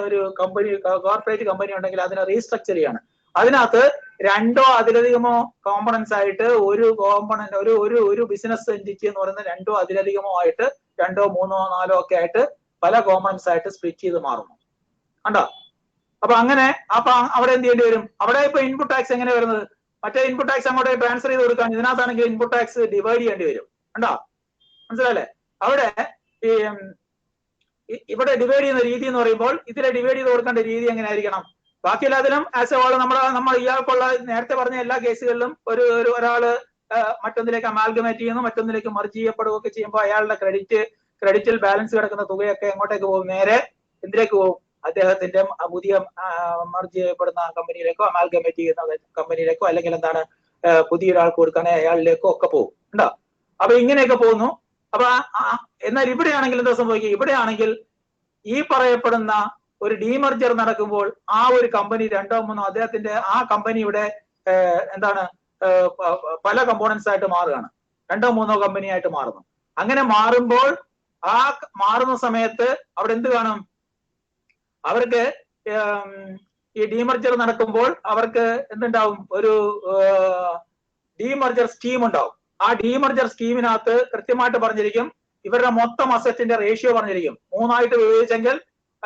കോർപ്പറേറ്റ് കമ്പനി ഉണ്ടെങ്കിൽ അതിനെ റീസ്ട്രക്ചർ ചെയ്യാണ്. അതിനകത്ത് രണ്ടോ അതിലധികമോ കോമ്പണൻസ് ആയിട്ട് ഒരു ബിസിനസ് എൻറ്റിറ്റി എന്ന് പറയുന്നത് രണ്ടോ അതിലധികമോ ആയിട്ട്, 2, 3, 4 ഒക്കെ ആയിട്ട് പല കോമ്പണൻസ് ആയിട്ട് സ്പ്ലിറ്റ് ചെയ്ത് മാറുന്നു. കണ്ടോ? അപ്പൊ അവിടെ എന്ത് ചെയ്യേണ്ടി വരും? അവിടെ ഇപ്പൊ ഇൻപുട്ട് ടാക്സ് എങ്ങനെ വരുന്നത്? മറ്റേ ഇൻപുട്ട് ടാക്സ് അങ്ങോട്ട് ട്രാൻസ്ഫർ ചെയ്ത് കൊടുക്കാൻ, ഇതിനകത്താണെങ്കിൽ ഇൻപുട്ട് ടാക്സ് ഡിവൈഡ് ചെയ്യേണ്ടി വരും. കണ്ടോ? മനസ്സിലല്ലേ? അവിടെ ഇവിടെ ഡിവൈഡ് ചെയ്യുന്ന രീതി എന്ന് പറയുമ്പോൾ ഇതിലെ ഡിവൈഡ് ചെയ്ത് കൊടുക്കേണ്ട രീതി എങ്ങനെ ആയിരിക്കണം? ബാക്കി എല്ലാത്തിലും ആസ് എ ഹോൾ നമ്മൾ ഇയാൾക്കുള്ള നേരത്തെ പറഞ്ഞ എല്ലാ കേസുകളിലും ഒരാള് മറ്റൊന്നിലേക്ക് അമാൽഗമേറ്റ് ചെയ്യുന്നു, മറ്റൊന്നിലേക്ക് മെർജ് ചെയ്യപ്പെടുകയൊക്കെ ചെയ്യുമ്പോൾ അയാളുടെ ക്രെഡിറ്റിൽ ബാലൻസ് കിടക്കുന്ന തുകയൊക്കെ എങ്ങോട്ടേക്ക് പോകും? നേരെ എന്തിലേക്ക് പോകും? അദ്ദേഹത്തിന്റെ പുതിയ മെർജ് ചെയ്യപ്പെടുന്ന കമ്പനിയിലേക്കോ അമാൽഗമേറ്റ് ചെയ്യുന്ന കമ്പനിയിലേക്കോ, അല്ലെങ്കിൽ എന്താണ് പുതിയൊരാൾക്ക് കൊടുക്കണേ അയാളിലേക്കോ ഒക്കെ പോകും. ഉണ്ടോ? അപ്പൊ ഇങ്ങനെയൊക്കെ പോകുന്നു. അപ്പൊ എന്നാൽ ഇവിടെയാണെങ്കിൽ എന്താ സംഭവിക്കുക? ഇവിടെയാണെങ്കിൽ ഈ പറയപ്പെടുന്ന ഒരു ഡീമർജർ നടക്കുമ്പോൾ ആ ഒരു കമ്പനി 2 or 3 അദ്ദേഹത്തിന്റെ ആ കമ്പനിയുടെ എന്താണ് പല കമ്പോണൻസ് ആയിട്ട് മാറുകയാണ്. 2 or 3 കമ്പനി ആയിട്ട് മാറുന്നു. അങ്ങനെ മാറുമ്പോൾ ആ മാറുന്ന സമയത്ത് അവിടെ എന്ത് കാണും? അവർക്ക് ഈ ഡീമർജർ നടക്കുമ്പോൾ അവർക്ക് എന്തുണ്ടാവും? ഒരു ഡീമർജർ സ്കീം ഉണ്ടാവും. ആ ഡീമർജർ സ്കീമിനകത്ത് കൃത്യമായിട്ട് പറഞ്ഞിരിക്കും, ഇവരുടെ മൊത്തം അസറ്റിന്റെ റേഷ്യോ പറഞ്ഞിരിക്കും. 3 ആയിട്ട് വിഭജിച്ചെങ്കിൽ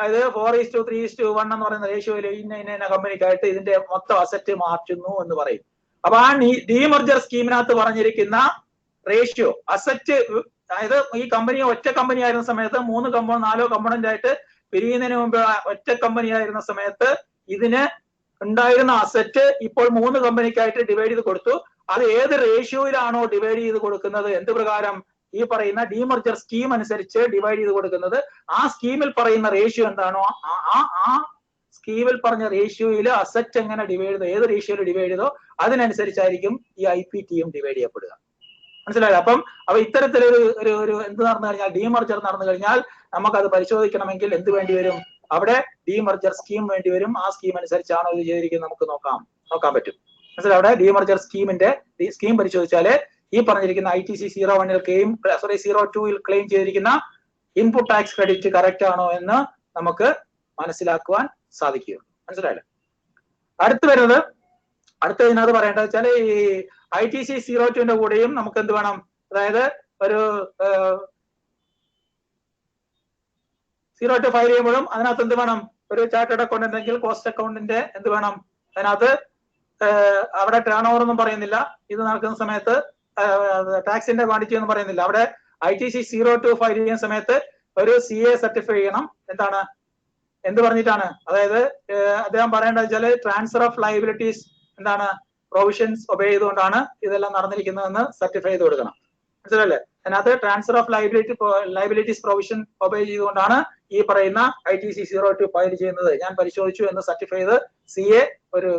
അതായത് 4:3:1 എന്ന് പറയുന്ന റേഷ്യോയിൽ ഇന്ന കമ്പനിക്കായിട്ട് ഇതിന്റെ മൊത്തം അസറ്റ് മാറ്റുന്നു എന്ന് പറയും. അപ്പൊ ആ ഡീമർജർ സ്കീമിനകത്ത് പറഞ്ഞിരിക്കുന്ന റേഷ്യോ അസറ്റ്, അതായത് ഈ കമ്പനി ഒറ്റ കമ്പനി ആയിരുന്ന സമയത്ത് 3 കമ്പോണന്റ് 4 കമ്പോണന്റ് ആയിട്ട് പിരിയുന്നതിന് മുമ്പ് ഒറ്റ കമ്പനി ആയിരുന്ന സമയത്ത് ഇതിന് ഉണ്ടായിരുന്ന അസറ്റ് ഇപ്പോൾ 3 കമ്പനിക്കായിട്ട് ഡിവൈഡ് ചെയ്ത് കൊടുത്തു. അത് ഏത് റേഷ്യോയിലാണോ ഡിവൈഡ് ചെയ്ത് കൊടുക്കുന്നത്, എന്ത് പ്രകാരം, ഈ പറയുന്ന ഡീമർജർ സ്കീം അനുസരിച്ച് ഡിവൈഡ് ചെയ്ത് കൊടുക്കുന്നത്. ആ സ്കീമിൽ പറയുന്ന റേഷ്യോ എന്താണോ ആ സ്കീമിൽ പറഞ്ഞ റേഷ്യോയിൽ അസറ്റ് എങ്ങനെ ഡിവൈഡ് ചെയ്തോ, ഏത് റേഷ്യോയിൽ ഡിവൈഡ് ചെയ്തോ അതിനനുസരിച്ചായിരിക്കും ഈ IPTയും ഡിവൈഡ് ചെയ്യപ്പെടുക. മനസ്സിലായോ? അപ്പം ഇത്തരത്തിലൊരു ഒരു എന്ത് നടന്നു കഴിഞ്ഞാൽ, ഡീമർജർ നടന്നു കഴിഞ്ഞാൽ നമുക്കത് പരിശോധിക്കണമെങ്കിൽ എന്ത് വേണ്ടി വരും? അവിടെ ഡീമർജർ സ്കീം വേണ്ടി വരും. ആ സ്കീം അനുസരിച്ചാണോ ഇത് ചെയ്തിരിക്കുന്നത് നമുക്ക് നോക്കാൻ പറ്റും. മനസ്സിലായി? അവിടെ ഡീമർജർ സ്കീമിന്റെ സ്കീം പരിശോധിച്ചാല് ഈ പറഞ്ഞിരിക്കുന്ന ITC 01 02 ക്ലെയിം ചെയ്തിരിക്കുന്ന ഇൻപുട്ട് ടാക്സ് ക്രെഡിറ്റ് കറക്റ്റ് ആണോ എന്ന് നമുക്ക് മനസ്സിലാക്കുവാൻ സാധിക്കുകയുള്ളൂ. മനസ്സിലായല്ലോ? അടുത്തതിനകത്ത് പറയേണ്ടത് വെച്ചാൽ ഈ ITC 02ന്റെ കൂടെയും നമുക്ക് എന്ത് വേണം, അതായത് ഒരു 02 ഫയൽ ചെയ്യുമ്പോഴും അതിനകത്ത് എന്ത് വേണം, ഒരു ചാർട്ടേഡ് അക്കൗണ്ട് ഉണ്ടെങ്കിൽ കോസ്റ്റ് അക്കൗണ്ടിന്റെ എന്ത് വേണം, അതിനകത്ത് അവിടെ ടേൺ ഓവർ ഒന്നും പറയുന്നില്ല. ഇത് നടക്കുന്ന സമയത്ത് ടാക്സിന്റെ ക്വാണ്ടിറ്റി ഒന്നും പറയുന്നില്ല. അവിടെ ITC 02 ഫയൽ ചെയ്യുന്ന സമയത്ത് ഒരു CA സർട്ടിഫൈ ചെയ്യണം. എന്ത് പറഞ്ഞിട്ടാണ്, അതായത് അദ്ദേഹം പറയേണ്ടത് വെച്ചാൽ transfer of liabilities provisions obey ചെയ്തുകൊണ്ടാണ് ഇതെല്ലാം നടന്നിരിക്കുന്നതെന്ന് സർട്ടിഫൈ ചെയ്ത് കൊടുക്കണം. മനസ്സിലല്ലേ? അതിനകത്ത് transfer of liabilities provision obey ചെയ്തുകൊണ്ടാണ് ഈ പറയുന്ന ITC 02 ഫയൽ ചെയ്യുന്നത്. ഞാൻ പരിശോധിച്ചു എന്ന് സർട്ടിഫൈ ചെയ്ത് CA ഒരു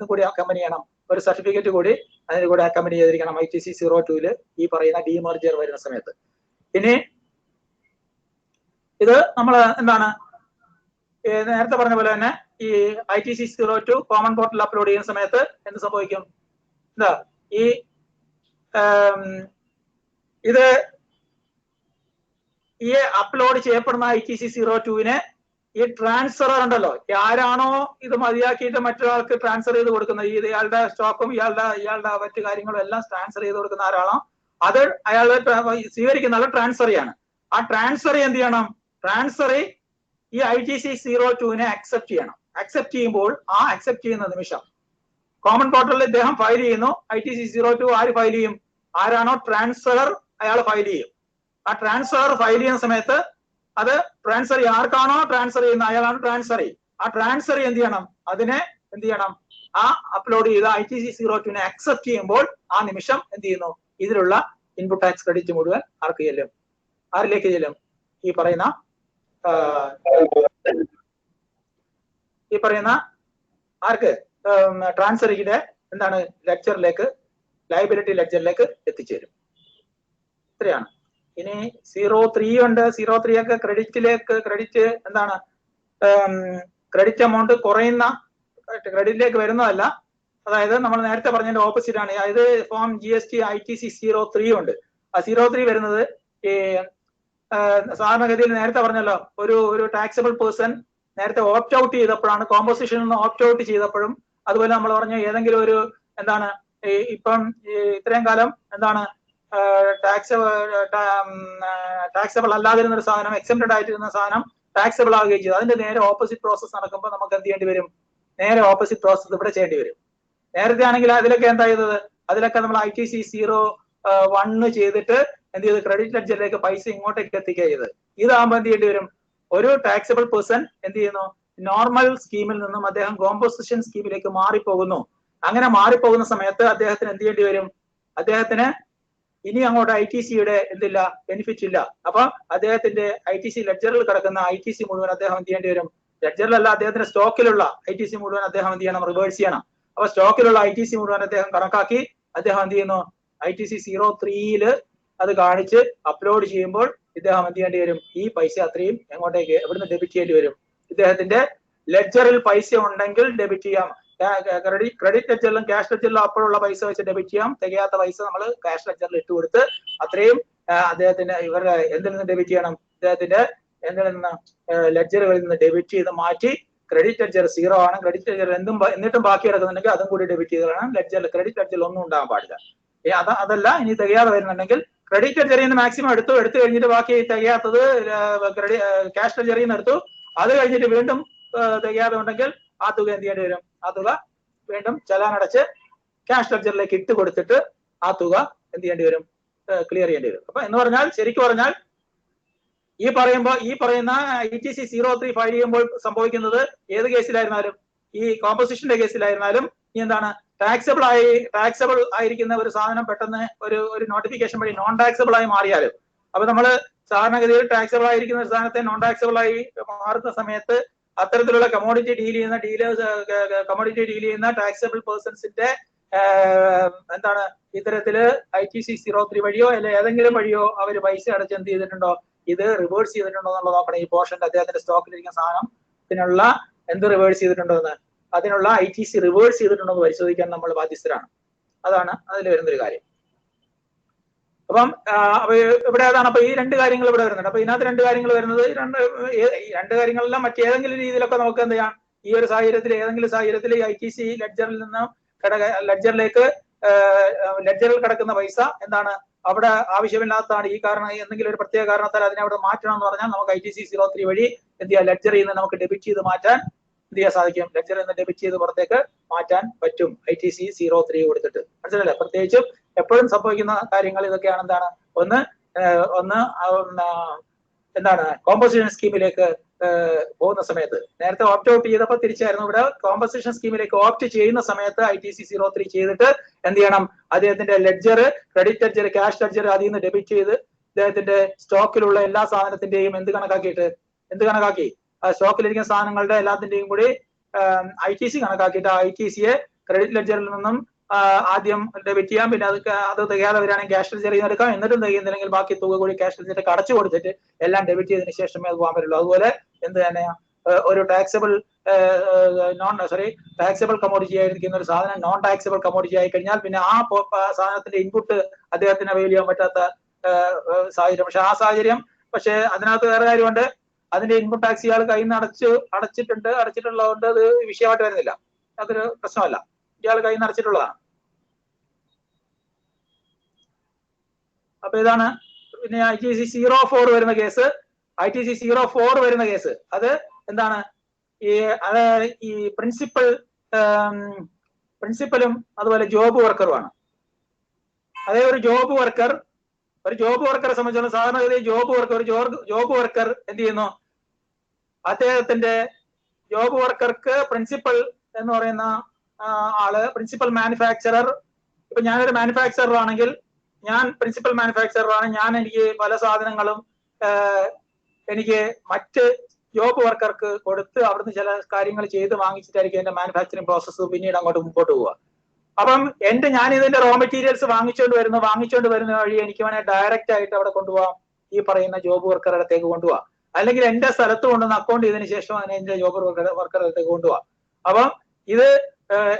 കൂടി അക്കമ്പനി ചെയ്യണം, ഒരു സർട്ടിഫിക്കറ്റ് കൂടി അതിന് കൂടെ അക്കമ്പനി ചെയ്തിരിക്കണം ITC 02 ഈ പറയുന്ന ഡീമർജർ വരുന്ന സമയത്ത്. ഇനി ഇത് നമ്മൾ നേരത്തെ പറഞ്ഞ പോലെ തന്നെ ഈ ITC 02 കോമൺ പോർട്ടൽ അപ്ലോഡ് ചെയ്യുന്ന സമയത്ത് എന്ത് സംഭവിക്കും, ഈ അപ്ലോഡ് ചെയ്യപ്പെടുന്ന ITC 02 ഈ ട്രാൻസ്ഫറർ ഉണ്ടല്ലോ, ആരാണോ ഇത് മതിയാക്കിയിട്ട് മറ്റൊരാൾക്ക് ട്രാൻസ്ഫർ ചെയ്ത് കൊടുക്കുന്നത്, ഇയാളുടെ സ്റ്റോക്കും ഇയാളുടെ മറ്റു കാര്യങ്ങളും എല്ലാം ട്രാൻസ്ഫർ ചെയ്ത് കൊടുക്കുന്ന ആരാണോ അത് അയാളെ സ്വീകരിക്കുന്ന ആളെ ട്രാൻസ്ഫർ ചെയ്യാണ്. ആ ട്രാൻസ്ഫർ എന്ത് ചെയ്യണം, ട്രാൻസ്ഫർ ഈ ITC 02 അക്സെപ്റ്റ് ചെയ്യണം. അക്സെപ്റ്റ് ചെയ്യുമ്പോൾ ആ അക്സെപ്റ്റ് ചെയ്യുന്ന നിമിഷം കോമൺ പോർട്ടലിൽ ഇദ്ദേഹം ഫയൽ ചെയ്യുന്നു. ITC 02 ആര് ഫയൽ ചെയ്യും, ആരാണോ ട്രാൻസ്ഫറർ അയാൾ ഫയൽ ചെയ്യും. ആ ട്രാൻസ്ഫർ ഫയൽ ചെയ്യുന്ന സമയത്ത് അത് ട്രാൻസ്ഫർ ആർക്കാണോ ട്രാൻസ്ഫർ ചെയ്യുന്ന അയാളാണ് ട്രാൻസ്ഫർ. ആ ട്രാൻസ്ഫർ എന്ത് ചെയ്യണം, അതിനെ എന്ത് ചെയ്യണം, ആ അപ്ലോഡ് ചെയ്ത ITC 02 അക്സെപ്റ്റ് ചെയ്യുമ്പോൾ ആ നിമിഷം എന്ത് ചെയ്യുന്നു, ഇതിലുള്ള ഇൻപുട്ട് ടാക്സ് ക്രെഡിറ്റ് മുഴുവൻ ആരിലേക്ക് ചെല്ലും, ഈ പറയുന്ന ആർക്ക്, ട്രാൻസ്ഫറിന്റെ ലെക്ചറിലേക്ക്, ലയബിലിറ്റി ലെക്ചറിലേക്ക് എത്തിച്ചേരും. ഇത്രയാണ്. ഇനി 03 ഉണ്ട്. 03 ഒക്കെ ക്രെഡിറ്റ് ക്രെഡിറ്റ് എമൗണ്ട് കുറയുന്ന ക്രെഡിറ്റിലേക്ക് വരുന്നതല്ല. അതായത് നമ്മൾ നേരത്തെ പറഞ്ഞതിന്റെ ഓപ്പോസിറ്റ് ആണ്. അതായത് ഫോം GST ITC 03 ഉണ്ട്. ആ 03 വരുന്നത് ഈ സാധാരണഗതിയിൽ നേരത്തെ പറഞ്ഞല്ലോ, ഒരു ടാക്സബിൾ പേഴ്സൺ നേരത്തെ ഓപ്റ്റ് ഔട്ട് ചെയ്തപ്പോഴാണ്, കോമ്പോസിഷനിൽ നിന്ന് ഓപ്റ്റ് ഔട്ട് ചെയ്തപ്പോഴും, അതുപോലെ നമ്മൾ പറഞ്ഞ ഏതെങ്കിലും ഒരു ഇപ്പം ഇത്രയും കാലം ടാക്സബിൾ അല്ലാതിരുന്ന ഒരു സാധനം, എക്സെപ്റ്റഡ് ആയിട്ടിരുന്ന സാധനം ടാക്സബിൾ ആവുകയും ചെയ്തു. അതിന്റെ നേരെ ഓപ്പോസിറ്റ് പ്രോസസ് നടക്കുമ്പോൾ നമുക്ക് എന്ത് ചെയ്യേണ്ടി വരും, നേരെ ഓപ്പോസിറ്റ് പ്രോസസ് ഇവിടെ ചെയ്യേണ്ടി വരും. നേരത്തെ ആണെങ്കിൽ അതിലൊക്കെ എന്താ ചെയ്തത്, അതിലൊക്കെ നമ്മൾ ITC 01 ചെയ്തിട്ട് എന്ത് ചെയ്ത് ക്രെഡിറ്റ് ലെഡ്ജറിലേക്ക് പൈസ ഇങ്ങോട്ടേക്ക് എത്തിക്കുക ചെയ്തത്. ഇതാകുമ്പോൾ എന്ത് ചെയ്യേണ്ടി വരും, ഒരു ടാക്സബിൾ പേഴ്സൺ എന്ത് ചെയ്യുന്നു, നോർമൽ സ്കീമിൽ നിന്നും അദ്ദേഹം കോമ്പോസിഷൻ സ്കീമിലേക്ക് മാറിപ്പോകുന്നു. അങ്ങനെ മാറിപ്പോകുന്ന സമയത്ത് അദ്ദേഹത്തിന് എന്ത് ചെയ്യേണ്ടി വരും, അദ്ദേഹത്തിന് ഇനി അങ്ങോട്ട് ITCയുടെ എന്തില്ല, ബെനിഫിറ്റ് ഇല്ല. അപ്പൊ അദ്ദേഹത്തിന്റെ ITC ലെഡ്ജറിൽ കിടക്കുന്ന ITC മുഴുവൻ അദ്ദേഹം എന്ത് ചെയ്യേണ്ടി വരും, ലെഡ്ജറിലല്ല, അദ്ദേഹത്തിന്റെ സ്റ്റോക്കിലുള്ള ITC മുഴുവൻ അദ്ദേഹം എന്ത് ചെയ്യണം, റിവേഴ്സ് ചെയ്യണം. അപ്പൊ സ്റ്റോക്കിലുള്ള ITC മുഴുവൻ അദ്ദേഹം കണക്കാക്കി അദ്ദേഹം എന്ത് ചെയ്യുന്നു, ITC 03 അത് കാണിച്ച് അപ്ലോഡ് ചെയ്യുമ്പോൾ ഇദ്ദേഹം എന്ത് ചെയ്യേണ്ടി വരും, ഈ പൈസ അത്രയും എങ്ങോട്ടേക്ക് എവിടുന്ന് ഡെബിറ്റ് ചെയ്യേണ്ടി വരും, ഇദ്ദേഹത്തിന്റെ ലെഡ്ജറിൽ പൈസ ഉണ്ടെങ്കിൽ ഡെബിറ്റ് ചെയ്യാം. ക്രെഡിറ്റ് ലെഡ്ജറിലും ക്യാഷ് ലെഡ്ജറിലും അപ്പോഴുള്ള പൈസ വെച്ച് ഡെബിറ്റ് ചെയ്യാം. തികയാത്ത പൈസ നമ്മൾ ക്യാഷ് ലെഡ്ജറിൽ ഇട്ട് കൊടുത്ത് അത്രയും അദ്ദേഹത്തിന്റെ ഇവരുടെ എന്തിൽ നിന്ന് ഡെബിറ്റ് ചെയ്യണം, ഇദ്ദേഹത്തിന്റെ എന്തിൽ നിന്ന് ലെഡ്ജറുകളിൽ നിന്ന് ഡെബിറ്റ് ചെയ്ത് മാറ്റി ക്രെഡിറ്റ് ലെഡ്ജർ 0 ആണ്. ക്രെഡിറ്റ് ലെഡ്ജർ എന്നിട്ടും ബാക്കി കിടക്കുന്നുണ്ടെങ്കിൽ അതും കൂടി ഡെബിറ്റ് ചെയ്ത് കളയണം. ക്രെഡിറ്റ് ലെഡ്ജറിൽ ഒന്നും ഉണ്ടാകാൻ പാടില്ല. അതല്ല, ഇനി തികയാതെ വരുന്നുണ്ടെങ്കിൽ ക്രെഡിറ്റ് ലെഡ്ജറിൽ നിന്ന് മാക്സിമം എടുത്തു കഴിഞ്ഞിട്ട് ബാക്കി തികയാത്തത് ക്യാഷ് ലെഡ്ജറിൽ നിന്ന് എടുത്തു, അത് കഴിഞ്ഞിട്ട് വീണ്ടും തികയാതെ ഉണ്ടെങ്കിൽ ആ തുക എന്ത് ചെയ്യേണ്ടി വരും? ആ തുക വീണ്ടും ചലാൻ അടച്ച് ക്യാഷ് ലെഡ്ജറിലേക്ക് ഇട്ട് കൊടുത്തിട്ട് ആ തുക എന്ത് ചെയ്യേണ്ടി വരും? ക്ലിയർ ചെയ്യേണ്ടി വരും. അപ്പൊ എന്ന് പറഞ്ഞാൽ ശരിക്കും പറഞ്ഞാൽ ഈ പറയുന്ന ITC 03 ഫയൽ ചെയ്യുമ്പോൾ സംഭവിക്കുന്നത് ഏത് കേസിലായിരുന്നാലും, ഈ കോമ്പോസിഷന്റെ കേസിലായിരുന്നാലും എന്താണ്, ടാക്സബിൾ ആയിരിക്കുന്ന ഒരു സാധനം പെട്ടെന്ന് ഒരു നോട്ടിഫിക്കേഷൻ വഴി നോൺ ടാക്സബിൾ ആയി മാറിയാലും, അപ്പൊ നമ്മള് സാധാരണഗതിയിൽ ടാക്സബിൾ ആയിരിക്കുന്ന ഒരു സാധനത്തെ നോൺ ടാക്സബിൾ ആയി മാറുന്ന സമയത്ത് അത്തരത്തിലുള്ള കമോഡിറ്റി ഡീൽ ചെയ്യുന്ന ടാക്സബിൾ പേഴ്സൺസിന്റെ എന്താണ് ഇത്തരത്തില് ITC 03 വഴിയോ അല്ലെ ഏതെങ്കിലും വഴിയോ അവർ പൈസ അടച്ച് എന്ത് ചെയ്തിട്ടുണ്ടോ, ഇത് റിവേഴ്സ് ചെയ്തിട്ടുണ്ടോ എന്നുള്ളത് നോക്കണം. ഈ പോർഷന്റെ അദ്ദേഹത്തിന്റെ സ്റ്റോക്കിലിരിക്കുന്ന സാധനത്തിനുള്ള എന്ത് റിവേഴ്സ് ചെയ്തിട്ടുണ്ടോ എന്ന്, അതിനുള്ള ITC റിവേഴ്സ് ചെയ്തിട്ടുണ്ടോ എന്ന് പരിശോധിക്കാൻ നമ്മൾ ബാധ്യസ്ഥരാണ്. അതാണ് അതിൽ വരുന്നൊരു കാര്യം. അപ്പം ഇവിടെ അതാണ്. അപ്പൊ ഈ രണ്ട് കാര്യങ്ങൾ ഇവിടെ വരുന്നുണ്ട്. അപ്പൊ ഇതിനകത്ത് രണ്ട് കാര്യങ്ങൾ വരുന്നത്, രണ്ട് കാര്യങ്ങളെല്ലാം മറ്റേതെങ്കിലും രീതിയിലൊക്കെ നമുക്ക് എന്ത് ചെയ്യാം, ഈ ഒരു സാഹചര്യത്തിൽ ഏതെങ്കിലും സാഹചര്യത്തിൽ ITC ലെഡ്ജറിൽ നിന്ന് ലെഡ്ജറിൽ കിടക്കുന്ന പൈസ എന്താണ് അവിടെ ആവശ്യമില്ലാത്തതാണ്, ഈ കാരണം എന്തെങ്കിലും ഒരു പ്രത്യേക കാരണത്താൽ അതിനെ അവിടെ മാറ്റണം എന്ന് പറഞ്ഞാൽ നമുക്ക് ITC 03 വഴി എന്ത് ചെയ്യാം, ലെഡ്ജറിൽ നിന്ന് നമുക്ക് ഡെബിറ്റ് ചെയ്ത് മാറ്റാൻ എന്ത് ചെയ്യാൻ സാധിക്കും, ലെഡ്ജറിൽ നിന്ന് ഡെബിറ്റ് ചെയ്ത് പുറത്തേക്ക് മാറ്റാൻ പറ്റും ITC 03 കൊടുത്തിട്ട്. മനസ്സിലല്ലേ? പ്രത്യേകിച്ചും എപ്പോഴും സംഭവിക്കുന്ന കാര്യങ്ങൾ ഇതൊക്കെയാണ്. എന്താണ്, ഒന്ന് എന്താണ് കോമ്പോസിഷൻ സ്കീമിലേക്ക് പോകുന്ന സമയത്ത്, നേരത്തെ ഓപ്റ്റ് ഔട്ട് ചെയ്തപ്പോൾ തിരിച്ചായിരുന്നു, ഇവിടെ കോമ്പൻസേഷൻ സ്കീമിലേക്ക് ഓപ്റ്റ് ചെയ്യുന്ന സമയത്ത് ITC 03 ചെയ്തിട്ട് എന്ത് ചെയ്യണം, അദ്ദേഹത്തിന്റെ ledger, credit ledger, cash ledger അതിൽ നിന്ന് ഡെബിറ്റ് ചെയ്ത് അദ്ദേഹത്തിന്റെ സ്റ്റോക്കിലുള്ള എല്ലാ സാധനത്തിന്റെയും എന്ത് കണക്കാക്കി ആ സ്റ്റോക്കിലിരിക്കുന്ന സാധനങ്ങളുടെ എല്ലാത്തിന്റെയും കൂടി ITC കണക്കാക്കിയിട്ട് ആ ITCയെ ക്രെഡിറ്റ് ലെഡ്ജറിൽ നിന്നും ആദ്യം ഡെബിറ്റ് ചെയ്യാം, പിന്നെ അത് തികയാതെ വരികയാണെങ്കിൽ ക്യാഷ് ലെഡ്ജറിൽ നിന്ന് എടുക്കാം, എന്നിട്ടും തികയുന്നില്ലെങ്കിൽ ബാക്കി തുക കൂടി ക്യാഷ് ലെഡ്ജറിലേക്ക് അടച്ചു കൊടുത്തിട്ട് എല്ലാം ഡെബിറ്റ് ചെയ്തതിനു ശേഷമേ അത് പോകാൻ പറ്റുള്ളൂ. അതുപോലെ എന്ത് തന്നെയാ ഒരു ടാക്സബിൾ കമോഡിറ്റി ആയിരിക്കുന്ന ഒരു സാധനം നോൺ ടാക്സബിൾ കമോഡിറ്റി ആയി കഴിഞ്ഞാൽ പിന്നെ ആ സാധനത്തിന്റെ ഇൻപുട്ട് അദ്ദേഹത്തിന് അവൈൽ ചെയ്യാൻ പറ്റാത്ത സാഹചര്യം. പക്ഷെ അതിനകത്ത് വേറെ കാര്യമുണ്ട്, അതിന്റെ ഇൻപുട്ട് ടാക്സ് ഇയാൾ കയ്യിൽ നിന്ന് അടച്ചിട്ടുള്ളതുകൊണ്ട് അത് വിഷയമായിട്ട് വരുന്നില്ല, അതൊരു പ്രശ്നമല്ല, ഇയാൾ കയ്യിൽ നിന്ന് അടച്ചിട്ടുള്ളതാണ്. അപ്പൊ ഇതാണ്. പിന്നെ ITC 04 വരുന്ന കേസ്, അത് എന്താണ്, ഈ പ്രിൻസിപ്പലും അതുപോലെ ജോബ് വർക്കറുമാണ്. അതായത് ഒരു ജോബ് വർക്കറെ സംബന്ധിച്ചുള്ള സാധാരണഗതി ജോബ് വർക്കർ എന്ത് ചെയ്യുന്നു, അദ്ദേഹത്തിന്റെ ജോബ് വർക്കർക്ക് പ്രിൻസിപ്പൽ എന്ന് പറയുന്ന ആള് പ്രിൻസിപ്പൽ മാനുഫാക്ചറർ. ഇപ്പൊ ഞാനൊരു മാനുഫാക്ചറർ ആണെങ്കിൽ, ഞാൻ പ്രിൻസിപ്പൽ മാനുഫാക്ചറർ ആണ്, എനിക്ക് പല സാധനങ്ങളും എനിക്ക് മറ്റ് ജോബ് വർക്കർക്ക് കൊടുത്ത് അവിടുന്ന് ചില കാര്യങ്ങൾ ചെയ്ത് വാങ്ങിച്ചിട്ടായിരിക്കും എന്റെ മാനുഫാക്ചറിങ് പ്രോസസ്സ് പിന്നീട് അങ്ങോട്ട് മുമ്പോട്ട് പോവുക. അപ്പം ഞാൻ ഇതിന്റെ റോ മെറ്റീരിയൽസ് വാങ്ങിച്ചുകൊണ്ട് വരുന്ന വഴി എനിക്ക് വേണമെങ്കിൽ ഡയറക്റ്റ് ആയിട്ട് അവിടെ കൊണ്ടുപോകാം, ഈ പറയുന്ന ജോബ് വർക്കറുടെ അടുത്തേക്ക് കൊണ്ടുപോകാം, അല്ലെങ്കിൽ എന്റെ സ്ഥലത്ത് കൊണ്ടുവന്ന് അക്കൗണ്ട് ചെയ്തതിനു ശേഷം അതിനെ എന്റെ ജോബ് വർക്കറുടെ അടുത്തേക്ക് കൊണ്ടുപോകാം. അപ്പം ഇത്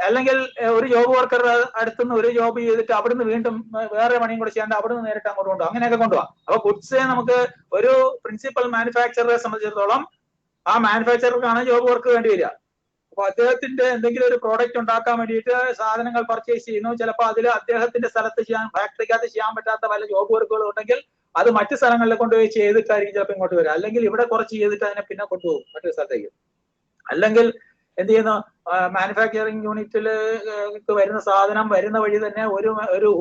അല്ലെങ്കിൽ ഒരു ജോബ് വർക്കറുടെ അടുത്തുനിന്ന് ഒരു ജോബ് ചെയ്തിട്ട് അവിടുന്ന് വീണ്ടും വേറെ പണിയും കൂടെ ചെയ്യാണ്ട് അവിടുന്ന് നേരിട്ട് അങ്ങോട്ട് കൊണ്ടുപോകാം, അങ്ങനെയൊക്കെ കൊണ്ടുപോകാം. അപ്പൊ ഗുഡ്സ് നമുക്ക് ഒരു പ്രിൻസിപ്പൽ മാനുഫാക്ചററെ സംബന്ധിച്ചിടത്തോളം ആ മാനുഫാക്ചറർക്കാണ് ജോബ് വർക്ക് വേണ്ടി വരിക. അപ്പൊ അദ്ദേഹത്തിന്റെ എന്തെങ്കിലും ഒരു പ്രോഡക്റ്റ് ഉണ്ടാക്കാൻ വേണ്ടിയിട്ട് സാധനങ്ങൾ പർച്ചേസ് ചെയ്യുന്നു, ചിലപ്പോൾ അതിൽ അദ്ദേഹത്തിന്റെ സ്ഥലത്ത് ഫാക്ടറിക്കകത്ത് ചെയ്യാൻ പറ്റാത്ത പല ജോബ് വർക്കുകളും ഉണ്ടെങ്കിൽ അത് മറ്റു സ്ഥലങ്ങളിൽ കൊണ്ടുപോയി ചെയ്തിട്ടായിരിക്കും ചിലപ്പോൾ ഇങ്ങോട്ട് വരിക, അല്ലെങ്കിൽ ഇവിടെ കുറച്ച് ചെയ്തിട്ട് അതിനെ പിന്നെ കൊണ്ടുപോകും മറ്റൊരു സ്ഥലത്തേക്ക്. അല്ലെങ്കിൽ എന്ത് ചെയ്യുന്നു, മാനുഫാക്ചറിങ് യൂണിറ്റിൽ വരുന്ന സാധനം വരുന്ന വഴി തന്നെ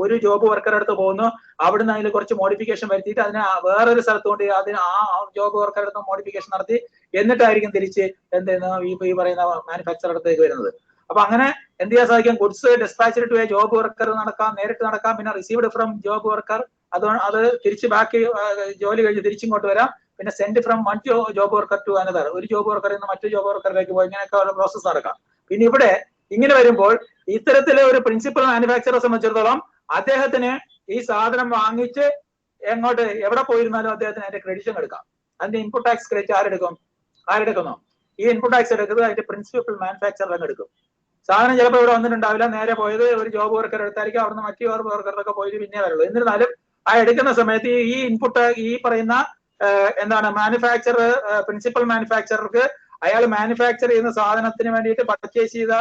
ഒരു ജോബ് വർക്കറുടെ അടുത്ത് പോകുന്നു, അവിടുന്ന് അതിൽ കുറച്ച് മോഡിഫിക്കേഷൻ വരുത്തിയിട്ട് അതിനെ വേറൊരു സ്ഥലത്ത് കൊണ്ട് അതിന് ആ ജോബ് വർക്കറുടെ അടുത്ത് മോഡിഫിക്കേഷൻ നടത്തി എന്നിട്ടായിരിക്കും തിരിച്ച് എന്ത് ചെയ്യുന്ന ഈ പറയുന്ന മാനുഫാക്ചറുടെ അടുത്തേക്ക് വരുന്നത്. അപ്പൊ അങ്ങനെ എന്ത് ചെയ്യാൻ സാധിക്കും, goods dispatched to a job worker നേരിട്ട് നടക്കാം, പിന്നെ റിസീവ്ഡ് ഫ്രം ജോബ് വർക്കർ അത് തിരിച്ച് ബാക്കി ജോലി കഴിഞ്ഞ് തിരിച്ചിങ്ങോട്ട് വരാം, പിന്നെ send from one job worker to another, ഒരു ജോബ് വർക്കറിൽ നിന്ന് മറ്റു ജോബ് വർക്കറിലേക്ക് പോയി, ഇങ്ങനെയൊക്കെ ഉള്ള പ്രോസസ്സ് നടക്കാം. പിന്നെ ഇവിടെ ഇങ്ങനെ വരുമ്പോൾ ഇത്തരത്തിലെ ഒരു പ്രിൻസിപ്പൽ മാനുഫാക്ചറെ സംബന്ധിച്ചിടത്തോളം അദ്ദേഹത്തിന് ഈ സാധനം വാങ്ങിച്ച് എവിടെ പോയിരുന്നാലും അദ്ദേഹത്തിന് അതിന്റെ ക്രെഡിറ്റും എടുക്കാം. അതിന്റെ ഇൻപുട്ട് ടാക്സ് ക്രെഡിറ്റ് ആരെടുക്കുന്നു, ഈ ഇൻപുട്ട് ടാക്സ് എടുക്കുന്നത് അതിന്റെ പ്രിൻസിപ്പൽ മാനുഫാക്ചർ എടുക്കും. സാധനം ചിലപ്പോൾ ഇവിടെ വന്നിട്ടുണ്ടാവില്ല, നേരെ പോയത് ഒരു ജോബ് വർക്കർ എടുത്തായിരിക്കും, അവിടുന്ന് മറ്റു ജോബ് വർക്കറിലൊക്കെ പോയിട്ട് പിന്നെ വരുള്ളൂ. എന്നിരുന്നാലും ആ എടുക്കുന്ന സമയത്ത് ഈ ഇൻപുട്ട് ഈ പറയുന്ന എന്താണ് പ്രിൻസിപ്പൽ മാനുഫാക്ചറർക്ക് അയാൾ മാനുഫാക്ചർ ചെയ്യുന്ന സാധനത്തിന് വേണ്ടിയിട്ട് പർച്ചേസ് ചെയ്ത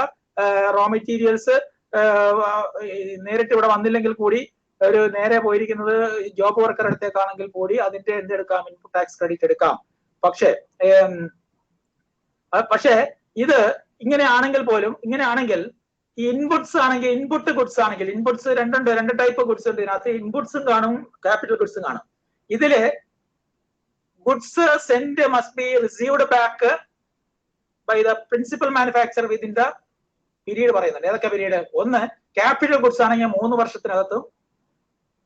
റോ മെറ്റീരിയൽസ് നേരിട്ട് ഇവിടെ വന്നില്ലെങ്കിൽ കൂടി ഒരു നേരെ പോയിരിക്കുന്നത് ജോബ് വർക്കർ അടുത്തേക്കാണെങ്കിൽ കൂടി അതിന്റെ എന്തെടുക്കാം, ഇൻപുട്ട് ടാക്സ് ക്രെഡിറ്റ് എടുക്കാം. പക്ഷേ പക്ഷേ ഇത് ഇങ്ങനെയാണെങ്കിൽ പോലും, ഇങ്ങനെയാണെങ്കിൽ ഈ ഇൻപുട്സ് ആണെങ്കിൽ, ഇൻപുട്ട് ഗുഡ്സ് ആണെങ്കിൽ, ഇൻപുട്സ് രണ്ട് ടൈപ്പ് ഗുഡ്സ് ഉണ്ട് ഇതിനകത്ത്. ഇൻപുട്സും കാണും, ക്യാപിറ്റൽ ഗുഡ്സും കാണും. ഇതില് goods sent must be received back by the principal manufacture within the period പറയുന്നുണ്ട്. ഏതൊക്കെ പീരീഡ്? ഒന്ന്, ക്യാപിറ്റൽ ഗുഡ്സ് ആണെങ്കിൽ 3 വർഷത്തിനകത്തും,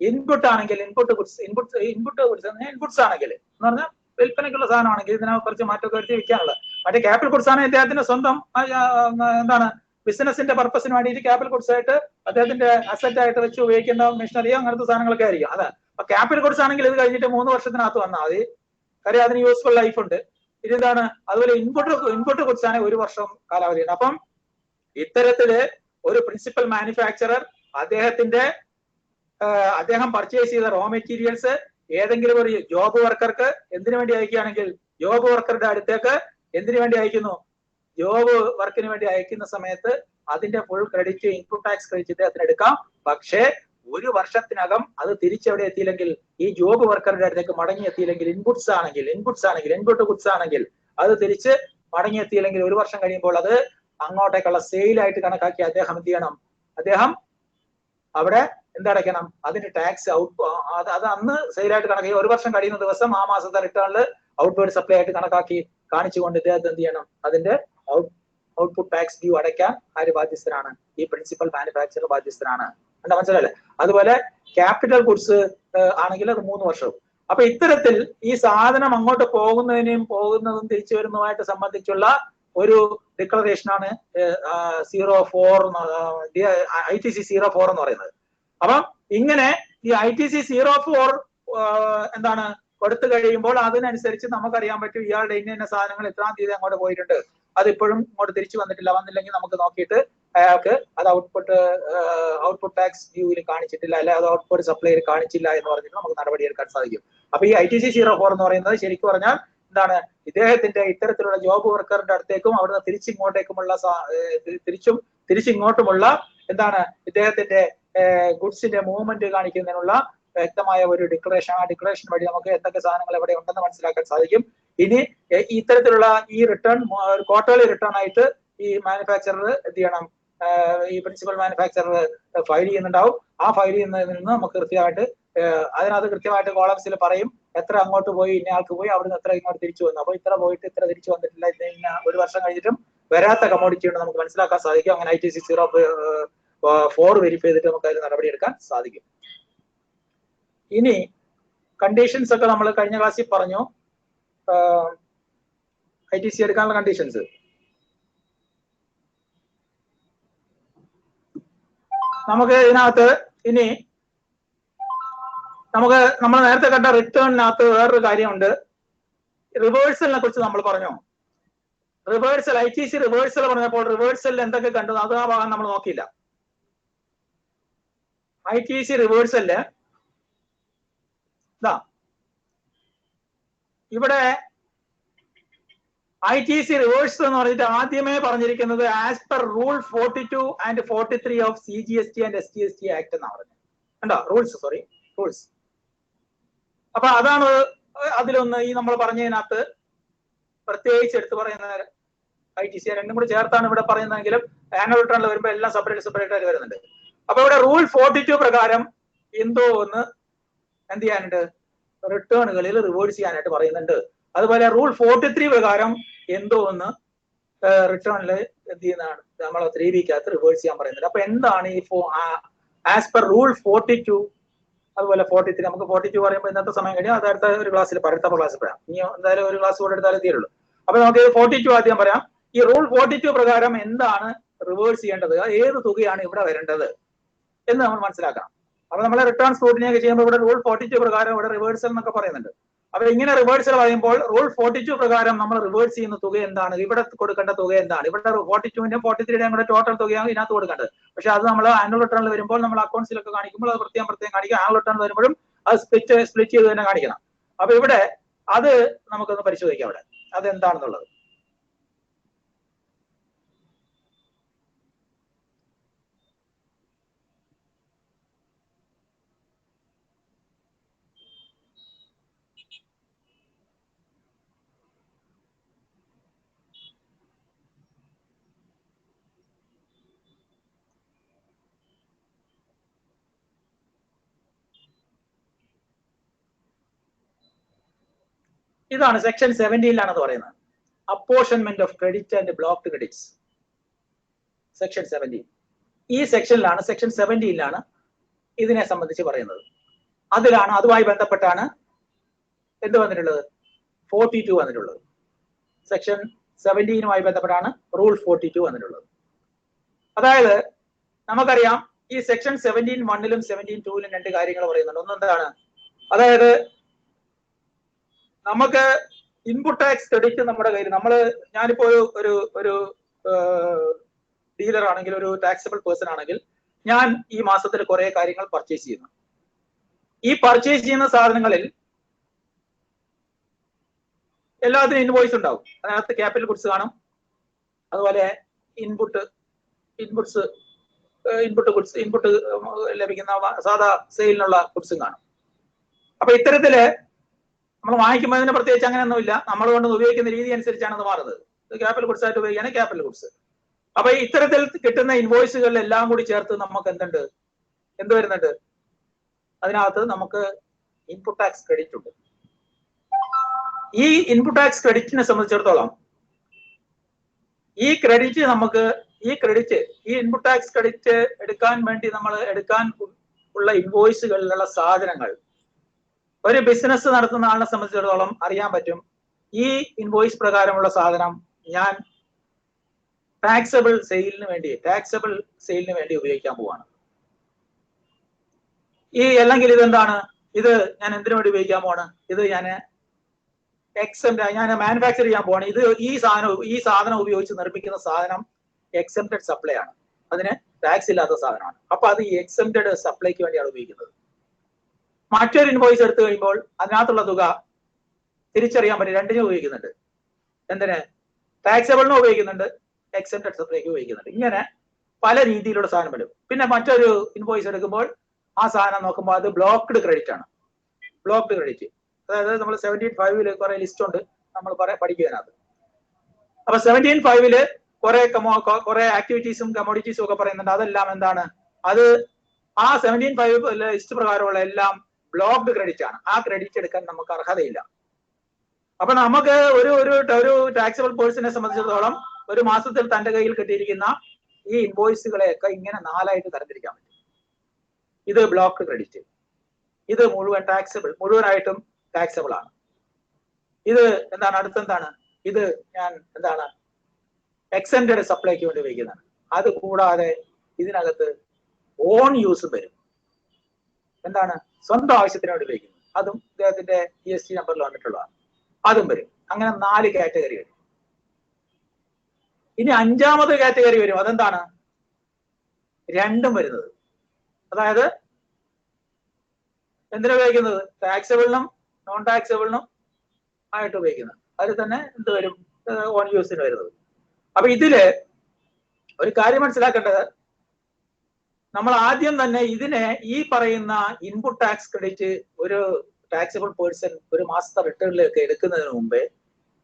ഇൻപുട്ട് ആണെങ്കിൽ ഇൻപുട്സ് ആണെങ്കിൽ എന്ന് പറഞ്ഞാൽ വിൽപ്പനയ്ക്കുള്ള സാധനമാണെങ്കിൽ ഇതിനെ കുറച്ച് മാറ്റമൊക്കെ വരുത്തി വിൽക്കാനുള്ളത്. മറ്റേ ക്യാപിറ്റൽ ഗുഡ്സ് ആണെങ്കിൽ അദ്ദേഹത്തിന്റെ സ്വന്തം എന്താണ് ബിസിനസിന്റെ പർപ്പസിന് വേണ്ടിയിട്ട് ക്യാപിറ്റൽ ഗുഡ്സ് ആയിട്ട് അദ്ദേഹത്തിന്റെ അസറ്റ് ആയിട്ട് വെച്ച് ഉപയോഗിക്കുന്ന മെഷീനറി അങ്ങനത്തെ സാധനങ്ങളൊക്കെ ആയിരിക്കും. അതെ. അപ്പൊ ക്യാപിറ്റൽ ഗുഡ്സ് ആണെങ്കിൽ ഇത് കഴിഞ്ഞിട്ട് 3 വർഷത്തിനകത്ത് വന്നാൽ മതി. കാര്യം അതിന് യൂസ്ഫുൾ ലൈഫ് ഉണ്ട്. ഇതെന്താണ്? അതുപോലെ ഇൻപുട്ട് ഗുഡ്സ് ആണെങ്കിൽ 1 വർഷം കാലാവധിയുണ്ട്. അപ്പം ഇത്തരത്തില് ഒരു പ്രിൻസിപ്പൽ മാനുഫാക്ചറർ അദ്ദേഹം പർച്ചേസ് ചെയ്ത റോ മെറ്റീരിയൽസ് ഏതെങ്കിലും ഒരു ജോബ് വർക്കർക്ക് എന്തിനു വേണ്ടി അയക്കുകയാണെങ്കിൽ, ജോബ് വർക്കറുടെ അടുത്തേക്ക് എന്തിനു വേണ്ടി അയക്കുന്നു? ജോബ് വർക്കിന് വേണ്ടി അയക്കുന്ന സമയത്ത് അതിന്റെ full credit, input tax credit ഇദ്ദേഹത്തിന് എടുക്കാം. പക്ഷേ 1 വർഷത്തിനകം അത് തിരിച്ചെവിടെ എത്തിയില്ലെങ്കിൽ, ഈ ജോബ് വർക്കറുടെ അടുത്തേക്ക് മടങ്ങി എത്തിയില്ലെങ്കിൽ, ഇൻപുട്ട് ഗുഡ്സ് ആണെങ്കിൽ അത് തിരിച്ച് മടങ്ങി എത്തിയില്ലെങ്കിൽ 1 വർഷം കഴിയുമ്പോൾ അത് അങ്ങോട്ടേക്കുള്ള സെയിലായിട്ട് കണക്കാക്കി അദ്ദേഹം എന്ത് ചെയ്യണം? അദ്ദേഹം അവിടെ എന്തടയ്ക്കണം? അതിന്റെ ടാക്സ് അത് അന്ന് സെയിലായിട്ട് കണക്കാക്കി 1 വർഷം കഴിയുന്ന ദിവസം ആ മാസത്തെ റിട്ടേണിൽ ഔട്ട്വേർഡ് സപ്ലൈ ആയിട്ട് കണക്കാക്കി കാണിച്ചുകൊണ്ട് ഇദ്ദേഹത്തെ എന്ത് ചെയ്യണം? അതിന്റെ ഔട്ട്പുട്ട് ടാക്സ് ഡ്യൂ അടയ്ക്കാൻ ആര് ബാധ്യസ്ഥനാണ്? ഈ പ്രിൻസിപ്പൽ മാനുഫാക്ചറർ ബാധ്യസ്ഥനാണ്. എന്താ മനസ്സിലല്ലേ? അതുപോലെ ക്യാപിറ്റൽ ഗുഡ്സ് ആണെങ്കിൽ അത് 3 വർഷവും. അപ്പൊ ഇത്തരത്തിൽ ഈ സാധനം അങ്ങോട്ട് പോകുന്നതും തിരിച്ചു വരുന്നതുമായിട്ട് സംബന്ധിച്ചുള്ള ഒരു ഡിക്ലറേഷൻ ആണ് 04 ITC 04 എന്ന് പറയുന്നത്. അപ്പം ഇങ്ങനെ ഈ ITC 04 എന്താണ് കൊടുത്തു കഴിയുമ്പോൾ അതിനനുസരിച്ച് നമുക്കറിയാൻ പറ്റും ഇയാളുടെ ഇന്ന സാധനങ്ങൾ എത്രാം തീയതി അങ്ങോട്ട് പോയിട്ടുണ്ട്, അതിപ്പോഴും ഇങ്ങോട്ട് തിരിച്ചു വന്നില്ലെങ്കിൽ നമുക്ക് നോക്കിയിട്ട് അയാൾക്ക് അത് ഔട്ട്പുട്ട് ടാക്സ് ഡ്യൂവിൽ കാണിച്ചിട്ടില്ല, അല്ലെ അത് ഔട്ട്പുട്ട് സപ്ലൈയിൽ കാണിച്ചില്ല എന്ന് പറഞ്ഞിട്ട് നമുക്ക് നടപടിയെടുക്കാൻ സാധിക്കും. അപ്പൊ ഈ ITC 04 എന്ന് പറയുന്നത് ശരിക്കും പറഞ്ഞാൽ എന്താണ്? ഇദ്ദേഹത്തിന്റെ ഇത്തരത്തിലുള്ള ജോബ് വർക്കറിന്റെ അടുത്തേക്കും അവിടുന്ന് തിരിച്ചിങ്ങോട്ടുമുള്ള എന്താണ് ഇദ്ദേഹത്തിന്റെ ഗുഡ്സിന്റെ മൂവ്മെന്റ് കാണിക്കുന്നതിനുള്ള വ്യക്തമായ ഒരു ഡിക്ലറേഷൻ. ആ ഡിക്ലറേഷൻ വഴി നമുക്ക് എന്തൊക്കെ സാധനങ്ങൾ എവിടെ ഉണ്ടെന്ന് മനസ്സിലാക്കാൻ സാധിക്കും. ഇനി ഇത്തരത്തിലുള്ള ഈ റിട്ടേൺ ക്വാർട്ടർലി റിട്ടേൺ ആയിട്ട് ഈ മാനുഫാക്ചറർ എന്ത് ചെയ്യണം? ഈ പ്രിൻസിപ്പൽ മാനുഫാക്ചറർ ഫയൽ ചെയ്യുന്നുണ്ടാവും. ആ ഫയൽ ചെയ്യുന്നതിൽ നിന്ന് നമുക്ക് കൃത്യമായിട്ട് അതിനകത്ത് കൃത്യമായിട്ട് കോളംസിൽ പറയും എത്ര അങ്ങോട്ട് പോയി, ഇന്ന ആൾക്ക് പോയി, അവിടുന്ന് എത്ര ഇങ്ങോട്ട് തിരിച്ചു വന്നു. അപ്പൊ ഇത്ര പോയിട്ട് ഇത്ര തിരിച്ചു വന്നിട്ടില്ല, ഇന്ന 1 വർഷം കഴിഞ്ഞിട്ടും വരാത്ത കമ്മോഡിറ്റി ഉണ്ട് നമുക്ക് മനസ്സിലാക്കാൻ സാധിക്കും. അങ്ങനെ ITC 04 വെരിഫൈ ചെയ്തിട്ട് നമുക്ക് അതിൽ നടപടിയെടുക്കാൻ സാധിക്കും. ഇനി കണ്ടീഷൻസ് ഒക്കെ നമ്മൾ കഴിഞ്ഞ ക്ലാസ്സിൽ പറഞ്ഞു. ITC എടുക്കാനുള്ള കണ്ടീഷൻസ് നമുക്ക് ഇതിനകത്ത് ഇനി നമ്മൾ നേരത്തെ കണ്ട റിട്ടേണിനകത്ത് വേറൊരു കാര്യമുണ്ട്. റിവേഴ്സലിനെ കുറിച്ച് നമ്മൾ പറഞ്ഞു. റിവേഴ്സൽ ITC റിവേഴ്സൽ പറഞ്ഞപ്പോൾ റിവേഴ്സലിൽ എന്തൊക്കെ കണ്ടു അത് ആ ഭാഗം നമ്മൾ നോക്കിയില്ല. ITC റിവേഴ്സലില് ഇവിടെ ITC റിവേഴ്സൽ എന്ന് പറഞ്ഞിട്ട് ആദ്യമേ പറഞ്ഞിരിക്കുന്നത് as per rule 42 and 43 of CGST and SGST act എന്നാണ് പറഞ്ഞത്. കണ്ടോ? റൂൾസ്. അപ്പൊ അതാണ് അതിലൊന്ന് ഈ നമ്മൾ പറഞ്ഞതിനകത്ത് പ്രത്യേകിച്ച് എടുത്തു പറയുന്ന ITC രണ്ടും കൂടി ചേർത്താണ് ഇവിടെ പറയുന്നതെങ്കിലും ആനുവൽ റിട്ടേണിൽ വരുമ്പോൾ എല്ലാം സെപ്പറേറ്റ് ആയിട്ട് വരുന്നുണ്ട്. അപ്പൊ ഇവിടെ റൂൾ 42 പ്രകാരം എന്തോ ഒന്ന് എന്ത് ചെയ്യാനുണ്ട്? റിട്ടേണുകളിൽ റിവേഴ്സ് ചെയ്യാനായിട്ട് പറയുന്നുണ്ട്. അതുപോലെ റൂൾ 43 പ്രകാരം എന്തോ ഒന്ന് റിട്ടേണിൽ എന്ത് ചെയ്യുന്നതാണ്? നമ്മൾ 3 വീക്കകത്ത് റിവേഴ്സ് ചെയ്യാൻ പറയുന്നുണ്ട്. അപ്പൊ എന്താണ് ഈ ആസ് പെർ റൂൾ 42 അതുപോലെ 43? നമുക്ക് 42 പറയുമ്പോൾ ഇന്നത്തെ സമയം കഴിഞ്ഞാൽ അത് അടുത്ത ഒരു ക്ലാസ്സിൽ പറയാം. ഇനി എന്തായാലും ഒരു ക്ലാസ് കൂടെ എടുത്താലേ തീരുള്ളൂ. അപ്പൊ നമുക്ക് 42 ആദ്യം പറയാം. ഈ റൂൾ 42 പ്രകാരം എന്താണ് റിവേഴ്സ് ചെയ്യേണ്ടത്, ഏത് തുകയാണ് ഇവിടെ വരേണ്ടത് എന്ന് നമ്മൾ മനസ്സിലാക്കണം. അപ്പൊ നമ്മൾ റിട്ടേൺ സ്ക്രൂട്ടിനി ഒക്കെ ചെയ്യുമ്പോൾ ഇവിടെ റൂൾ 42 പ്രകാരം ഇവിടെ റിവേഴ്സൽ എന്നൊക്കെ പറയുന്നുണ്ട്. അപ്പൊ ഇങ്ങനെ റിവേഴ്സൽ പറയുമ്പോൾ റൂൾ 42 പ്രകാരം നമ്മൾ റിവേഴ്സ് ചെയ്യുന്ന തുക എന്താണ്? ഇവിടെ കൊടുക്കേണ്ട തുക എന്താണ്? ഇവിടെ 42ന്റെയും 43യുടെയും കൂടെ ടോട്ടൽ തുകയാണ് ഇതിനകത്ത് കൊടുക്കേണ്ടത്. പക്ഷെ അത് നമ്മൾ ആനുവൽ റിട്ടേണിൽ വരുമ്പോൾ നമ്മൾ അക്കൗണ്ട്സിലൊക്കെ കാണിക്കുമ്പോൾ അത് പ്രത്യേകം കാണിക്കും. ആനുവൽ റിട്ടേൺ വരുമ്പോഴും അത് സ്പ്ലിറ്റ് ചെയ്ത് തന്നെ കാണിക്കണം. അപ്പൊ ഇവിടെ അത് നമുക്കൊന്ന് പരിശോധിക്കാം അവിടെ അതെന്താണെന്നുള്ളത്. ഇതാണ് സെക്ഷൻ 17-ലാണെന്ന് പറയുന്നത്. Apportionment of credit and blocked credits, section 17. ഈ സെക്ഷനിലാണ്, സെക്ഷൻ 17-ലാണ് ഇതിനെ സംബന്ധിച്ച് പറയുന്നത്. അതിലാണ്, അതുമായി ബന്ധപ്പെട്ടാണ് എന്ത് വന്നിട്ടുള്ളത്, 42 വന്നിട്ടുള്ളത്. സെക്ഷൻ 17-നുമായി ബന്ധപ്പെട്ടാണ് റൂൾ 42 വന്നിട്ടുള്ളത്. അതായത് നമുക്കറിയാം ഈ സെക്ഷൻ 17(1)ലും 17(2)ലും രണ്ട് കാര്യങ്ങൾ പറയുന്നുണ്ട്. ഒന്നെന്താണ്, അതായത് നമുക്ക് ഇൻപുട്ട് ടാക്സ് ക്രെഡിറ്റ് നമ്മുടെ കയ്യിൽ, ഞാനിപ്പോ ഒരു ഡീലർ ആണെങ്കിൽ, ഒരു ടാക്സബിൾ പേഴ്സൺ ആണെങ്കിൽ, ഞാൻ ഈ മാസത്തിൽ കുറെ കാര്യങ്ങൾ പർച്ചേസ് ചെയ്യുന്നു. ഈ പർച്ചേസ് ചെയ്യുന്ന സാധനങ്ങളിൽ എല്ലാത്തിനും ഇൻവോയ്സ് ഉണ്ടാവും. അതിനകത്ത് ക്യാപിറ്റൽ ഗുഡ്സ് കാണും, അതുപോലെ ഇൻപുട്ട് ലഭിക്കുന്ന സാധാ സെയിലിനുള്ള ഗുഡ്സും കാണും. അപ്പൊ ഇത്തരത്തില് നമ്മൾ വാങ്ങിക്കുമ്പോൾ അതിന് പ്രത്യേകിച്ച് അങ്ങനെയൊന്നുമില്ല, നമ്മൾ കൊണ്ട് ഉപയോഗിക്കുന്ന രീതി അനുസരിച്ചാണ് അത് മാറുന്നത്. ക്യാപിറ്റൽ ഗുഡ്സ് ആയിട്ട് ഉപയോഗിക്കുകയാണെങ്കിൽ ക്യാപിറ്റൽ ഗുഡ്സ്. അപ്പൊ ഇത്തരത്തിൽ കിട്ടുന്ന ഇൻവോയ്സുകളിൽ എല്ലാം കൂടി ചേർത്ത് നമുക്ക് എന്ത് വരുന്നുണ്ട്, അതിനകത്ത് നമുക്ക് ഇൻപുട്ട് ടാക്സ് ക്രെഡിറ്റ് ഉണ്ട്. ഈ ഇൻപുട്ട് ടാക്സ് ക്രെഡിറ്റിനെ സംബന്ധിച്ചിടത്തോളം ഈ ഇൻപുട്ട് ടാക്സ് ക്രെഡിറ്റ് എടുക്കാൻ വേണ്ടി നമ്മൾ എടുക്കാൻ ഉള്ള ഇൻവോയ്സുകളിലുള്ള സാധനങ്ങൾ ഒരു ബിസിനസ് നടത്തുന്ന ആളിനെ സംബന്ധിച്ചിടത്തോളം അറിയാൻ പറ്റും. ഈ ഇൻവോയ്സ് പ്രകാരമുള്ള സാധനം ഞാൻ ടാക്സബിൾ സെയിലിന് വേണ്ടി ഉപയോഗിക്കാൻ പോവാണ്. അല്ലെങ്കിൽ ഇതെന്താണ്, ഇത് ഞാൻ എന്തിനു വേണ്ടി ഉപയോഗിക്കാൻ പോവാണ്, ഇത് ഞാൻ മാനുഫാക്ചർ ചെയ്യാൻ പോവാണ്. ഇത് ഈ സാധനം ഉപയോഗിച്ച് നിർമ്മിക്കുന്ന സാധനം എക്സംപ്റ്റഡ് സപ്ലൈ ആണ്, അതിന് ടാക്സ് ഇല്ലാത്ത സാധനമാണ്. അപ്പൊ അത് ഈ എക്സംപ്റ്റഡ് സപ്ലൈക്ക് വേണ്ടിയാണ് ഉപയോഗിക്കുന്നത്. മറ്റൊരു ഇൻവോയ്സ് എടുത്തു കഴിയുമ്പോൾ അതിനകത്തുള്ള തുക തിരിച്ചറിയാൻ പറ്റും, രണ്ടിനും ഉപയോഗിക്കുന്നുണ്ട്. എന്തിന്, ടാക്സബിളിനും ഉപയോഗിക്കുന്നുണ്ട്, എക്സംപ്റ്റഡ് സപ്ലൈക്ക് ഉപയോഗിക്കുന്നുണ്ട്. ഇങ്ങനെ പല രീതിയിലുള്ള സാധനം വരും. പിന്നെ മറ്റൊരു ഇൻവോയ്സ് എടുക്കുമ്പോൾ ആ സാധനം നോക്കുമ്പോൾ അത് ബ്ലോക്ക്ഡ് ക്രെഡിറ്റ് ആണ്. ബ്ലോക്ക്ഡ് ക്രെഡിറ്റ്, അതായത് നമ്മൾ 17(5)ല് കുറെ ലിസ്റ്റ് ഉണ്ട്, നമ്മൾ പഠിക്കാനത്. അപ്പൊ 17(5)ല് കുറെ ആക്ടിവിറ്റീസും കമോഡിറ്റീസും ഒക്കെ പറയുന്നുണ്ട്. അതെല്ലാം എന്താണ്, അത് ആ 17(5) ലിസ്റ്റ് പ്രകാരമുള്ള എല്ലാം ബ്ലോക്ക്ഡ് ക്രെഡിറ്റ് ആണ്. ആ ക്രെഡിറ്റ് എടുക്കാൻ നമുക്ക് അർഹതയില്ല. അപ്പൊ നമുക്ക് ഒരു ടാക്സബിൾ പേഴ്സണിനെ സംബന്ധിച്ചിടത്തോളം ഒരു മാസത്തിൽ തന്റെ കയ്യിൽ കിട്ടിയിരിക്കുന്ന ഈ ഇൻവോയ്സുകളെയൊക്കെ ഇങ്ങനെ 4ആയിട്ട് തരംതിരിക്കാൻ പറ്റും. ഇത് ബ്ലോക്ക്ഡ് ക്രെഡിറ്റ്, ഇത് മുഴുവനായിട്ടും ടാക്സബിൾ ആണ്. ഇത് എന്താണ്, അടുത്തെന്താണ്, ഇത് ഞാൻ എക്സംപ്റ്റഡ് സപ്ലൈക്ക് വേണ്ടി ഉപയോഗിക്കുന്നതാണ്. അത് കൂടാതെ ഇതിനകത്ത് ഓൺ യൂസും വരും. എന്താണ്, സ്വന്തം ആവശ്യത്തിന് വേണ്ടി ഉപയോഗിക്കുന്നത്, അതും ഇദ്ദേഹത്തിന്റെ GST നമ്പറിൽ വന്നിട്ടുള്ളതാണ്, അതും വരും. അങ്ങനെ 4 കാറ്റഗറി വരും. ഇനി 5ാമത് കാറ്റഗറി വരും. അതെന്താണ്, രണ്ടും വരുന്നത്. അതായത് എന്തിനാ ഉപയോഗിക്കുന്നത്, ടാക്സബിളിനും നോൺ ടാക്സബിളിനും ആയിട്ട് ഉപയോഗിക്കുന്നത്. അതിൽ തന്നെ എന്ത് വരും, ഓൺ യൂസിന് വരുന്നത്. അപ്പൊ ഇതില് ഒരു കാര്യം മനസ്സിലാക്കേണ്ടത്, നമ്മൾ ആദ്യം തന്നെ ഇതിനെ ഈ പറയുന്ന ഇൻപുട്ട് ടാക്സ് ക്രെഡിറ്റ് ഒരു ടാക്സബിൾ പേഴ്സൺ ഒരു മാസത്തെ റിട്ടേണിലേക്ക് എടുക്കുന്നതിന് മുമ്പേ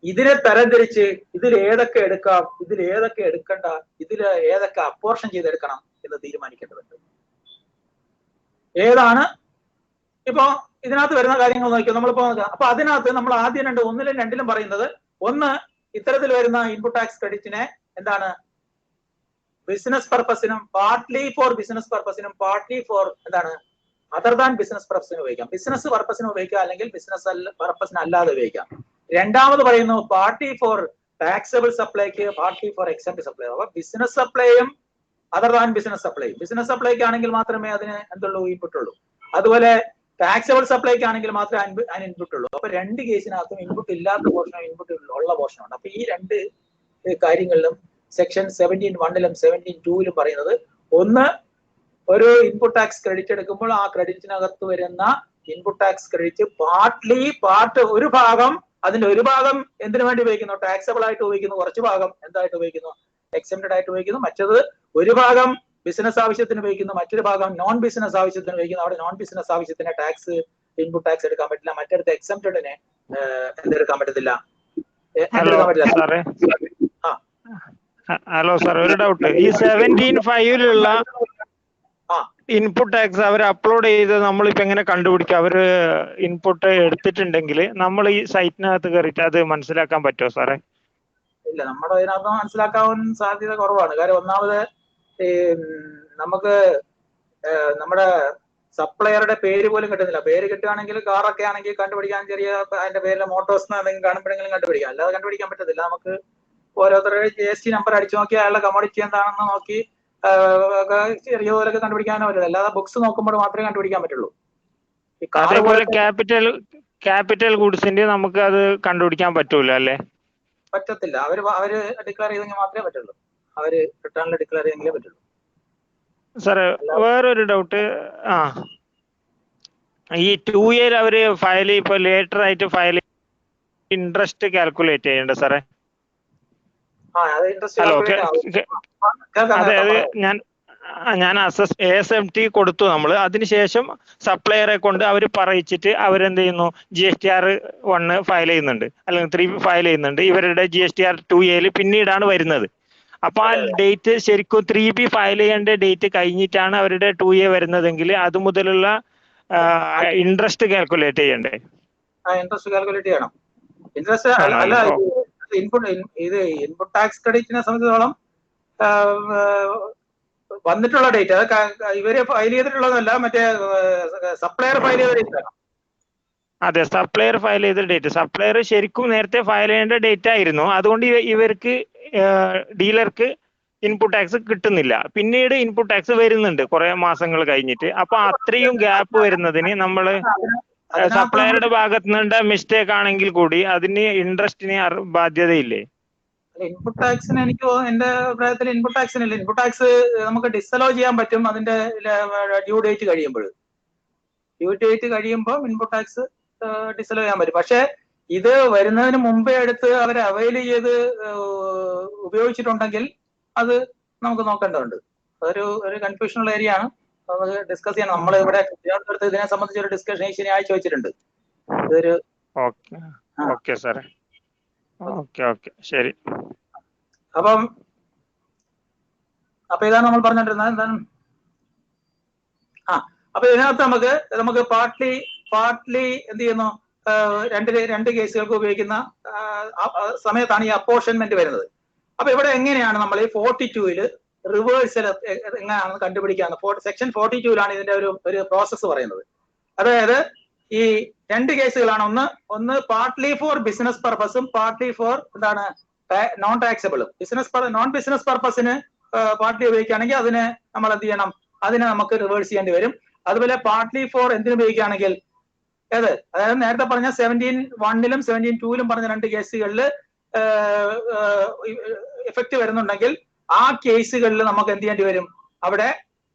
ഇതിനെ തരംതിരിച്ച് ഇതിൽ ഏതൊക്കെ എടുക്കാം, ഇതിൽ ഏതൊക്കെ എടുക്കണ്ട, ഇതിൽ ഏതൊക്കെ അപ്പോർഷൻ ചെയ്തെടുക്കണം എന്ന് തീരുമാനിക്കേണ്ടതുണ്ട്. ഏതാണ് ഇപ്പൊ ഇതിനകത്ത് വരുന്ന കാര്യങ്ങൾ നോക്കിയോ, നമ്മളിപ്പോ അപ്പൊ അതിനകത്ത് നമ്മൾ ആദ്യം 1ലും 2ലും പറയുന്നത്, ഒന്ന് ഇത്തരത്തിൽ വരുന്ന ഇൻപുട്ട് ടാക്സ് ക്രെഡിറ്റിനെ എന്താണ്, ബിസിനസ് പർപ്പസിനും പാർട്ട്ലി ഫോർ ബിസിനസ് പർപ്പസിനും പാർട്ട്ലി ഫോർ എന്താണ് അതർ ദാൻ ബിസിനസ് പർപ്പസിന് ഉപയോഗിക്കാം. ബിസിനസ് പർപ്പസിന് ഉപയോഗിക്കാം, അല്ലെങ്കിൽ ബിസിനസ് പർപ്പസിന് അല്ലാതെ ഉപയോഗിക്കാം. രണ്ടാമത് പറയുന്നു പാർട്ടി ഫോർ ടാക്സബിൾ സപ്ലൈക്ക്, പാർട്ടി ഫോർ എക്സംപ്റ്റ് സപ്ലൈ. അപ്പൊ ബിസിനസ് സപ്ലൈയും അതർ ദാൻ ബിസിനസ് സപ്ലൈയും. ബിസിനസ് സപ്ലൈക്ക് ആണെങ്കിൽ മാത്രമേ അതിന് എന്തുള്ളൂ, ഇൻപുട്ട് ഉള്ളൂ. അതുപോലെ ടാക്സബിൾ സപ്ലൈക്ക് ആണെങ്കിൽ മാത്രമേ അതിന് ഇൻപുട്ട് ഉള്ളൂ. അപ്പൊ 2 കേസിനകത്തും ഇൻപുട്ട് ഇല്ലാത്ത പോർഷനും ഇൻപുട്ട് ഉള്ള പോർഷനുണ്ട്. അപ്പൊ ഈ 2 കാര്യങ്ങളിലും സെക്ഷൻ 17(1)ലും 17(2)ലും പറയുന്നത്, ഒന്ന് ഒരു ഇൻപുട്ട് ടാക്സ് ക്രെഡിറ്റ് എടുക്കുമ്പോൾ ആ ക്രെഡിറ്റിനകത്ത് വരുന്ന ഇൻപുട്ട് ടാക്സ് ക്രെഡിറ്റ് ഒരു ഭാഗം, അതിന്റെ ഒരു ഭാഗം എന്തിനു വേണ്ടി ഉപയോഗിക്കുന്നു, ടാക്സബിൾ ആയിട്ട് ഉപയോഗിക്കുന്നു, കുറച്ച് ഭാഗം എന്തായിട്ട് ഉപയോഗിക്കുന്നു, എക്സംപ്റ്റഡ് ആയിട്ട് ഉപയോഗിക്കുന്നു. മറ്റത് ഒരു ഭാഗം ബിസിനസ് ആവശ്യത്തിന് ഉപയോഗിക്കുന്നു, മറ്റൊരു ഭാഗം നോൺ ബിസിനസ് ആവശ്യത്തിന് ഉപയോഗിക്കുന്നു. അവിടെ നോൺ ബിസിനസ് ആവശ്യത്തിന് ഇൻപുട്ട് ടാക്സ് എടുക്കാൻ പറ്റില്ല, മറ്റടുത്ത് എക്സംപ്റ്റഡിനെ എന്തെടുക്കാൻ പറ്റത്തില്ല. ഹലോ സാർ, ഒരു ഡൗട്ട്. ഈ 17(5)ലുള്ള ഇൻപുട്ട് ടാക്സ് അവർ അപ്ലോഡ് ചെയ്ത് നമ്മളിപ്പോ എങ്ങനെ കണ്ടുപിടിക്കുക? അവര് ഇൻപുട്ട് എടുത്തിട്ടുണ്ടെങ്കിൽ നമ്മൾ ഈ സൈറ്റിനകത്ത് കയറിയിട്ട് അത് മനസ്സിലാക്കാൻ പറ്റുമോ സാറേ? ഇല്ല, നമ്മുടെ ഇതിനകത്ത് മനസ്സിലാക്കാൻ സാധ്യത കുറവാണ്. കാര്യം ഒന്നാമത് ഈ നമുക്ക് നമ്മുടെ സപ്ലയറുടെ പേര് പോലും കിട്ടുന്നില്ല. പേര് കിട്ടുകയാണെങ്കിൽ കാറൊക്കെ ആണെങ്കിൽ കണ്ടുപിടിക്കാൻ ചെറിയ അതിന്റെ പേരിലെ മോട്ടോഴ്സ് എന്തെങ്കിലും കാണുമ്പോഴെങ്കിലും കണ്ടുപിടിക്കാം, അല്ലാതെ കണ്ടുപിടിക്കാൻ പറ്റത്തില്ല. നമുക്ക് ഓരോരുത്തരുടെ GST നമ്പർ അടിച്ചു നോക്കി അയാളുടെ കമ്മോഡിറ്റി എന്താണെന്ന് നോക്കി ചെറിയ പോലൊക്കെ കണ്ടുപിടിക്കാനോ പറ്റില്ല. അല്ലാതെ ബുക്സ് നോക്കുമ്പോൾ മാത്രമേ കണ്ടുപിടിക്കാൻ പറ്റുള്ളൂ. അതേപോലെ ക്യാപിറ്റൽ ഗുഡ്സിന്റെ നമുക്ക് അത് കണ്ടുപിടിക്കാൻ പറ്റൂല അല്ലേ? പറ്റത്തില്ല. അവര് ഡിക്ലെയർ ചെയ്തെങ്കിൽ മാത്രമേ പറ്റുള്ളൂ. അവര് റിട്ടേണിൽ ഡിക്ലെയർ ചെയ്തെങ്കിലേ പറ്റുള്ളൂ. സാറേ വേറൊരു ഡൗട്ട്, ഈ 2A അവര് ഫയൽ ഇപ്പൊ ലേറ്റർ ആയിട്ട് ഫയൽ ഇൻട്രസ്റ്റ് കാൽക്കുലേറ്റ് ചെയ്യണ്ട സാറേ? ഹലോ, അതെ ഞാൻ ASMT കൊടുത്തു നമ്മള്. അതിനുശേഷം സപ്ലയറെ കൊണ്ട് അവർ പറയിച്ചിട്ട് അവരെന്ത് ചെയ്യുന്നു, GSTR 1 ഫയൽ ചെയ്യുന്നുണ്ട്, അല്ലെങ്കിൽ 3 ഫയൽ ചെയ്യുന്നുണ്ട്. ഇവരുടെ GSTR 2A പിന്നീടാണ് വരുന്നത്. അപ്പൊ ആ ഡേറ്റ് ശരിക്കും 3B ഫയൽ ചെയ്യേണ്ട ഡേറ്റ് കഴിഞ്ഞിട്ടാണ് അവരുടെ 2A വരുന്നതെങ്കിൽ അത് മുതലുള്ള ഇൻട്രസ്റ്റ് കാൽക്കുലേറ്റ് ചെയ്യണ്ടേ? ഇൻട്രസ്റ്റ് കാൽക്കുലേറ്റ് ചെയ്യണം. ഇൻട്രസ്റ്റ് അല്ല, ഇൻപുട്ട് ടാക്സ് ക്രെഡിറ്റിനെ സംബന്ധിച്ചിടത്തോളം വന്നിട്ടുള്ള ഡേറ്റ് അത് ഇവര് ഫയൽ ചെയ്തിട്ടുള്ളതല്ല, മറ്റേ സപ്ലയർ ഫയൽ ചെയ്ത ഡേറ്റ് ആണ്. അതെ, സപ്ലയർ ഫയൽ ചെയ്ത ഡേറ്റ്. സപ്ലയർ ശരിക്കും നേരത്തെ ഫയൽ ചെയ്യേണ്ട ഡേറ്റ് ആയിരുന്നു. അതുകൊണ്ട് ഇവർക്ക് ഡീലർക്ക് ഇൻപുട്ട് ടാക്സ് കിട്ടുന്നില്ല. പിന്നീട് ഇൻപുട്ട് ടാക്സ് വരുന്നുണ്ട് കുറെ മാസങ്ങൾ കഴിഞ്ഞിട്ട്. അപ്പൊ അത്രയും ഗ്യാപ്പ് വരുന്നതിന് നമ്മള് സപ്ലയറുടെ ഭാഗത്ത് നിന്നുണ്ട മിസ്റ്റേക്ക് ആണെങ്കിൽ കൂടി അതിന് ഇൻട്രസ്റ്റിന് ബാധ്യതയില്ലേ? ഇൻപുട്ട് ടാക്സിന് എനിക്ക് എന്റെ അഭിപ്രായത്തിൽ ഇൻപുട്ട് ടാക്സിനില്ല. ഇൻപുട്ട് ടാക്സ് നമുക്ക് ഡിസലോ ചെയ്യാൻ പറ്റും അതിന്റെ ഡ്യൂ ഡേറ്റ് കഴിയുമ്പോൾ. ഡ്യൂ ഡേറ്റ് കഴിയുമ്പോൾ ഇൻപുട്ട് ടാക്സ് ഡിസലോ ചെയ്യാൻ പറ്റും. പക്ഷെ ഇത് വരുന്നതിന് മുമ്പേ എടുത്ത് അവർ അവൈൽ ചെയ്ത് ഉപയോഗിച്ചിട്ടുണ്ടെങ്കിൽ അത് നമുക്ക് നോക്കേണ്ടതുണ്ട്. അതൊരു കൺഫ്യൂഷനുള്ള ഏരിയ ആണ്. അത് ഡിസ്കസ് ചെയ്യണം. നമ്മൾ ഇവിടെ തിരുവനന്തപുരത്ത് ഇതിനെ സംബന്ധിച്ച് ഒരു ഡിസ്കഷൻ ഈ ശനിയാഴ്ച വെച്ചിട്ടുണ്ട്. ഇതൊരു ഓക്കെ സാറേ, ഓക്കെ ശരി. അപ്പൊ ഇതാണ് നമ്മൾ പറഞ്ഞോണ്ടിരുന്നത്. എന്താണ് അപ്പൊ ഇതിനകത്ത് നമുക്ക് പാർട്ട്ലി എന്ത് ചെയ്യുന്നു, രണ്ട് കേസുകൾക്ക് ഉപയോഗിക്കുന്ന സമയത്താണ് ഈ അപ്പോർഷൻമെന്റ് വരുന്നത്. അപ്പൊ ഇവിടെ എങ്ങനെയാണ് നമ്മൾ ഈ 42-ല് റിവേഴ്സൽ എങ്ങനെയാണെന്ന് കണ്ടുപിടിക്കാന്ന് സെക്ഷൻ 42-ലാണ് ഇതിന്റെ ഒരു പ്രോസസ്സ് പറയുന്നത്. അതായത് ഈ രണ്ട് കേസുകളാണ്. ഒന്ന് പാർട്ട്ലി ഫോർ ബിസിനസ് പർപ്പസും പാർട്ട്ലി ഫോർ എന്താണ് നോൺ ടാക്സബിളും. നോൺ ബിസിനസ് പർപ്പസിന് പാർട്ട്ലി ഉപയോഗിക്കുകയാണെങ്കിൽ അതിന് നമ്മൾ എന്ത് ചെയ്യണം, അതിനെ നമുക്ക് റിവേഴ്സ് ചെയ്യേണ്ടി വരും. അതുപോലെ പാർട്ട്ലി ഫോർ എന്തിനു ഉപയോഗിക്കുകയാണെങ്കിൽ അതായത് നേരത്തെ പറഞ്ഞ 17(1)ലും 17(2)ലും പറഞ്ഞ രണ്ട് കേസുകളിൽ എഫക്ട് വരുന്നുണ്ടെങ്കിൽ ആ കേസുകളിൽ നമുക്ക് എന്ത് ചെയ്യേണ്ടി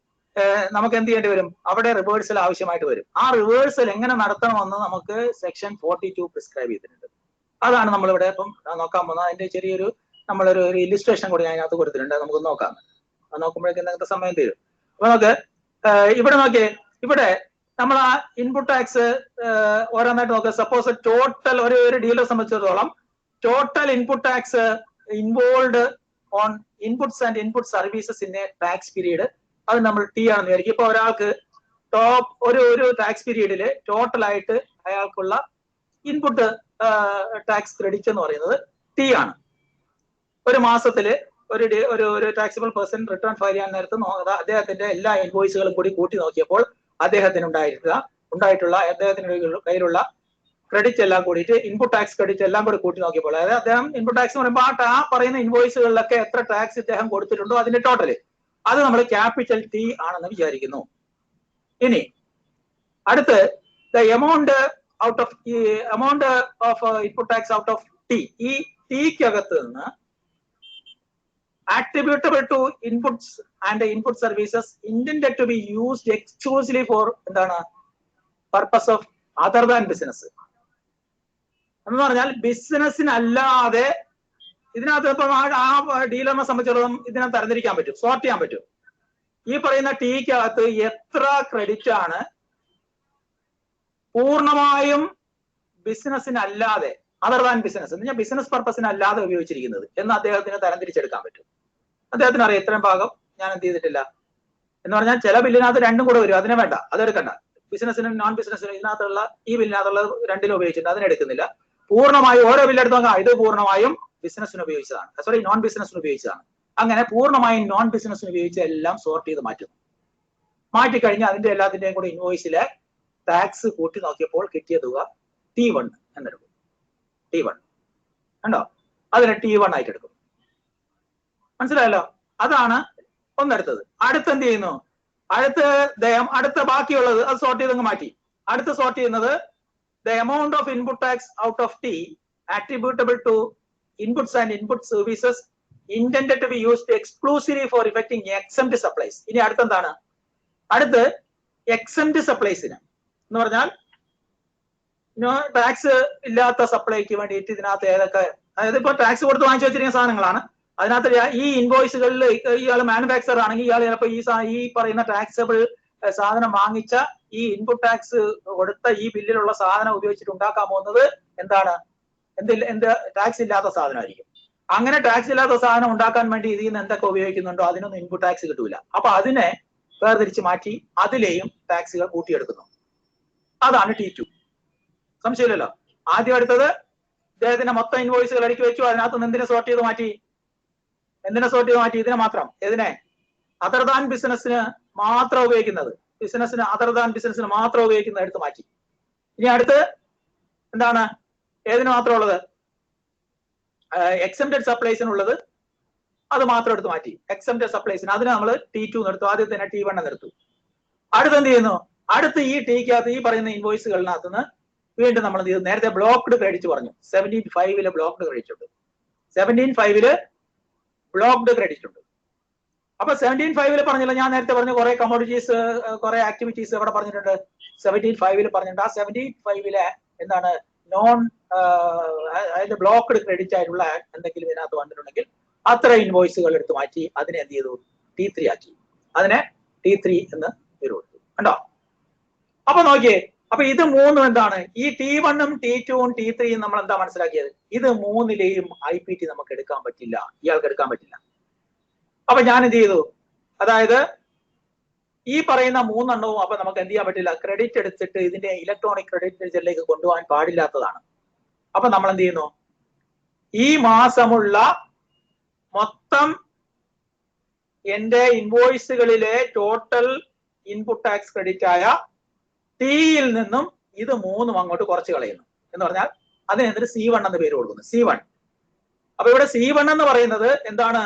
വരും, അവിടെ റിവേഴ്സൽ ആവശ്യമായിട്ട് വരും. ആ റിവേഴ്സൽ എങ്ങനെ നടത്തണമെന്ന് നമുക്ക് സെക്ഷൻ 42 പ്രിസ്ക്രൈബ് ചെയ്തിട്ടുണ്ട്. അതാണ് നമ്മളിവിടെ ഇപ്പം നോക്കാൻ പോകുന്നത്. അതിന്റെ ചെറിയൊരു നമ്മളൊരു ഇല്ലുസ്ട്രേഷൻ കൂടി ഞാൻ അതിനകത്ത് കൊടുത്തിട്ടുണ്ട്. നമുക്ക് നോക്കാം. നോക്കുമ്പോഴേക്കും എന്തെങ്കിലും സമയം തരും. അപ്പൊ നമുക്ക് ഇവിടെ നോക്കിയേ, ഇവിടെ നമ്മൾ ആ ഇൻപുട്ട് ടാക്സ് ഓരോന്നായിട്ട് നോക്കുക. സപ്പോസ് ടോട്ടൽ ഒരു ഡീലറെ സംബന്ധിച്ചിടത്തോളം total input tax involve on inputs and input services in A tax period, അത് നമ്മൾ T ആണെന്ന് വിചാരിക്കും. ഇപ്പൊ ഒരാൾക്ക് ഒരു ടാക്സ് പീരീഡില് ടോട്ടൽ ആയിട്ട് അയാൾക്കുള്ള ഇൻപുട്ട് ടാക്സ് ക്രെഡിറ്റ് എന്ന് പറയുന്നത് T ആണ്. ഒരു മാസത്തില് ഒരു ടാക്സിബിൾ പേഴ്സൺ റിട്ടേൺ ഫയൽ ചെയ്യാൻ നേരത്ത് അദ്ദേഹത്തിന്റെ എല്ലാ ഇൻവോയ്സുകളും കൂടി കൂട്ടി നോക്കിയപ്പോൾ അദ്ദേഹത്തിന് ഉണ്ടായിട്ടുള്ള അദ്ദേഹത്തിന്റെ കയ്യിലുള്ള ക്രെഡിറ്റ് എല്ലാം കൂടിയിട്ട് ഇൻപുട്ട് ടാക്സ് ക്രെഡിറ്റ് എല്ലാം കൂടി കൂട്ടി നോക്കിയപ്പോൾ, അതായത് അദ്ദേഹം ഇൻപുട്ട് ടാക്സ് എന്ന് പറയുമ്പോൾ ആ പറയുന്ന ഇൻവോയ്സുകളിലൊക്കെ എത്ര ടാക്സ് ഇദ്ദേഹം കൊടുത്തിട്ടുണ്ടോ അതിന്റെ ടോട്ടല്, അത് നമ്മൾ ക്യാപിറ്റൽ T ആണെന്ന് വിചാരിക്കുന്നു. ഇനി അടുത്ത് amount of input tax out of T, ഈ Tക്കകത്ത് നിന്ന് attributable to inputs and input services intended to be used exclusively for എന്താണ് purpose of other than business എന്ന് പറഞ്ഞാൽ ബിസിനസ്സിനല്ലാതെ ഇതിനകത്ത് ഇപ്പം ആ ഡീലറിനെ സംബന്ധിച്ചിടത്തോളം ഇതിനകത്ത് തരംതിരിക്കാൻ പറ്റും, സോർട്ട് ചെയ്യാൻ പറ്റും. ഈ പറയുന്ന Tക്കകത്ത് എത്ര ക്രെഡിറ്റ് ആണ് പൂർണ്ണമായും ബിസിനസ്സിനല്ലാതെ അതർ ദാൻ ബിസിനസ് എന്ന് പറഞ്ഞാൽ ബിസിനസ് പർപ്പസിനല്ലാതെ ഉപയോഗിച്ചിരിക്കുന്നത് എന്ന് അദ്ദേഹത്തിന് തരംതിരിച്ചെടുക്കാൻ പറ്റും. അദ്ദേഹത്തിന് അറിയാം ഇത്രയും ഭാഗം ഞാൻ എന്ത് ചെയ്തിട്ടില്ല, എന്ന് പറഞ്ഞാൽ ചില ബില്ലിനകത്ത് രണ്ടും കൂടെ വരും, അതിനെ വേണ്ട, അതെടുക്കണ്ട. ബിസിനസിനും നോൺ ബിസിനസിനും ഇതിനകത്തുള്ള ഈ ബില്ലിനകത്തുള്ള രണ്ടിലും ഉപയോഗിച്ചിട്ടുണ്ട്, അതിനെടുക്കുന്നില്ല. പൂർണ്ണമായും ഓരോ ബില്ലെടുത്ത് നോക്കാം, ഇത് പൂർണ്ണമായും ബിസിനസിന് ഉപയോഗിച്ചതാണ്, സോറി നോൺ ബിസിനസിന് ഉപയോഗിച്ചതാണ്. അങ്ങനെ പൂർണ്ണമായും നോൺ ബിസിനസിന് ഉപയോഗിച്ച എല്ലാം സോർട്ട് ചെയ്ത് മാറ്റുന്നു. മാറ്റിക്കഴിഞ്ഞാൽ അതിന്റെ എല്ലാത്തിന്റെയും കൂടെ ഇൻവോയ്സിലെ ടാക്സ് കൂട്ടി നോക്കിയപ്പോൾ കിട്ടിയ തുക T1 എന്നെടുക്കും. T1 കണ്ടോ, അതിനെ T1 ആയിട്ട് എടുക്കും. മനസ്സിലായല്ലോ? അതാണ് ഒന്നെടുത്തത്. അടുത്ത് എന്ത് ചെയ്യുന്നു? അടുത്ത ബാക്കിയുള്ളത് അത് സോർട്ട് ചെയ്തങ്ങ് മാറ്റി. അടുത്ത് സോർട്ട് ചെയ്യുന്നത് the amount of input tax out of T attributable to inputs and input services intended to be used exclusively for effecting exempt supplies. ഇനി അടുത്തെന്താണ്? അടുത്ത് exempt suppliesന് എന്ന് പറഞ്ഞാൽ ടാക്സ് ഇല്ലാത്ത സപ്ലൈക്ക് വേണ്ടിയിട്ട് ഇതിനകത്ത് ഏതൊക്കെ, അതായത് ഇപ്പൊ ടാക്സ് കൊടുത്ത് വാങ്ങിച്ചു വെച്ചിരിക്കുന്ന സാധനങ്ങളാണ്. അതിനകത്ത് ഈ ഇൻവോയ്സുകളിൽ ഇയാൾ മാനുഫാക്ചർ ആണെങ്കിൽ ഇയാൾ ചിലപ്പോൾ ഈ പറയുന്ന ടാക്സബിൾ സാധനം വാങ്ങിച്ച ഈ ഇൻപുട്ട് ടാക്സ് കൊടുത്ത ഈ ബില്ലിലുള്ള സാധനം ഉപയോഗിച്ചിട്ട് ഉണ്ടാക്കാൻ പോകുന്നത് എന്താണ്? എന്ത് ടാക്സ് ഇല്ലാത്ത സാധനമായിരിക്കും. അങ്ങനെ ടാക്സ് ഇല്ലാത്ത സാധനം ഉണ്ടാക്കാൻ വേണ്ടി ഇതിൽ നിന്ന് എന്തൊക്കെ ഉപയോഗിക്കുന്നുണ്ടോ അതിനൊന്നും ഇൻപുട്ട് ടാക്സ് കിട്ടൂല. അപ്പൊ അതിനെ വേർതിരിച്ച് മാറ്റി അതിലെയും ടാക്സുകൾ കൂട്ടിയെടുക്കുന്നു. അതാണ് T2. സംശയമില്ലല്ലോ. ആദ്യം എടുത്തത് ഇദ്ദേഹത്തിന്റെ മൊത്തം ഇൻവോയ്സുകൾ അടുക്കി വെച്ചു, അതിനകത്ത് എന്തിനെ സോർട്ട് ചെയ്ത് മാറ്റി? ഇതിനെ മാത്രം, ഇതിനെ അതർ ദാൻ ബിസിനസിന് മാത്രം ഉപയോഗിക്കുന്നത്, അതർ ദാൻ ബിസിനസിന് മാത്രം ഉപയോഗിക്കുന്നത് എടുത്ത് മാറ്റി. ഇനി അടുത്ത് എന്താണ്? ഏതിന് മാത്രം ഉള്ളത്? എക്സംപ്റ്റഡ് സപ്ലൈസിനുള്ളത് അത് മാത്രം എടുത്ത് മാറ്റി. എക്സംപ്റ്റഡ് സപ്ലൈസിന് അതിന് നമ്മൾ T2 എടുത്തു, ആദ്യം തന്നെ T1 എടുത്തു. അടുത്ത് എന്ത് ചെയ്യുന്നു? അടുത്ത് ഈ Tക്കകത്ത് ഈ പറയുന്ന ഇൻവോയ്സുകളിനകത്ത് നിന്ന് വീണ്ടും നമ്മൾ എന്ത് ചെയ്തു? നേരത്തെ ബ്ലോക്ക്ഡ് ക്രെഡിറ്റ് പറഞ്ഞു, 17.5 ബ്ലോക്ക്ഡ് ക്രെഡിറ്റ് ഉണ്ട്. 17.5 ബ്ലോക്ക്ഡ് ക്രെഡിറ്റ് ഉണ്ട്. അപ്പൊ 17.5 പറഞ്ഞില്ല, ഞാൻ നേരത്തെ പറഞ്ഞു കുറെ കമോഡിറ്റീസ്, കുറെ ആക്ടിവിറ്റീസ് എവിടെ പറഞ്ഞിട്ടുണ്ട്? 17.5 പറഞ്ഞിട്ടുണ്ട്. ആ 17.5 എന്താണ്? നോൺ അതായത് ബ്ലോക്ക്ഡ് ക്രെഡിറ്റ് ആയിട്ടുള്ള എന്തെങ്കിലും ഇതിനകത്ത് വന്നിട്ടുണ്ടെങ്കിൽ അത്ര ഇൻവോയ്സുകൾ എടുത്ത് മാറ്റി അതിനെ എന്ത് ചെയ്തു? T3 ആക്കി. അതിനെ T3 എന്ന് പേര് കൊടുത്തു. കണ്ടോ? അപ്പൊ നോക്കിയേ, അപ്പൊ ഇത് മൂന്നും എന്താണ്? ഈ T1ഉം T2ഉം T3യും നമ്മൾ എന്താ മനസ്സിലാക്കിയത്? ഇത് മൂന്നിലെയും IPT നമുക്ക് എടുക്കാൻ പറ്റില്ല, ഇയാൾക്ക് എടുക്കാൻ പറ്റില്ല. അപ്പൊ ഞാൻ എന്ത് ചെയ്തു? അതായത് ഈ പറയുന്ന മൂന്നെണ്ണവും അപ്പൊ നമുക്ക് എന്ത് ചെയ്യാൻ പറ്റില്ല, ക്രെഡിറ്റ് എടുത്തിട്ട് ഇതിന്റെ ഇലക്ട്രോണിക് ക്രെഡിറ്റ് ലെഡ്ജറിലേക്ക് കൊണ്ടുപോകാൻ പാടില്ലാത്തതാണ്. അപ്പൊ നമ്മൾ എന്ത് ചെയ്യുന്നു? ഈ മാസമുള്ള മൊത്തം എന്റെ ഇൻവോയ്സുകളിലെ ടോട്ടൽ ഇൻപുട്ട് ടാക്സ് ക്രെഡിറ്റ് ആയ Tയിൽ നിന്നും ഇത് മൂന്നും അങ്ങോട്ട് കുറച്ച് കളയുന്നു. എന്ന് പറഞ്ഞാൽ അതിനെന്തൊരു C1 എന്ന് പേര് കൊടുക്കുന്നു. C1. അപ്പൊ ഇവിടെ C1 എന്ന് പറയുന്നത് എന്താണ്?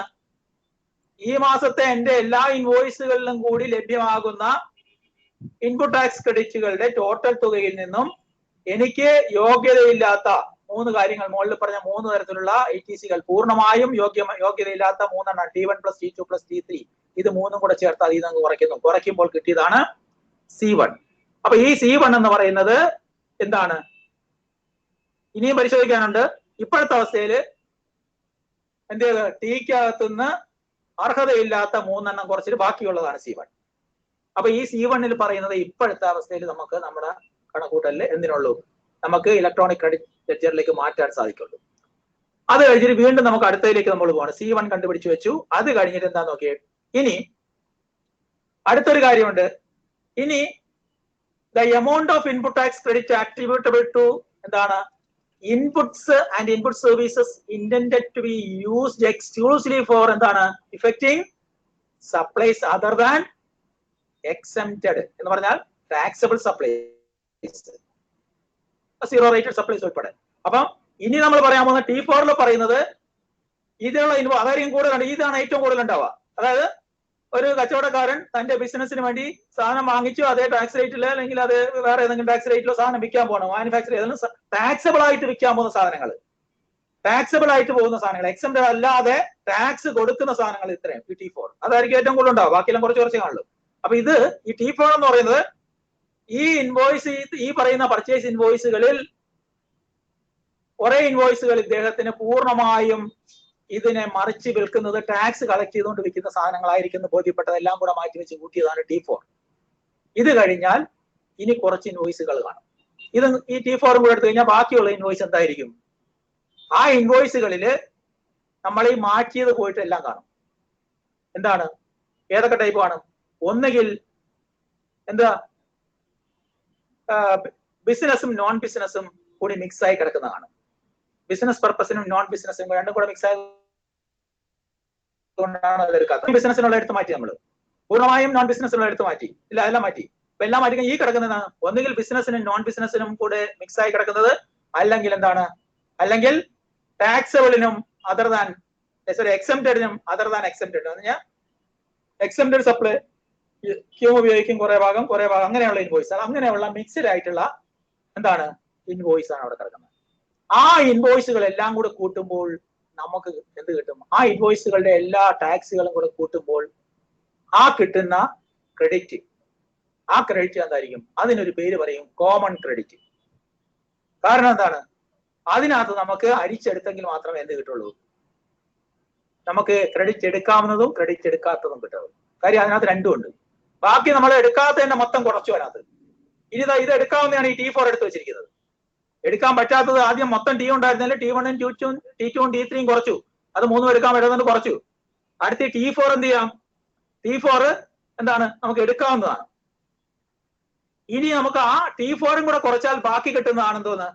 ഈ മാസത്തെ എന്റെ എല്ലാ ഇൻവോയ്സുകളിലും കൂടി ലഭ്യമാകുന്ന ഇൻപുട്ട് ടാക്സ് ക്രെഡിറ്റുകളുടെ ടോട്ടൽ തുകയിൽ നിന്നും എനിക്ക് യോഗ്യതയില്ലാത്ത മൂന്ന് കാര്യങ്ങൾ, മുകളിൽ പറഞ്ഞ മൂന്ന് തരത്തിലുള്ള ITCകൾ പൂർണ്ണമായും യോഗ്യതയില്ലാത്ത മൂന്നെണ്ണം, T1 + T2 + T3, ഇത് മൂന്നും കൂടെ ചേർത്ത് അതിൽ നിന്ന് കുറയ്ക്കുന്നു. കുറയ്ക്കുമ്പോൾ കിട്ടിയതാണ് C1. അപ്പൊ ഈ C1 എന്ന് പറയുന്നത് എന്താണ്? ഇനിയും പരിശോധിക്കാനുണ്ട്. ഇപ്പോഴത്തെ അവസ്ഥയിൽ എന്ത് ചെയ്ത്? Tക്കകത്തുനിന്ന് അർഹതയില്ലാത്ത മൂന്നെണ്ണം കുറച്ചിട്ട് ബാക്കിയുള്ളതാണ് C1. അപ്പൊ ഈ C1ൽ പറയുന്നത് ഇപ്പോഴത്തെ അവസ്ഥയിൽ നമുക്ക് നമ്മുടെ കണക്കൂട്ടലിൽ എന്തിനുള്ളൂ? നമുക്ക് ഇലക്ട്രോണിക് ക്രെഡിറ്റ് ലെഡ്ജറിലേക്ക് മാറ്റാൻ സാധിക്കുള്ളൂ. അത് കഴിഞ്ഞിട്ട് വീണ്ടും നമുക്ക് അടുത്തതിലേക്ക് നമ്മൾ പോകണം. C1 കണ്ടുപിടിച്ച് വെച്ചു. അത് കഴിഞ്ഞിട്ട് എന്താ നോക്കിയേ, ഇനി അടുത്തൊരു കാര്യമുണ്ട്. ഇനി the amount of input tax credit attributable to എന്താണ്? inputs and input services intended to be used exclusively for എന്താണ്? effecting supplies other than exempted എന്ന് പറഞ്ഞാൽ taxable supplies, zero rated supplies ഉൾപ്പെടെ. അപ്പം ഇനി നമ്മൾ പറയാൻ പോകുന്ന T4 പറയുന്നത് ഇതിനുള്ള അതായിരിക്കും കൂടുതലുണ്ട്. ഇതാണ് ഏറ്റവും കൂടുതൽ ഉണ്ടാവുക. അതായത് ഒരു കച്ചവടക്കാരൻ തന്റെ ബിസിനസിന് വേണ്ടി സാധനം വാങ്ങിച്ചു, അതേ ടാക്സ് റേറ്റിൽ അല്ലെങ്കിൽ അത് വേറെ ഏതെങ്കിലും ടാക്സ് റേറ്റിലോ സാധനം വിൽക്കാൻ പോകണം, മാനുഫാക്ചർ ചെയ്താലും ടാക്സബിൾ ആയിട്ട് വിൽക്കാൻ പോകുന്ന സാധനങ്ങൾ, ടാക്സബിൾ ആയിട്ട് പോകുന്ന സാധനങ്ങൾ, എക്സംപ്റ്റ് അല്ലാതെ ടാക്സ് കൊടുക്കുന്ന സാധനങ്ങൾ ഇത്രയും ഈ T4 അതായിരിക്കും ഏറ്റവും കൂടുതൽ ഉണ്ടാവും. ബാക്കിയെല്ലാം കുറച്ച് കാണുള്ളൂ. അപ്പൊ ഇത് ഈ T4 എന്ന് പറയുന്നത് ഈ ഇൻവോയ്സ്, ഈ പറയുന്ന പർച്ചേസ് ഇൻവോയ്സുകളിൽ കുറെ ഇൻവോയ്സുകൾ ഇദ്ദേഹത്തിന് പൂർണ്ണമായും ഇതിനെ മറിച്ച് വിൽക്കുന്നത് ടാക്സ് കളക്ട് ചെയ്തുകൊണ്ട് വിൽക്കുന്ന സാധനങ്ങളായിരിക്കും ബോധ്യപ്പെട്ടതെല്ലാം കൂടെ മാറ്റിവെച്ച് കൂട്ടിയതാണ് T4. ഇത് കഴിഞ്ഞാൽ ഇനി കുറച്ച് ഇൻവോയ്സുകൾ കാണും. ഇത് ഈ T4 കൂടെ എടുത്തു കഴിഞ്ഞാൽ ബാക്കിയുള്ള ഇൻവോയ്സ് എന്തായിരിക്കും? ആ ഇൻവോയ്സുകളിൽ നമ്മൾ ഈ മാറ്റിയത് പോയിട്ട് എല്ലാം കാണും. എന്താണ്? ഏതൊക്കെ ടൈപ്പ് കാണും? ഒന്നുകിൽ എന്താ ബിസിനസ്സും നോൺ ബിസിനസ്സും കൂടി മിക്സ് ആയി കിടക്കുന്നതാണ്. ബിസിനസ് പർപ്പസിനും നോൺ ബിസിനസ്സും രണ്ടും കൂടെ മിക്സ് ആയതുകൊണ്ടാണ് അത് എടുക്കാത്തത്. ബിസിനസ്സിനുള്ള എടുത്ത് മാറ്റി, നമ്മൾ പൂർണ്ണമായും നോൺ ബിസിനസ്സിനുള്ള എടുത്ത് മാറ്റി, ഇല്ല അതെല്ലാം മാറ്റി. അപ്പൊ എല്ലാം മാറ്റി ഈ കിടക്കുന്നതാണ് ഒന്നുകിൽ ബിസിനസ്സിനും നോൺ ബിസിനസ്സിനും കൂടെ മിക്സ് ആയി കിടക്കുന്നത്, അല്ലെങ്കിൽ എന്താണ്, അല്ലെങ്കിൽ ടാക്സബിളിനും അതർ ദാൻ എക്സംപ്റ്റഡിനും അതർ ദാൻ എക്സംപ്റ്റഡ് എന്ന് പറഞ്ഞാൽ എക്സംപ്റ്റഡ് സപ്ലൈ ക്യൂം ഉപയോഗിക്കും കുറെ ഭാഗം അങ്ങനെയുള്ള ഇൻവോയ്സ്, അങ്ങനെയുള്ള മിക്സ്ഡ് ആയിട്ടുള്ള എന്താണ് ഇൻവോയ്സ് ആണ് അവിടെ കിടക്കുന്നത്. ആ ഇൻവോയ്സുകൾ എല്ലാം കൂടെ കൂട്ടുമ്പോൾ നമുക്ക് എന്ത് കിട്ടും? ആ ഇൻവോയ്സുകളുടെ എല്ലാ ടാക്സുകളും കൂടെ കൂട്ടുമ്പോൾ ആ കിട്ടുന്ന ക്രെഡിറ്റ്, ആ ക്രെഡിറ്റ് എന്തായിരിക്കും? അതിനൊരു പേര് പറയും കോമൺ ക്രെഡിറ്റ്. കാരണം എന്താണ്? അതിനകത്ത് നമുക്ക് അരിച്ചെടുത്തെങ്കിൽ മാത്രമേ എന്ത് കിട്ടുള്ളൂ? നമുക്ക് ക്രെഡിറ്റ് എടുക്കാവുന്നതും ക്രെഡിറ്റ് എടുക്കാത്തതും കിട്ടുള്ളൂ. കാര്യം അതിനകത്ത് രണ്ടും ഉണ്ട്. ബാക്കി നമ്മൾ എടുക്കാത്തതിന്റെ മൊത്തം കുറച്ചു അതിനകത്ത്. ഇനി ഇത് എടുക്കാവുന്നതാണ് ഈ T4 എടുത്ത് വെച്ചിരിക്കുന്നത്. എടുക്കാൻ പറ്റാത്തത് ആദ്യം മൊത്തം T ഉണ്ടായിരുന്നല്ലേ, T1ഉം T2ഉം T3ഉം കുറച്ചു, അത് 3 എടുക്കാൻ പറ്റുന്നത് കുറച്ചു. അടുത്ത് T4 എന്ത് ചെയ്യാം? T4 എന്താണ് നമുക്ക് എടുക്കാവുന്നതാണ്. ഇനി നമുക്ക് ആ T4ഉം കൂടെ കുറച്ചാൽ ബാക്കി കിട്ടുന്നതാണ് എന്തോന്ന്?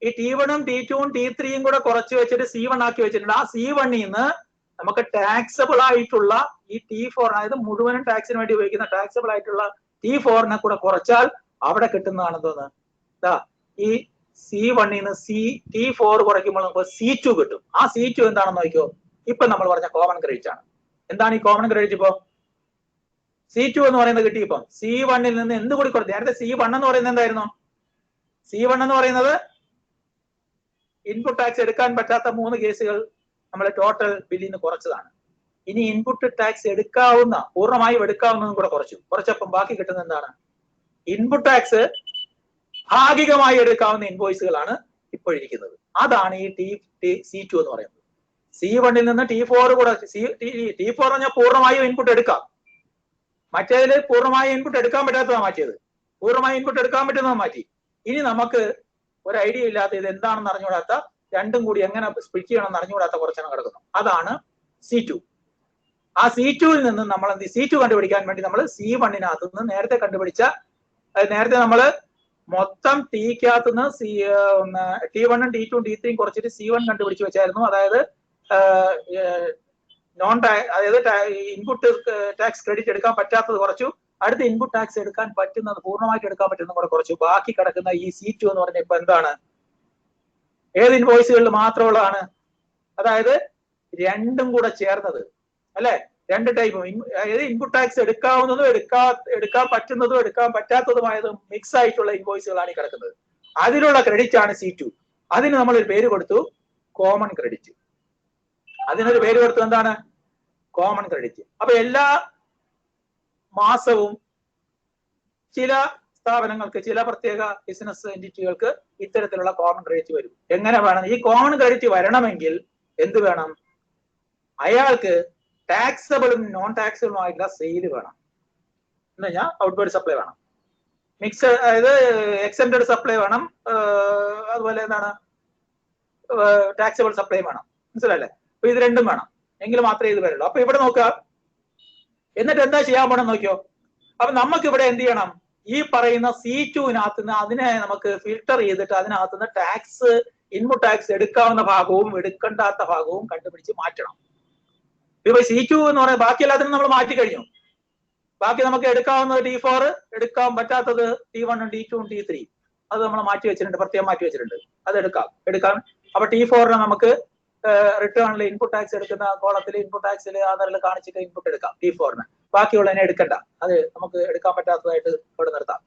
ഈ T1ഉം T2ഉം T3ഉം കൂടെ കുറച്ച് വെച്ചിട്ട് C1 ആക്കി വെച്ചിട്ടുണ്ട്. ആ C1ൽ നിന്ന് നമുക്ക് ടാക്സബിൾ ആയിട്ടുള്ള ഈ T4, അതായത് മുഴുവനും ടാക്സിന് വേണ്ടി ഉപയോഗിക്കുന്ന ടാക്സബിൾ ആയിട്ടുള്ള T4നെ കൂടെ കുറച്ചാൽ അവിടെ കിട്ടുന്നതാണ് എന്തോന്ന്? ഈ C1ൽ നിന്ന് T4 കുറയ്ക്കുമ്പോൾ നമുക്ക് C2 കിട്ടും. ആ C2 എന്താണെന്ന് നോക്കിയോ? ഇപ്പൊ നമ്മൾ പറഞ്ഞ കോമൺ ക്രെഡിറ്റ് ആണ്. എന്താണ് ഈ കോമൺ ക്രെഡിറ്റ്? ഇപ്പൊ C2 എന്ന് പറയുന്നത് കിട്ടി. ഇപ്പം C1ൽ നിന്ന് എന്ത് കൂടി കുറച്ച്? നേരത്തെ C1 എന്ന് പറയുന്നത് എന്തായിരുന്നു? C1 എന്ന് പറയുന്നത് ഇൻപുട്ട് ടാക്സ് എടുക്കാൻ പറ്റാത്ത 3 കേസുകൾ നമ്മൾ ടോട്ടൽ ബില്ലിൽ നിന്ന് കുറച്ചതാണ്. ഇനി ഇൻപുട്ട് ടാക്സ് എടുക്കാവുന്ന, പൂർണ്ണമായും എടുക്കാവുന്നതും കൂടെ കുറച്ചപ്പം ബാക്കി കിട്ടുന്നത് എന്താണ്? ഇൻപുട്ട് ടാക്സ് ഭാഗികമായി എടുക്കാവുന്ന ഇൻവോയ്സുകളാണ് ഇപ്പോൾ ഇരിക്കുന്നത്. അതാണ് ഈ C2 എന്ന് പറയുന്നത്. C1ൽ നിന്ന് T4 കൂടെ, T4 പറഞ്ഞാൽ പൂർണ്ണമായും ഇൻപുട്ട് എടുക്കാം, മറ്റേതിൽ പൂർണ്ണമായും ഇൻപുട്ട് എടുക്കാൻ പറ്റാത്തതാണ് മാറ്റിയത്, പൂർണ്ണമായും ഇൻപുട്ട് എടുക്കാൻ പറ്റുന്നത് മാറ്റി. ഇനി നമുക്ക് ഒരു ഐഡിയ ഇല്ലാത്ത, ഇത് എന്താണെന്ന് അറിഞ്ഞുകൂടാത്ത, രണ്ടും കൂടി എങ്ങനെ സ്പ്ലിറ്റ് ചെയ്യണമെന്ന് അറിഞ്ഞുകൂടാത്ത കുറച്ചെണ്ണം കിടക്കുന്നു. അതാണ് C2. ആ C2ൽ നിന്ന് നമ്മൾ എന്ത് C2 കണ്ടുപിടിക്കാൻ വേണ്ടി നമ്മൾ C1നകത്ത് നിന്ന് നേരത്തെ കണ്ടുപിടിച്ച, നേരത്തെ നമ്മൾ മൊത്തം Tക്കകത്ത് നിന്ന് T1ഉം T2ഉം T3ഉം കുറച്ചിട്ട് C1 കണ്ടുപിടിച്ച് വെച്ചായിരുന്നു. അതായത് ഇൻപുട്ട് ടാക്സ് ക്രെഡിറ്റ് എടുക്കാൻ പറ്റാത്തത് കുറച്ചു, അടുത്ത ഇൻപുട്ട് ടാക്സ് എടുക്കാൻ പറ്റുന്നത്, പൂർണ്ണമായിട്ട് എടുക്കാൻ പറ്റുന്നത് കൂടെ കുറച്ചു. ബാക്കി കിടക്കുന്ന ഈ C2 എന്ന് പറഞ്ഞ ഇപ്പൊ എന്താണ്? ഏത് ഇൻവോയ്സുകളിൽ മാത്രമുള്ളതാണ്? അതായത് രണ്ടും കൂടെ ചേർന്നത് അല്ലെ, രണ്ട് ടൈപ്പും, അതായത് ഇൻപുട്ട് ടാക്സ് എടുക്കാവുന്നതും എടുക്കാൻ പറ്റുന്നതും എടുക്കാൻ പറ്റാത്തതുമായതും മിക്സ് ആയിട്ടുള്ള ഇൻവോയ്സുകളാണ് ഈ കിടക്കുന്നത്. അതിലുള്ള ക്രെഡിറ്റ് ആണ് C2. അതിന് നമ്മൾ ഒരു പേര് കൊടുത്തു, കോമൺ ക്രെഡിറ്റ്. അതിനൊരു പേര് കൊടുത്തു, എന്താണ്? Common credit. അപ്പൊ എല്ലാ മാസവും ചില സ്ഥാപനങ്ങൾക്ക്, ചില പ്രത്യേക ബിസിനസ് എൻറ്റിറ്റികൾക്ക് ഇത്തരത്തിലുള്ള കോമൺ ക്രെഡിറ്റ് വരും. എങ്ങനെ വേണം? ഈ കോമൺ ക്രെഡിറ്റ് വരണമെങ്കിൽ എന്ത് വേണം? അയാൾക്ക് ടാക്സബിളും നോൺ ടാക്സബിളുമായിട്ടുള്ള സെയിൽ വേണം. എന്ന് കഴിഞ്ഞാൽ ഔട്ട്വേർഡ് സപ്ലൈ വേണം, മിക്സ്, അതായത് എക്സെപ്റ്റഡ് സപ്ലൈ വേണം, അതുപോലെ എന്താണ് ടാക്സബിൾ സപ്ലൈ വേണം. മനസ്സിലല്ലേ? അപ്പൊ ഇത് രണ്ടും വേണം, എങ്കിൽ മാത്രമേ ഇത് വരുള്ളൂ. അപ്പൊ ഇവിടെ നോക്കുക, എന്നിട്ട് എന്താ ചെയ്യാൻ പോണെന്ന് നോക്കിയോ. അപ്പൊ നമുക്ക് ഇവിടെ എന്ത് ചെയ്യണം? ഈ പറയുന്ന C2നകത്ത് നിന്ന് അതിനെ നമുക്ക് ഫിൽട്ടർ ചെയ്തിട്ട് അതിനകത്ത് നിന്ന് ടാക്സ്, ഇൻപുട്ട് ടാക്സ് എടുക്കാവുന്ന ഭാഗവും എടുക്കേണ്ടാത്ത ഭാഗവും കണ്ടുപിടിച്ച് മാറ്റണം. ഇപ്പൊ C2 എന്ന് പറയുന്നത് ബാക്കി എല്ലാത്തിനും നമ്മൾ മാറ്റി കഴിഞ്ഞു. ബാക്കി നമുക്ക് എടുക്കാവുന്നത് T4, എടുക്കാൻ പറ്റാത്തത് T1ഉം T2ഉം T3, അത് നമ്മൾ മാറ്റി വെച്ചിട്ടുണ്ട്, പ്രത്യേകം മാറ്റി വെച്ചിട്ടുണ്ട്. അത് എടുക്കാം. അപ്പൊ T4നെ നമുക്ക് റിട്ടേണിൽ ഇൻപുട്ട് ടാക്സ് എടുക്കുന്ന കോളത്തിൽ ഇൻപുട്ട് ടാക്സിൽ ആധാറിൽ കാണിച്ചിട്ട് ഇൻപുട്ട് എടുക്കാം T4ന്. ബാക്കിയുള്ളതിനെ എടുക്കണ്ട, അത് നമുക്ക് എടുക്കാൻ പറ്റാത്തതായിട്ട് ഇവിടെ നിർത്താം.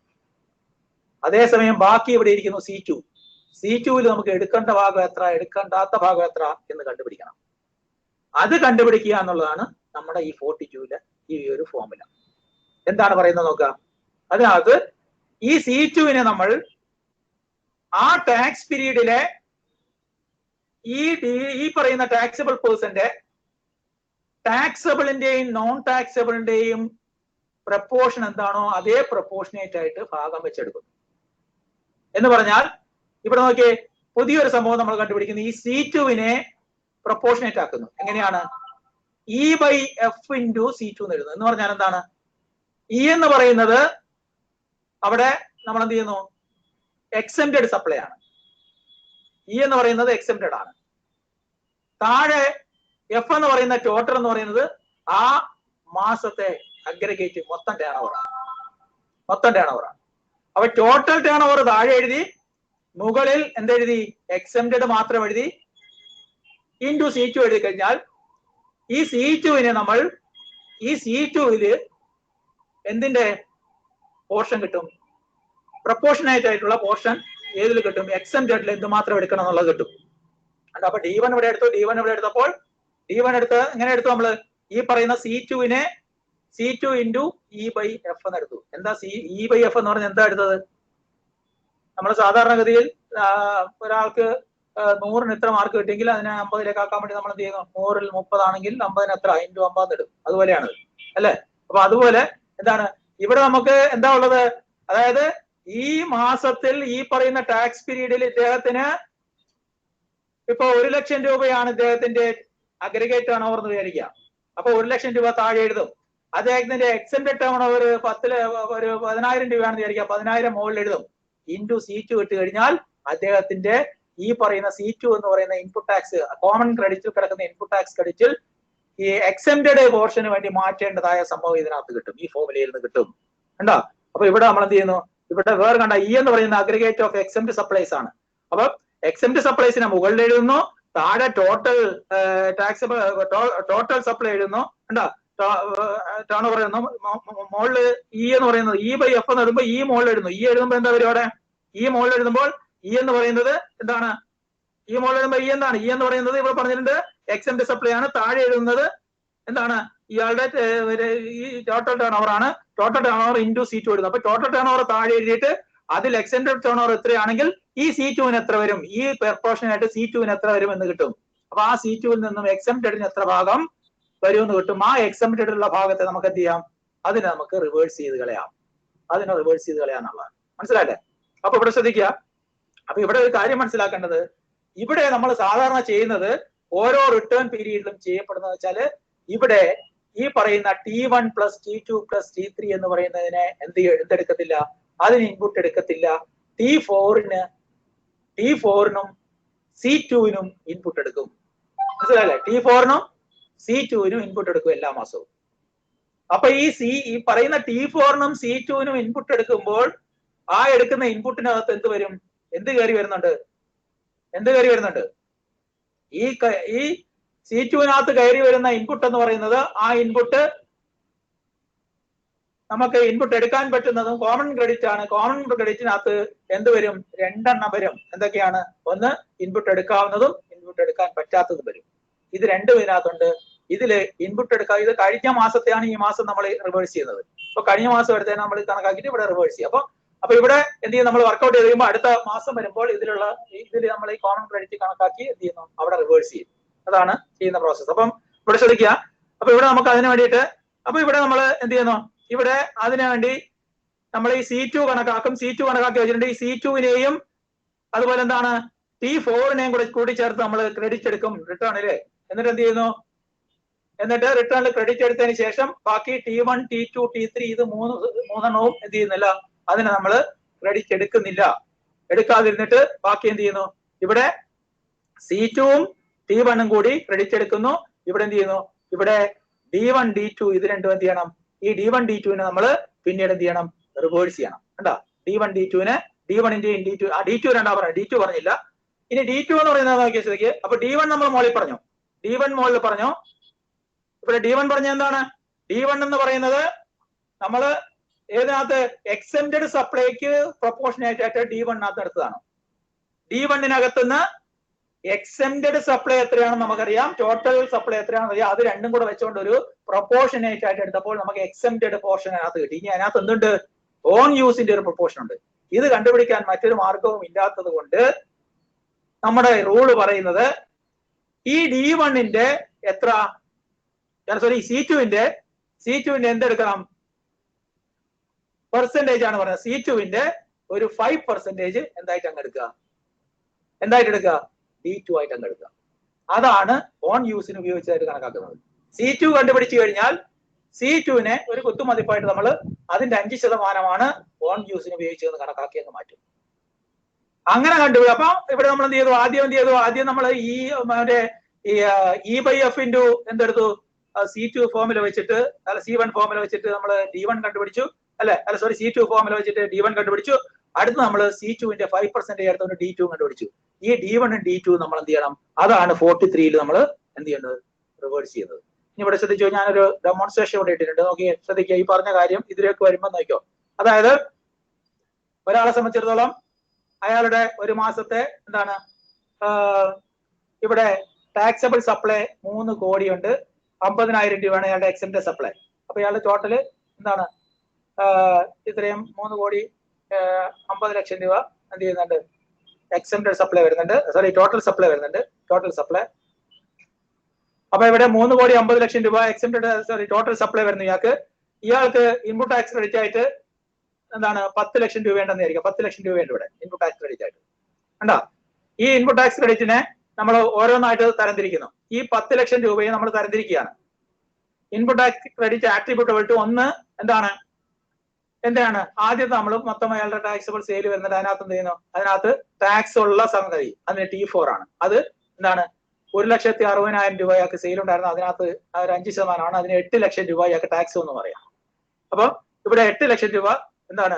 അതേസമയം ബാക്കി ഇവിടെ ഇരിക്കുന്നു C2ൽ നമുക്ക് എടുക്കേണ്ട ഭാഗം എത്ര, എടുക്കേണ്ടാത്ത ഭാഗം എത്ര എന്ന് കണ്ടുപിടിക്കണം. അത് കണ്ടുപിടിക്കുക എന്നുള്ളതാണ് നമ്മുടെ ഈ 42ലെ ഈ ഒരു ഫോർമുല. എന്താണ് പറയുന്നത് നോക്കുക. അതിനകത്ത് ഈ C2നെ നമ്മൾ ആ ടാക്സ് പീരീഡിലെ ഈ പറയുന്ന ടാക്സബിൾ പേഴ്സന്റെ ടാക്സബിളിന്റെയും നോൺ ടാക്സബിളിന്റെയും പ്രപ്പോർഷൻ എന്താണോ അതേ പ്രപ്പോർഷനേറ്റ് ആയിട്ട് ഭാഗം വെച്ചെടുക്കുന്നു. എന്ന് പറഞ്ഞാൽ ഇവിടെ നോക്കിയേ, പുതിയൊരു സംഭവം നമ്മൾ കണ്ടുപിടിക്കുന്നു. ഈ C2നെ പ്രപ്പോർഷനേറ്റ് ആക്കുന്നു. എങ്ങനെയാണ്? E/F × C2 എന്ന് എഴുതുന്നത്. എന്ന് പറഞ്ഞാൽ എന്താണ്? ഇ എന്ന് പറയുന്നത് അവിടെ നമ്മൾ എന്ത് ചെയ്യുന്നു, എക്സെംപ്റ്റഡ് സപ്ലൈ ആണ്. ഇ എന്ന് പറയുന്നത് എക്സെംപ്റ്റഡ് ആണ്. താഴെ എഫ് എന്ന് പറയുന്ന ടോട്ടൽ എന്ന് പറയുന്നത് ആ മാസത്തെ അഗ്രിഗേറ്റ് മൊത്തം ടേൺ ഓവർ ആണ്. അപ്പൊ ടോട്ടൽ ടേൺ ഓവർ താഴെ എഴുതി, മുകളിൽ എന്തെഴുതി, എക്സെംപ്റ്റഡ് മാത്രം എഴുതി, ഇൻറ്റു C2 എഴുതി കഴിഞ്ഞാൽ ഈ C2വിനെ നമ്മൾ ഈ C2വില് എന്തിന്റെ പോർഷൻ കിട്ടും? പ്രപ്പോർഷനേറ്റ് ആയിട്ടുള്ള പോർഷൻ ഏതിൽ കിട്ടും? എക്സെംപ്റ്റഡിൽ എന്തുമാത്രം എടുക്കണം എന്നുള്ളത് കിട്ടും. അപ്പൊ D1 ഇവിടെ എടുത്തു, D1 ഇവിടെ എടുത്തപ്പോൾ D1 എടുത്ത് എങ്ങനെ എടുത്തു? നമ്മള് ഈ പറയുന്ന C2വിനെ C2 ഇൻറ്റു E/F എന്ന് എടുത്തു. എന്താ E/F എന്ന് പറഞ്ഞാൽ എന്താ എടുത്തത്? നമ്മൾ സാധാരണഗതിയിൽ ഒരാൾക്ക് 100ന് ഇത്ര മാർക്ക് കിട്ടിയെങ്കിൽ അതിനെ 50ലേക്ക് ആക്കാൻ വേണ്ടി നമ്മൾ എന്ത് ചെയ്യുന്നു? 100ൽ 30 ആണെങ്കിൽ 50ന് എത്ര? ഇൻറ്റു 50 ഇടും. അതുപോലെയാണ്, അല്ലെ? അപ്പൊ അതുപോലെ എന്താണ് ഇവിടെ നമുക്ക് എന്താ ഉള്ളത്? അതായത് ഈ മാസത്തിൽ ഈ പറയുന്ന ടാക്സ് പീരീഡിൽ ഇദ്ദേഹത്തിന് ഇപ്പൊ 1 ലക്ഷം രൂപയാണ് ഇദ്ദേഹത്തിന്റെ അഗ്രിഗേറ്റ് ടേൺ ഓവർ എന്ന് വിചാരിക്കുക. അപ്പൊ 1 ലക്ഷം രൂപ താഴെ എഴുതും. അദ്ദേഹത്തിന്റെ എക്സെംപ്റ്റഡ് ടേൺ ഓവർ ഒരു 10,000 രൂപയാണെന്ന് വിചാരിക്കുക. 10,000 മുകളിൽ എഴുതും. ഇൻറ്റു C2 ഇട്ട് കഴിഞ്ഞാൽ അദ്ദേഹത്തിന്റെ ഈ പറയുന്ന C2 എന്ന് പറയുന്ന ഇൻപുട്ട് ടാക്സ്, കോമൺ ക്രെഡിറ്റിൽ കിടക്കുന്ന ഇൻപുട്ട് ടാക്സ് ക്രെഡിറ്റിൽ ഈ എക്സെംപ്റ്റഡ് പോർഷന് വേണ്ടി മാറ്റേണ്ടതായ സംഭവം ഇതിനകത്ത് കിട്ടും, ഈ ഫോർമുലയിൽ നിന്ന് കിട്ടും. കണ്ടോ? അപ്പൊ ഇവിടെ നമ്മൾ എന്ത് ചെയ്യുന്നു? ഇവിടെ വേറെ കണ്ട ഇ എന്ന് പറയുന്ന അഗ്രിഗേറ്റ് ഓഫ് എക്സെംപ്റ്റ് സപ്ലൈസ് ആണ്. അപ്പൊ എക്സെംപ്റ്റ് സപ്ലൈസിനെ മുകളിൽ എഴുതുന്നു, താഴെ ടോട്ടൽ ടാക്സ് ടോട്ടൽ സപ്ലൈ എഴുതുന്നു. കണ്ടോ? ടേൺ ഓവർ എഴുതുന്നു. മുകളിൽ ഇ എന്ന് പറയുന്നത് E/F എന്ന് എഴുതുമ്പോൾ ഈ മുകളിൽ എഴുതുന്നു. ഈ എഴുതുമ്പോൾ എന്താ പരിപാടി? ഈ മുകളിൽ എഴുതുമ്പോൾ ഇ എന്ന് പറയുന്നത് എന്താണ്? ഈ മുകളിൽ എഴുതുമ്പോൾ ഇ എന്താണ്? ഇ എന്ന് പറയുന്നത് ഇവിടെ പറഞ്ഞിട്ടുണ്ട് എക്സെംപ്റ്റ് സപ്ലൈ ആണ്. താഴെ എഴുതുന്നത് എന്താണ്? ഇയാളുടെ ഈ ടോട്ടൽ ടേൺ ഓവർ ആണ്. Total turn over into C2 എഴുതുന്നു. അപ്പൊ ടോട്ടൽ ടേൺ ഓവർ താഴെ എഴുതിയിട്ട് അതിൽ എക്സെംപ്റ്റഡ് ടേൺ ഓവർ എത്രയാണെങ്കിൽ ഈ C2വിന് എത്ര വരും, ഈ പ്രപ്പോർഷനായിട്ട് C2വിന് എത്ര വരും എന്ന് കിട്ടും. അപ്പൊ ആ C2വിൽ നിന്നും എക്സെംപ്റ്റഡിന് എത്ര ഭാഗം വരും എന്ന് കിട്ടും. ആ എക്സെംപ്റ്റഡ് ഉള്ള ഭാഗത്തെ നമുക്ക് എന്ത് ചെയ്യാം? അതിനെ നമുക്ക് റിവേഴ്സ് ചെയ്ത് കളയാം. എന്നുള്ളതാണ്. മനസ്സിലായില്ലേ? അപ്പൊ ഇവിടെ ശ്രദ്ധിക്കുക. അപ്പൊ ഇവിടെ ഒരു കാര്യം മനസ്സിലാക്കേണ്ടത്, ഇവിടെ നമ്മൾ സാധാരണ ചെയ്യുന്നത് ഓരോ റിട്ടേൺ പീരീഡിലും ചെയ്യപ്പെടുന്നത് വെച്ചാല് ഇവിടെ ഈ പറയുന്ന T1 plus T2 plus T3 എന്ന് പറയുന്നതിനെ എന്തെടുക്കത്തില്ല? അതിന് ഇൻപുട്ട് എടുക്കത്തില്ല. T4നും C2വിനും ഇൻപുട്ട് എടുക്കും. മനസ്സിലായില്ലേ? T4നും C2വിനും ഇൻപുട്ട് എടുക്കും എല്ലാ മാസവും. അപ്പൊ ഈ പറയുന്ന T4നും C2വിനും ഇൻപുട്ട് എടുക്കുമ്പോൾ ആ എടുക്കുന്ന ഇൻപുട്ടിനകത്ത് എന്ത് വരും? എന്ത് കയറി വരുന്നുണ്ട്? ഈ C2വിനകത്ത് കയറി വരുന്ന ഇൻപുട്ട് എന്ന് പറയുന്നത്, ആ ഇൻപുട്ട് നമുക്ക് ഇൻപുട്ട് എടുക്കാൻ പറ്റുന്നതും കോമൺ ക്രെഡിറ്റ് ആണ്. കോമൺ ക്രെഡിറ്റിനകത്ത് എന്ത് വരും? 2 എണ്ണം വരും. എന്തൊക്കെയാണ്? ഒന്ന് ഇൻപുട്ട് എടുക്കാവുന്നതും ഇൻപുട്ട് എടുക്കാൻ പറ്റാത്തതും വരും. ഇത് രണ്ടും ഇതിനകത്തുണ്ട്. ഇതില് ഇൻപുട്ട് എടുക്കുക, ഇത് കഴിഞ്ഞ മാസത്തെയാണ് ഈ മാസം നമ്മൾ റിവേഴ്സ് ചെയ്യുന്നത്. അപ്പൊ കഴിഞ്ഞ മാസം എടുത്തതിനെ നമ്മൾ കണക്കാക്കിയിട്ട് ഇവിടെ റിവേഴ്സ് ചെയ്യും. അപ്പൊ ഇവിടെ എന്ത് ചെയ്യും? നമ്മൾ വർക്ക്ഔട്ട് ചെയ്ത് കഴിയുമ്പോൾ അടുത്ത മാസം വരുമ്പോൾ ഇതിൽ നമ്മൾ ഈ കോമൺ ക്രെഡിറ്റ് കണക്കാക്കി എന്ത് ചെയ്യുന്നു? അവിടെ റിവേഴ്സ് ചെയ്യും. അതാണ് ചെയ്യുന്ന പ്രോസസ്. അപ്പം ഇവിടെ ശ്രദ്ധിക്കുക. അപ്പൊ ഇവിടെ നമുക്ക് അതിന് വേണ്ടിയിട്ട് അപ്പൊ ഇവിടെ നമ്മൾ എന്ത് ചെയ്യുന്നു? ഇവിടെ അതിനു വേണ്ടി നമ്മൾ ഈ C2 കണക്കാക്കും. C2 കണക്കാക്കി വെച്ചിട്ടുണ്ട്. ഈ C2വിനെയും അതുപോലെ എന്താണ് T4നെയും കൂടി ചേർത്ത് നമ്മൾ ക്രെഡിറ്റ് എടുക്കും റിട്ടേണില്. എന്നിട്ട് എന്ത് ചെയ്യുന്നു? എന്നിട്ട് റിട്ടേണിൽ ക്രെഡിറ്റ് എടുത്തതിന് ശേഷം ബാക്കി T1 T2 T3 ഇത് മൂന്നെണ്ണവും എന്ത് ചെയ്യുന്നില്ല? അതിനെ നമ്മൾ ക്രെഡിറ്റ് എടുക്കാതിരുന്നിട്ട് ബാക്കി എന്ത് ചെയ്യുന്നു? ഇവിടെ C2വും T1ഉം കൂടി ക്രെഡിറ്റ് എടുക്കുന്നു. ഇവിടെ എന്ത് ചെയ്യുന്നു? ഇവിടെ D1 D2 ഇത് രണ്ടും എന്ത് ചെയ്യണം? ഈ D1 D2നെ നമ്മൾ പിന്നീട് എന്ത് ചെയ്യണം? റിവേഴ്സ് ചെയ്യണം. കണ്ടോ? D1 D2നെ D1 D2 D2 രണ്ടാ പറഞ്ഞത്, D2 പറഞ്ഞില്ല. ഇനി D2 എന്ന് പറയുന്നത് നോക്കിയ സ്ഥിതിക്ക് അപ്പൊ D1 നമ്മൾ മുകളിൽ പറഞ്ഞു. ഇവിടെ D1 പറഞ്ഞ എന്താണ്? D1 എന്ന് പറയുന്നത് നമ്മൾ ഏതിനകത്ത് എക്സെംപ്റ്റഡ് സപ്ലൈക്ക് പ്രൊപ്പോർഷനേറ്റ് ആയിട്ട് D1നകത്ത് എടുത്തതാണ്. D1നകത്തുനിന്ന് എക്സെംപ്റ്റഡ് സപ്ലൈ എത്രയാണെന്ന് നമുക്കറിയാം, ടോട്ടൽ സപ്ലൈ എത്രയാണെന്ന് അറിയാം. അത് രണ്ടും കൂടെ വെച്ചുകൊണ്ട് ഒരു പ്രൊപ്പോർഷനേറ്റ് ആയിട്ട് എടുത്തപ്പോൾ നമുക്ക് എക്സെംപ്റ്റഡ് പോർഷൻ അതിനകത്ത് കിട്ടി. ഇനി അതിനകത്ത് എന്തുണ്ട്? ഓൺ യൂസിന്റെ ഒരു പ്രൊപ്പോർഷൻ ഉണ്ട്. ഇത് കണ്ടുപിടിക്കാൻ മറ്റൊരു മാർഗവും ഇല്ലാത്തത് കൊണ്ട് നമ്മുടെ റൂള് പറയുന്നത് ഈ D1ന്റെ എത്ര C2ന്റെ എന്തെടുക്കണം? പെർസെന്റേജ് ആണ് പറയുന്നത്. C2ന്റെ ഒരു 5% എന്തായിട്ട് അങ്ങ് എടുക്കുക? D2 ആയിട്ട് അങ്ങ് എടുക്കുക. അതാണ് ഓൺ യൂസിന് ഉപയോഗിച്ചതായിട്ട് കണക്കാക്കുന്നത്. C2 കണ്ടുപിടിച്ചു കഴിഞ്ഞാൽ C2-നെ ഒരു കുത്തുമതിപ്പായിട്ട് നമ്മൾ അതിന്റെ 5% ഓൺ യൂസിന് ഉപയോഗിച്ചതെന്ന് കണക്കാക്കി അങ്ങ് മാറ്റും. അങ്ങനെ കണ്ടുപോയി. അപ്പൊ ഇവിടെ നമ്മൾ എന്ത് ചെയ്തു? ആദ്യം നമ്മൾ ഈ മറ്റേ E/F ഇൻറ്റു എന്തെടുത്തു? C2 ഫോമിൽ വെച്ചിട്ട് C1 ഫോമിൽ വെച്ചിട്ട് നമ്മൾ D1 കണ്ടുപിടിച്ചു അല്ലെ? സോറി, C2 ഫോമിൽ വെച്ചിട്ട് D1 കണ്ടുപിടിച്ചു. അടുത്ത് നമ്മൾ C2-ന്റെ 5% ചേർത്ത് D2 കണ്ടുപിടിച്ചു. ഈ D1 D2 നമ്മൾ എന്ത് ചെയ്യണം? അതാണ് 43-ൽ നമ്മൾ എന്ത് ചെയ്യേണ്ടത്? റിവേഴ്സ് ചെയ്യുന്നത്. ഇനി ഇവിടെ ശ്രദ്ധിച്ചോ, ഞാനൊരു ഡെമോൺസ്ട്രേഷൻ ഇവിടെ ഇട്ടിട്ടുണ്ട്. നോക്കിയേ, ശ്രദ്ധിക്കുക. ഈ പറഞ്ഞ കാര്യം ഇതിലേക്ക് വരുമ്പോൾ നോക്കിയോ. അതായത് ഒരാളെ സംബന്ധിച്ചിടത്തോളം അയാളുടെ ഒരു മാസത്തെ എന്താണ് ഇവിടെ ടാക്സബിൾ സപ്ലൈ 3 കോടിയുണ്ട്. 50,000 രൂപയാണ് അയാളുടെ എക്സെപ്റ്റഡ് സപ്ലൈ. അപ്പൊ ഇയാളുടെ ടോട്ടല് എന്താണ്? ഇത്രയും 3 കോടി 50 ലക്ഷം രൂപ എന്ത് ചെയ്യുന്നുണ്ട്? എക്സെപ്റ്റഡ് സപ്ലൈ വരുന്നുണ്ട്. സോറി, ടോട്ടൽ സപ്ലൈ വരുന്നുണ്ട്. Total supply. അപ്പൊ ഇവിടെ 3 കോടി 50 ലക്ഷം രൂപ എക്സെപ്റ്റഡ് ടോട്ടൽ സപ്ലൈ വരുന്നു ഇയാൾക്ക് ഇൻപുട്ട് ടാക്സ് ക്രെഡിറ്റ് ആയിട്ട് എന്താണ് 10 ലക്ഷം രൂപ ഉണ്ടെന്ന് വിചാരിക്കാം. 10 ലക്ഷം രൂപയുണ്ട് ഇവിടെ ഇൻപുട്ട് ടാക്സ് ക്രെഡിറ്റ് ആയിട്ട്. കണ്ടോ? ഈ ഇൻപുട്ട് ടാക്സ് ക്രെഡിറ്റിനെ നമ്മൾ ഓരോന്നായിട്ട് തരംതിരിക്കുന്നു. ഈ 10 ലക്ഷം രൂപയെ നമ്മൾ തരംതിരിക്കുകയാണ്. Input tax credit attributable to ഒന്ന് എന്താണ് ആദ്യത്തെ നമ്മൾ മൊത്തം അയാളുടെ ടാക്സബിൾ സെയിൽ വരുന്നത്. അതിനകത്ത് എന്ത് ചെയ്യുന്നു? അതിനകത്ത് ടാക്സ് ഉള്ള സംഗതി അതിന് T4 ആണ്. അത് എന്താണ്? 1,60,000 രൂപ അയാൾക്ക് സെയിൽ ഉണ്ടായിരുന്നു. അതിനകത്ത് ഒരു 5% അതിന് 8 ലക്ഷം രൂപ അയാൾക്ക് ടാക്സ് എന്ന് പറയാം. അപ്പൊ ഇവിടെ 8 ലക്ഷം രൂപ എന്താണ്?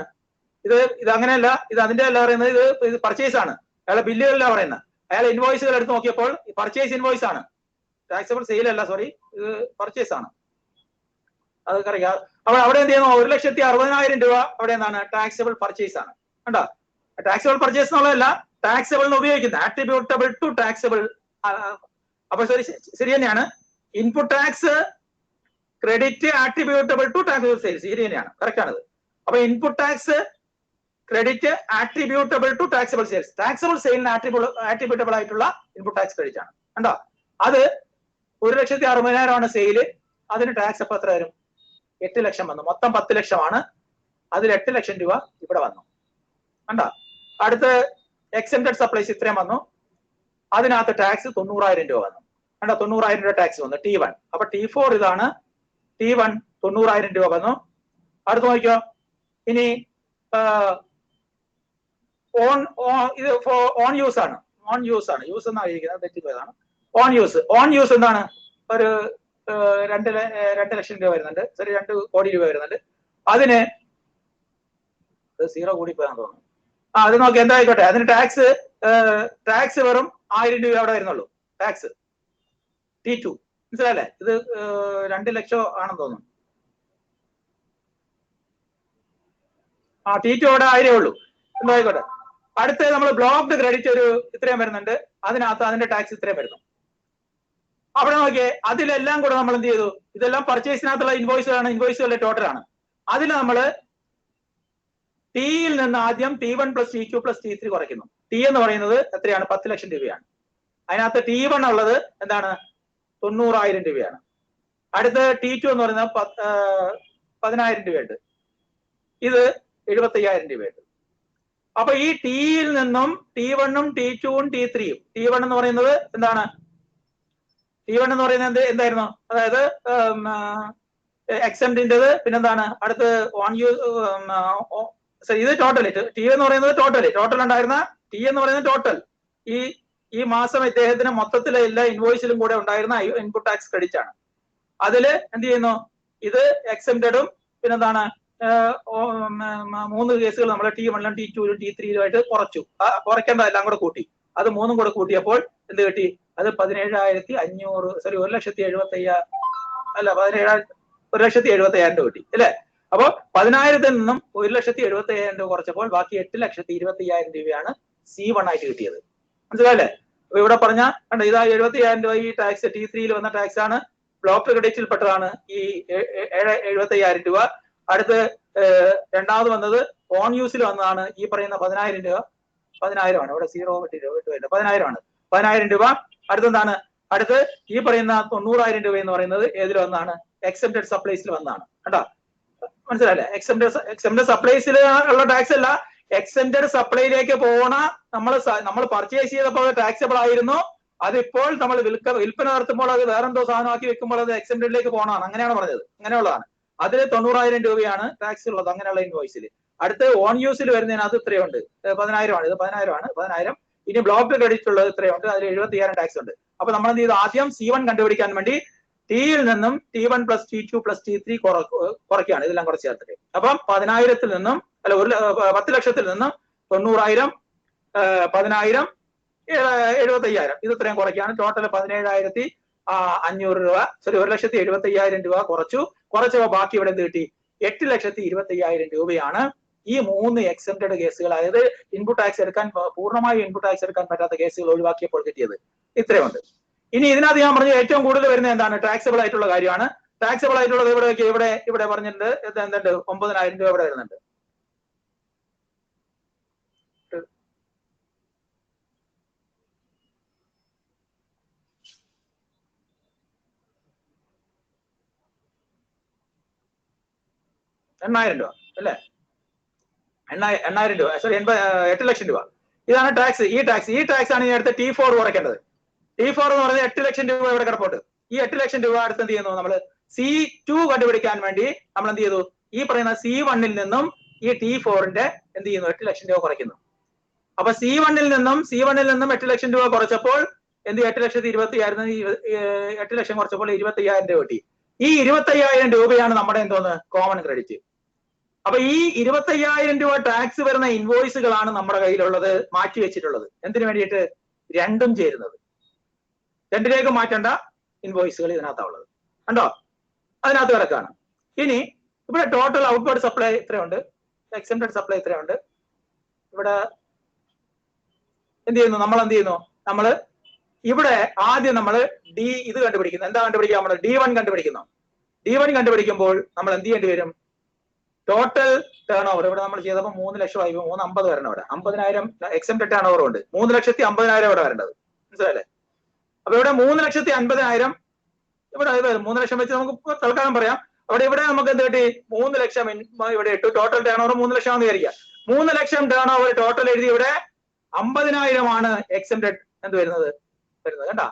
ഇത് അങ്ങനെയല്ല, ഇത് അതിന്റെ അല്ല പറയുന്നത്. ഇത് പർച്ചേസ് ആണ്. അയാളെ ബില്ലുകളല്ല പറയുന്നത്. അയാളെ ഇൻവോയ്സുകൾ എടുത്ത് നോക്കിയപ്പോൾ പർച്ചേസ് ഇൻവോയ്സ് ആണ്, ടാക്സബിൾ സെയിൽ അല്ല. സോറി, ഇത് പർച്ചേസ് ആണ്. അത് അറിയാം. അപ്പോൾ അവിടെ എന്ത് ചെയ്യുന്നു? 1,60,000 രൂപ അവിടെ എന്താണ്? ടാക്സബിൾ പർച്ചേസ് ആണ്. കണ്ടോ? ടാക്സബിൾ പർച്ചേസ് എന്നുള്ളതല്ല, ടാക്സബിൾ ഉപയോഗിക്കുന്നത് ആട്രിബ്യൂട്ടബിൾ ടു ടാക്സബിൾ. അപ്പൊ ശരി തന്നെയാണ്. Input tax credit attributable to taxable sales. ശരി തന്നെയാണ്, കറക്റ്റ് ആണത്. അപ്പൊ input tax credit attributable to taxable sales. Taxable സെയിലിന് ആട്രിബ്യൂട്ടബിൾ ആയിട്ടുള്ള ഇൻപുട്ട് ടാക്സ് ക്രെഡിറ്റ് ആണ്. കണ്ടോ? അത് 1,60,000 ആണ് സെയില്. അതിന് ടാക്സ് അപ്പൊ എത്ര വരും? 8 ലക്ഷം വന്നു. മൊത്തം 10 ലക്ഷമാണ്. അതിൽ 8 ലക്ഷം രൂപ ഇവിടെ വന്നു. കണ്ടോ? അടുത്ത് എക്സെപ്റ്റഡ് സപ്ലൈസ് ഇത്രയും വന്നു. അതിനകത്ത് ടാക്സ് 90,000 രൂപ വന്നു. കണ്ടോ? 90,000 രൂപ ടാക്സ് വന്നു. T1. അപ്പൊ T4 ഇതാണ്. T1 90,000 രൂപ വന്നു. അടുത്ത് നോക്കിയോ. ഇനി ഇത് ഓൺ യൂസ് ആണ്. യൂസ് എന്നാണ് എഴുതിയിരിക്കുന്നത്, തെറ്റിപ്പോയതാണ്. ഓൺ യൂസ് എന്താണ്? ഒരു 2 ലക്ഷം രൂപ വരുന്നുണ്ട്. സോറി, 2 കോടി രൂപ വരുന്നുണ്ട്. അതിന് 0 കൂടി പോയാന്ന് തോന്നുന്നു. അത് നോക്കി എന്തായിക്കോട്ടെ. അതിന് ടാക്സ് വെറും 1000 രൂപ അവിടെ വരുന്നുള്ളൂ. Tax T2. മനസ്സിലല്ലേ? ഇത് 2 ലക്ഷം ആണെന്ന് തോന്നുന്നു. T2 അവിടെ 1000 ഉള്ളൂ. എന്തായിക്കോട്ടെ. അടുത്ത് നമ്മൾ ബ്ലോക്ക്ഡ് ക്രെഡിറ്റ് ഒരു ഇത്രയും വരുന്നുണ്ട്. അതിനകത്ത് അതിന്റെ ടാക്സ് ഇത്രയും വരുന്നു. അവിടെ നോക്കിയേ, അതിലെല്ലാം കൂടെ നമ്മൾ എന്ത് ചെയ്തു? ഇതെല്ലാം പർച്ചേസിനകത്തുള്ള ഇൻവോയ്സുകളുടെ ടോട്ടലാണ്. അതിൽ നമ്മൾ ടിയിൽ നിന്ന് ആദ്യം T1 plus T2 plus T3 കുറയ്ക്കുന്നു. ടി എന്ന് പറയുന്നത് എത്രയാണ്? 10 ലക്ഷം രൂപയാണ്. അതിനകത്ത് T1 ഉള്ളത് എന്താണ്? 90,000 രൂപയാണ്. അടുത്ത് T2 എന്ന് പറയുന്നത് 10,000 രൂപയുണ്ട്. ഇത് 75,000 രൂപയുണ്ട്. അപ്പൊ ഈ ടിയിൽ നിന്നും T1ഉം T2ഉം T3യും, T1 എന്ന് പറയുന്നത് എന്താണ്? T1 എന്ന് പറയുന്നത് എന്തായിരുന്നു? അതായത് എക്സെപ്റ്റിൻ്റെത്. പിന്നെന്താണ്? അടുത്ത് ഓൺ യൂസ്. ഇത് ടോട്ടൽ. ടി എന്ന് പറയുന്നത് ടോട്ടൽ ഉണ്ടായിരുന്ന ടി എന്ന് പറയുന്നത് ടോട്ടൽ. ഈ മാസം ഇദ്ദേഹത്തിന് മൊത്തത്തിലെ എല്ലാ ഇൻവോയ്സിലും കൂടെ ഉണ്ടായിരുന്ന ഇൻപുട്ട് ടാക്സ് ക്രെഡിറ്റ് ആണ്. അതില് എന്ത് ചെയ്യുന്നു? ഇത് എക്സെപ്റ്റഡും പിന്നെന്താണ് 3 കേസുകൾ നമ്മൾ T1ലും T2ലും T3ലുമായിട്ട് കുറയ്ക്കേണ്ട എല്ലാം കൂടെ കൂട്ടി. അത് 3ഉം കൂടെ കൂട്ടിയപ്പോൾ എന്ത് കിട്ടി? അത് 17,500 സോറി 1,70,000 അല്ല 1,70,000 രൂപ കിട്ടി അല്ലെ? അപ്പൊ 10,000-ൽ നിന്നും 1,70,000 രൂപ കുറച്ചപ്പോൾ ബാക്കി 8,20,000 രൂപയാണ് C1 ആയിട്ട് കിട്ടിയത്. മനസ്സിലായല്ലേ? അപ്പൊ ഇവിടെ പറഞ്ഞ കണ്ടോ, ഇതാ 70,000 രൂപ ഈ ടാക്സ് T3യിൽ വന്ന ടാക്സ് ആണ്. ബ്ലോക്ക് ക്രെഡിറ്റിൽ പെട്ടതാണ് ഈ 70,000 രൂപ. അടുത്ത് രണ്ടാമത് വന്നത് ഓൺ യൂസിൽ വന്നതാണ് ഈ പറയുന്ന 10,000 രൂപ. 10,000 ആണ്. ഇവിടെ 0 വിട്ട് 10,000 ആണ്. 10,000 രൂപ. അടുത്തെന്താണ്? അടുത്ത് ഈ പറയുന്ന 90,000 രൂപ എന്ന് പറയുന്നത് ഏതിൽ വന്നാണ്? എക്സെപ്റ്റഡ് സപ്ലൈസിൽ വന്നാണ്. കേട്ടോ? മനസ്സിലായില്ലേ? എക്സെപ്റ്റഡ് സപ്ലൈസിൽ ഉള്ള ടാക്സ് അല്ല, എക്സെപ്റ്റഡ് സപ്ലൈയിലേക്ക് പോണ നമ്മൾ പർച്ചേസ് ചെയ്തപ്പോൾ ടാക്സബിൾ ആയിരുന്നു. അതിപ്പോൾ നമ്മൾ വിൽപ്പന നടത്തുമ്പോൾ അത് വേറെന്തോ സാധനമാക്കി വെക്കുമ്പോൾ അത് എക്സെപ്റ്റഡിലേക്ക് പോകണമെന്ന് അങ്ങനെയാണ് പറഞ്ഞത്. അങ്ങനെയുള്ളതാണ്. അതിൽ 90,000 രൂപയാണ് ടാക്സ് ഉള്ളത് അങ്ങനെയുള്ള ഇൻവോയ്സിൽ. അടുത്ത് ഓൺ യൂസിൽ വരുന്നതിന് അത് ഇത്രയുണ്ട്, 10,000 ആണ്. ഇത് 10,000. ഇനി ബ്ലോക്ക് ക്രെഡിറ്റ് ഉള്ളത് ഇത്രയുണ്ട്, അതിൽ 75,000 ടാക്സ് ഉണ്ട്. അപ്പൊ നമ്മൾ എന്ത് ചെയ്തു, ആദ്യം C1 കണ്ടുപിടിക്കാൻ വേണ്ടി ടിയിൽ നിന്നും T1 + T2 + T3 കുറയ്ക്കുകയാണ്, ഇതെല്ലാം കുറച്ച് ചേർത്തിട്ട്. അപ്പം 10,000-ൽ നിന്നും 10 ലക്ഷത്തിൽ നിന്നും 90,000, 10,000, 75,000 ഇത് ഇത്രയും കുറയ്ക്കുകയാണ്. ടോട്ടൽ 17,500 രൂപ, സോറി 1,75,000 രൂപ കുറച്ചപ്പോ ബാക്കി ഇവിടെ എന്ത് കിട്ടി, 8,25,000 രൂപയാണ് ഈ 3 എക്സെപ്റ്റഡ് കേസുകൾ, അതായത് ഇൻപുട്ട് ടാക്സ് എടുക്കാൻ പൂർണ്ണമായും ഇൻപുട്ട് ടാക്സ് എടുക്കാൻ പറ്റാത്ത കേസുകൾ ഒഴിവാക്കിയപ്പോൾ കിട്ടിയത്. ഇത്രയുണ്ട്. ഇനി ഇതിനകത്ത് ഞാൻ പറഞ്ഞു ഏറ്റവും കൂടുതൽ വരുന്നത് എന്താണ്, ടാക്സബിൾ ആയിട്ടുള്ള കാര്യമാണ്. ടാക്സബിൾ ആയിട്ടുള്ളത് ഇവിടെ പറഞ്ഞിട്ടുണ്ട്, എന്തുണ്ട്, 9,000 രൂപ ഇവിടെ വരുന്നുണ്ട്. രൂപ അല്ലേ, 8,000 രൂപ, സോറി 8 ലക്ഷം രൂപ. ഇതാണ് ടാക്സ്. ഈ ടാക്സ് ആണ് ഇനി അടുത്ത T4 കുറയ്ക്കേണ്ടത്. T4 എന്ന് പറയുന്നത് 8 ലക്ഷം രൂപ ഇവിടെ കിടപ്പുണ്ട്. ഈ 8 ലക്ഷം രൂപ അടുത്ത് എന്ത് ചെയ്യുന്നു, നമ്മൾ C2 കണ്ടുപിടിക്കാൻ വേണ്ടി നമ്മൾ എന്ത് ചെയ്തു, ഈ പറയുന്ന C1-ൽ നിന്നും ഈ T4-ന്റെ എന്ത് ചെയ്യുന്നു, 8 ലക്ഷം രൂപ കുറയ്ക്കുന്നു. അപ്പൊ C1-ൽ നിന്നും 8 ലക്ഷം രൂപ കുറച്ചപ്പോൾ എന്ത്, 8,20,000, 8 ലക്ഷം കുറച്ചപ്പോൾ 25,000 രൂപ കിട്ടി. ഈ 25,000 രൂപയാണ് നമ്മുടെ എന്തോന്ന്, കോമൺ ക്രെഡിറ്റ്. അപ്പൊ ഈ 25,000 രൂപ ടാക്സ് വരുന്ന ഇൻവോയ്സുകളാണ് നമ്മുടെ കയ്യിലുള്ളത്, മാറ്റി വെച്ചിട്ടുള്ളത്. എന്തിനു വേണ്ടിയിട്ട്, രണ്ടും ചേരുന്നത്, രണ്ടിലേക്ക് മാറ്റേണ്ട ഇൻവോയ്സുകൾ ഇതിനകത്താണ് ഉള്ളത്. കണ്ടോ, അതിനകത്ത് കിടക്കാണ്. ഇനി ഇവിടെ ടോട്ടൽ ഔട്ട്വേർഡ് സപ്ലൈ ഇത്രയുണ്ട്, എക്സെപ്റ്റഡ് സപ്ലൈ ഇത്രയുണ്ട്. ഇവിടെ എന്ത് ചെയ്യുന്നു, നമ്മൾ ഇവിടെ ആദ്യം നമ്മൾ ഇത് കണ്ടുപിടിക്കുന്നു. എന്താ കണ്ടുപിടിക്കുക, നമ്മൾ D1 കണ്ടുപിടിക്കുന്നു. D1 കണ്ടുപിടിക്കുമ്പോൾ നമ്മൾ എന്ത് ചെയ്യേണ്ടി വരും, ടോട്ടൽ ടേൺ ഓവർ ഇവിടെ നമ്മൾ ചെയ്തപ്പോൾ 3 ലക്ഷമായി, 350 വരണം. ഇവിടെ 50,000 എക്സെപ്റ്റഡ് ടേൺ ഓവർ ഉണ്ട്, 3,50,000 ഇവിടെ വരേണ്ടത്, മനസ്സിലല്ലേ. അപ്പൊ ഇവിടെ 3,50,000 ഇവിടെ 3 ലക്ഷം വെച്ച് നമുക്ക് തൽക്കാലം പറയാം. ഇവിടെ നമുക്ക് എന്ത് കിട്ടി, 3 ലക്ഷം ഇവിടെ ഇട്ടു. ടോട്ടൽ ടേൺ ഓവർ 3 ലക്ഷം എന്ന് വിചാരിക്കുക. 3 ലക്ഷം ടേൺ ഓവർ ടോട്ടൽ എഴുതി, ഇവിടെ 50,000 ആണ് എക്സെപ്റ്റഡ് എന്ത് വരുന്നത് കണ്ടാ,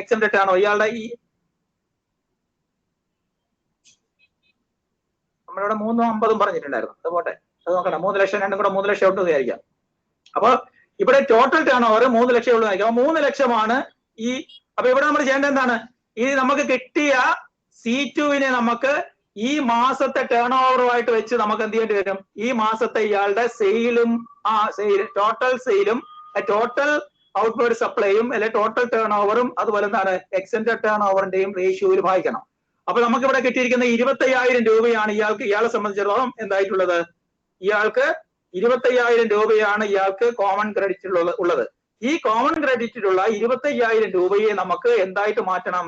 എക്സെപ്റ്റഡ് ആണോ ഇയാളുടെ. ഈ നമ്മളിവിടെ 350 പറഞ്ഞിട്ടുണ്ടായിരുന്നു, അത് പോട്ടെ, അത് നോക്കണം. 3 ലക്ഷം രണ്ടും കൂടെ 3 ലക്ഷം ഉണ്ടെന്ന് വിചാരിക്കാം. അപ്പൊ ഇവിടെ ടോട്ടൽ ടേൺ ഓവർ 3 ലക്ഷം ഉള്ളൂ വിചാരിക്കാം. 3 ലക്ഷമാണ് ഈ. അപ്പൊ ഇവിടെ നമ്മൾ ചെയ്യേണ്ടത് എന്താണ്, ഈ നമുക്ക് കിട്ടിയ C2-നെ നമുക്ക് ഈ മാസത്തെ ടേൺ ഓവറുമായിട്ട് വെച്ച് നമുക്ക് എന്ത് ചെയ്യേണ്ടി വരും, ഈ മാസത്തെ ഇയാളുടെ സെയിലും ടോട്ടൽ സെയിലും ടോട്ടൽ ഔട്ട്വേർഡ് സപ്ലൈയും അല്ലെ ടോട്ടൽ ടേൺ ഓവറും അതുപോലെ എന്താണ് എക്സെപ്റ്റഡ് ടേൺ ഓവറിന്റെയും റേഷ്യോയിൽ ഭാഗിക്കണം. അപ്പൊ നമുക്ക് ഇവിടെ കിട്ടിയിരിക്കുന്ന 25,000 രൂപയാണ് ഇയാളെ സംബന്ധിച്ചിടത്തോളം എന്തായിട്ടുള്ളത്, ഇയാൾക്ക് 25,000 രൂപയാണ് ഇയാൾക്ക് കോമൺ ക്രെഡിറ്റ് ഉള്ളത്. ഈ കോമൺ ക്രെഡിറ്റിലുള്ള 25,000 രൂപയെ നമുക്ക് എന്തായിട്ട് മാറ്റണം,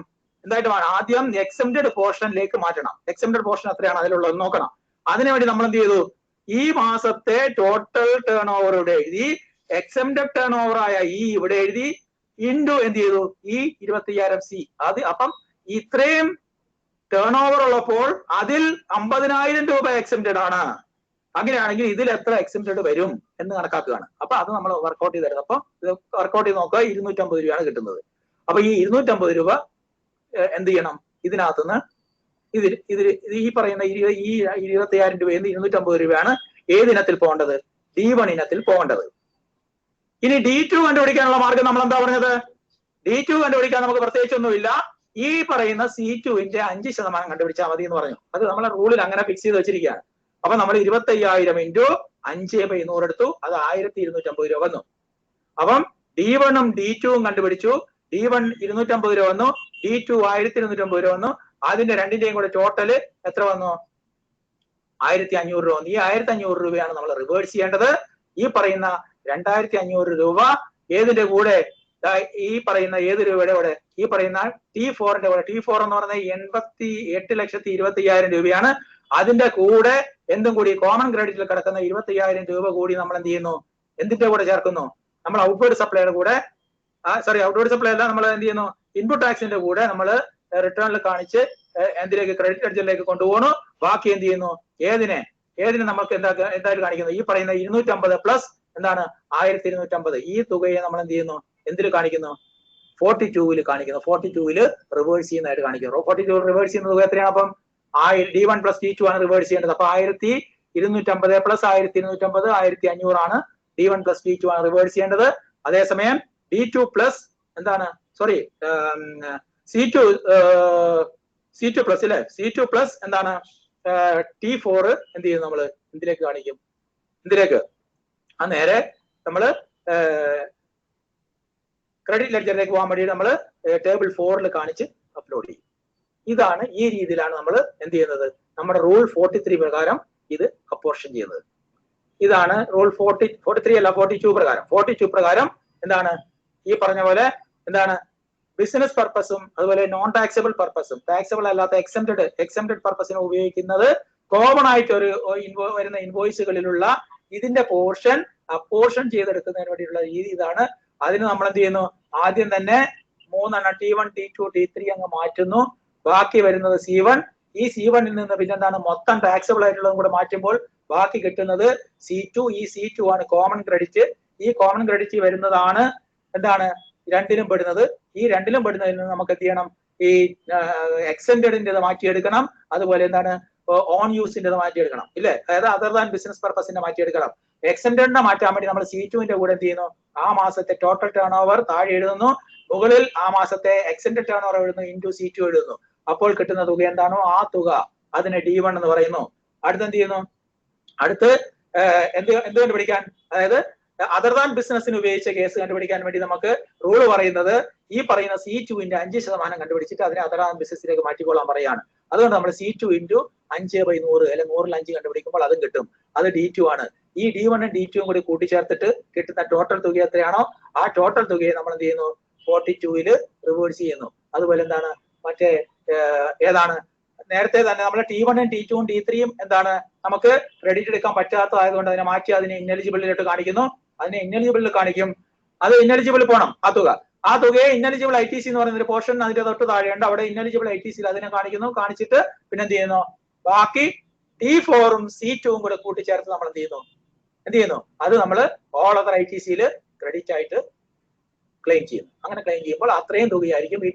ആദ്യം എക്സെപ്റ്റഡ് പോർഷനിലേക്ക് മാറ്റണം. എക്സെപ്റ്റഡ് പോർഷൻ എത്രയാണ് അതിലുള്ളത് നോക്കണം. അതിനുവേണ്ടി നമ്മൾ എന്ത് ചെയ്തു, ഈ മാസത്തെ ടോട്ടൽ ടേൺ ഓവർ ഇവിടെ എഴുതി, എക്സെപ്റ്റഡ് ടേൺ ഓവർ ആയ ഈ ഇവിടെ എഴുതി, ഇൻഡു എന്ത് ചെയ്തു, ഈ 25,000 C. അത് അപ്പം ഇത്രയും ടേൺ ഓവർ ഉള്ളപ്പോൾ അതിൽ 50,000 രൂപ എക്സെപ്റ്റഡ് ആണ്. അങ്ങനെയാണെങ്കിൽ ഇതിൽ എത്ര എക്സെപ്റ്റഡ് വരും എന്ന് കണക്കാക്കുകയാണ്. അപ്പൊ അത് നമ്മൾ വർക്ക്ഔട്ട് ചെയ്ത് തരുന്നത്. അപ്പൊ ഇത് വർക്ക്ഔട്ട് ചെയ്ത് നോക്കുക, 250 രൂപയാണ് കിട്ടുന്നത്. അപ്പൊ ഈ 250 രൂപ എന്ത് ചെയ്യണം, ഇതിനകത്തുനിന്ന് ഈ പറയുന്ന 25,000 രൂപയിൽ നിന്ന് 250 രൂപയാണ് ഏതിനത്തിൽ പോകേണ്ടത്, D1 ഇനത്തിൽ പോകേണ്ടത്. ഇനി D2 കണ്ടുപിടിക്കാനുള്ള മാർഗം നമ്മൾ എന്താ പറഞ്ഞത്, D2 കണ്ടുപിടിക്കാൻ നമുക്ക് പ്രത്യേകിച്ചൊന്നുമില്ല. ഈ പറയുന്ന C2-ന്റെ 5% കണ്ടുപിടിച്ചാൽ മതി എന്ന് പറഞ്ഞു. അത് നമ്മളെ റൂളിൽ അങ്ങനെ ഫിക്സ് ചെയ്ത് വെച്ചിരിക്കുകയാണ്. അപ്പൊ നമ്മൾ 25,000 ഇൻറ്റു 5/100 എടുത്തു, അത് 1,250 രൂപ വന്നു. അപ്പം D1-ഉം D2-ഉം കണ്ടുപിടിച്ചു. D1 250 രൂപ വന്നു, D2 1,250 രൂപ വന്നു. അതിന്റെ രണ്ടിന്റെയും കൂടെ ടോട്ടല് എത്ര വന്നു, 1,500 രൂപ വന്നു. ഈ 1,500 രൂപയാണ് നമ്മൾ റിവേഴ്സ് ചെയ്യേണ്ടത്. ഈ പറയുന്ന 2,500 രൂപ ഏതിന്റെ കൂടെ, ഈ പറയുന്ന ഏത് രൂപയുടെ കൂടെ, ഈ പറയുന്ന T4-ന്റെ കൂടെ. T4 എന്ന് പറയുന്നത് 88,25,000 രൂപയാണ്. അതിന്റെ കൂടെ എന്തും കൂടി കോമൺ ക്രെഡിറ്റിൽ കിടക്കുന്ന 25,000 രൂപ കൂടി നമ്മൾ എന്ത് ചെയ്യുന്നു, എന്തിന്റെ കൂടെ ചേർക്കുന്നു, നമ്മൾ ഔട്ട്വേർഡ് സപ്ലൈയുടെ കൂടെ, ഔട്ട്വേർഡ് സപ്ലൈ അല്ല, നമ്മൾ എന്ത് ചെയ്യുന്നു, ഇൻപുട്ട് ടാക്സിന്റെ കൂടെ നമ്മൾ റിട്ടേണിൽ കാണിച്ച് എന്തിലേക്ക്, ക്രെഡിറ്റ് ലെഡ്ജറിലേക്ക് കൊണ്ടുപോകണു. ബാക്കി എന്ത് ചെയ്യുന്നു, ഏതിനെ നമുക്ക് എന്തായിട്ട് കാണിക്കുന്നു, ഈ പറയുന്ന 250 പ്ലസ് എന്താണ് 1,250 ഈ തുകയെ നമ്മൾ എന്ത് ചെയ്യുന്നു, എന്തിൽ കാണിക്കുന്നു? 42-ൽ കാണിക്കുന്നു. 42-ൽ റിവേഴ്സ് ചെയ്യുന്നതായിട്ട് കാണിക്കുന്നു. 42 റിവേഴ്സ് ചെയ്യുന്ന തുക എത്രയാണ്? അപ്പം D1 + D2 ആണ് റിവേഴ്സ് ചെയ്യേണ്ടത്. അപ്പൊ 1250 പ്ലസ് 1250 1500 ആണ്. D1 + D2 ആണ് റിവേഴ്സ് ചെയ്യേണ്ടത്. അതേസമയം D2 പ്ലസ് എന്താണ്, സോറി, C2 പ്ലസ് അല്ലെ, C2 പ്ലസ് എന്താണ്, T4 എന്ത് ചെയ്യും? നമ്മള് എന്തിലേക്ക് കാണിക്കും? എന്തിലേക്ക്? ആ നേരെ നമ്മള് ക്രെഡിറ്റ് ലെഡ്ജറിലേക്ക് പോകാൻ വേണ്ടി നമ്മൾ ടേബിൾ 4-ൽ കാണിച്ച് അപ്ലോഡ് ചെയ്യും. ഇതാണ്, ഈ രീതിയിലാണ് നമ്മൾ എന്ത് ചെയ്യുന്നത്? നമ്മുടെ റൂൾ 43 പ്രകാരം ഇത് അപ്പോർഷൻ ചെയ്യുന്നത്. ഇതാണ് റൂൾ 43 അല്ല 42 പ്രകാരം. 42 പ്രകാരം എന്താണ് ഈ പറഞ്ഞ പോലെ എന്താണ് ബിസിനസ് പർപ്പസും അതുപോലെ നോൺ ടാക്സബിൾ പർപ്പസും ടാക്സബിൾ അല്ലാത്ത എക്സംപ്റ്റഡ് പർപ്പസിന് ഉപയോഗിക്കുന്നത് കോമൺ ആയിട്ട് ഒരു വരുന്ന ഇൻവോയ്സുകളിലുള്ള ഇതിന്റെ പോർഷൻ അപ്പോർഷൻ ചെയ്തെടുക്കുന്നതിന് വേണ്ടിയിട്ടുള്ള രീതി ഇതാണ്. അതിന് നമ്മൾ എന്ത് ചെയ്യുന്നു? ആദ്യം തന്നെ 3 T1 T2 T3 അങ്ങ് മാറ്റുന്നു. ബാക്കി വരുന്നത് C1. ഈ C1-ൽ നിന്ന് പിന്നെന്താണ് മൊത്തം ടാക്സബിൾ ആയിട്ടുള്ളതും കൂടെ മാറ്റുമ്പോൾ ബാക്കി കിട്ടുന്നത് C2. ഈ C2 ആണ് കോമൺ ക്രെഡിറ്റ്. ഈ കോമൺ ക്രെഡിറ്റ് വരുന്നതാണ് എന്താണ് രണ്ടിലും പെടുന്നത്. ഈ രണ്ടിലും പെടുന്നതിൽ നിന്ന് നമുക്ക് എന്ത് ചെയ്യണം? ഈ എക്സ്റ്റൻഡഡിന്റെ മാറ്റിയെടുക്കണം. അതുപോലെ എന്താണ് ഓൺ യൂസിന്റെ മാറ്റിയെടുക്കണം, ഇല്ലേ? അതായത് അതർ ദാൻ ബിസിനസ് പർപ്പസിന്റെ മാറ്റിയെടുക്കണം. എക്സ്റ്റൻഡഡിനെ മാറ്റാൻ വേണ്ടി നമ്മൾ C2-ന്റെ കൂടെ എന്ത് ചെയ്യുന്നു? ആ മാസത്തെ ടോട്ടൽ ടേൺ ഓവർ താഴെ എഴുതുന്നു, മുകളിൽ ആ മാസത്തെ എക്സ്റ്റൻഡഡ് ടേൺ ഓവർ എഴുതുന്നു, ഇൻറ്റു C2 എഴുതുന്നു. അപ്പോൾ കിട്ടുന്ന തുക എന്താണോ ആ തുക അതിനെ D1 എന്ന് പറയുന്നു. അടുത്ത് എന്ത് ചെയ്യുന്നു? അടുത്ത് എന്ത് കണ്ടുപിടിക്കാൻ, അതായത് അതർ ദാൻ ബിസിനസിന് ഉപയോഗിച്ച കേസ് കണ്ടുപിടിക്കാൻ വേണ്ടി നമുക്ക് റൂള് പറയുന്നത് ഈ പറയുന്ന C2-ന്റെ 5% കണ്ടുപിടിച്ചിട്ട് അതിനെ അതർ ദാൻ ബിസിനസ്സിലേക്ക് മാറ്റിക്കൊള്ളാൻ പറയാണ്. അതുകൊണ്ട് നമ്മൾ C2 ഇൻറ്റു 5/100 അല്ലെങ്കിൽ 100-ൽ 5 കണ്ടുപിടിക്കുമ്പോൾ അതും കിട്ടും. അത് D2 ആണ്. ഈ D1-ഉം D2-ഉം കൂടി കൂട്ടിച്ചേർത്തിട്ട് കിട്ടുന്ന ടോട്ടൽ തുക എത്രയാണോ ആ ടോട്ടൽ തുകയെ നമ്മൾ എന്ത് ചെയ്യുന്നു? 42-ൽ റിവേഴ്സ് ചെയ്യുന്നു. അതുപോലെ എന്താണ് മറ്റേ ഏതാണ് നേരത്തെ തന്നെ നമ്മൾ T1-ഉം T2-ഉം T3-യും എന്താണ് നമുക്ക് ക്രെഡിറ്റ് എടുക്കാൻ പറ്റാത്തതായതുകൊണ്ട് അതിനെ മാറ്റി അതിനെ ഇന്നെലിജിബിളിലോട്ട് കാണിക്കുന്നു. അതിനെ ഇന്നെലിജിബിളിൽ കാണിക്കും. അത് ഇന്നെലിജിബിൾ പോണം ആ തുകയെ ഇന്നെലിജിബിൾ ITC എന്ന് പറയുന്ന ഒരു പോർഷൻ അതിന്റെ തൊട്ട് താഴെയുണ്ട്. അവിടെ ഇന്നെലിജിബിൾ ITC-യിൽ അതിനെ കാണിക്കുന്നു. കാണിച്ചിട്ട് പിന്നെ എന്ത് ചെയ്യുന്നു? ബാക്കി T4-ഉം C2-ഉം കൂടെ കൂട്ടിച്ചേർത്ത് നമ്മൾ എന്ത് ചെയ്യുന്നു? അത് നമ്മൾ ഓൾ അതർ ITC-യിൽ ക്രെഡിറ്റ് ആയിട്ട് ക്ലെയിം ചെയ്യുന്നു. അങ്ങനെ ക്ലെയിം ചെയ്യുമ്പോൾ അത്രയും തുകയായിരിക്കും. ഈ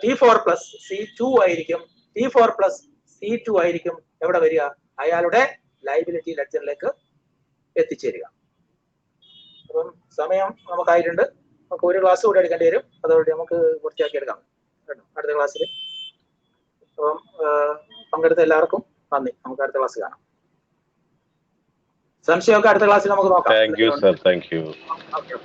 T4 പ്ലസ് C2 ആയിരിക്കും. T4 പ്ലസ് C2 ആയിരിക്കും എവിടെ വരിക? അയാളുടെ ലയബിലിറ്റി ലെഡ്ജറിലേക്ക് എത്തിച്ചേരുക. അപ്പം സമയം നമുക്കായിട്ടുണ്ട്. നമുക്ക് ഒരു ക്ലാസ് കൂടെ എടുക്കേണ്ടി വരും. അതോടെ നമുക്ക് പൂർത്തിയാക്കി എടുക്കാം അടുത്ത ക്ലാസ്സിൽ. അപ്പം പങ്കെടുത്ത എല്ലാവർക്കും നന്ദി. നമുക്ക് അടുത്ത ക്ലാസ് കാണാം. സംശയമൊക്കെ അടുത്ത ക്ലാസ്സിൽ നമുക്ക് നോക്കാം. Thank you sir. Thank you. Okay.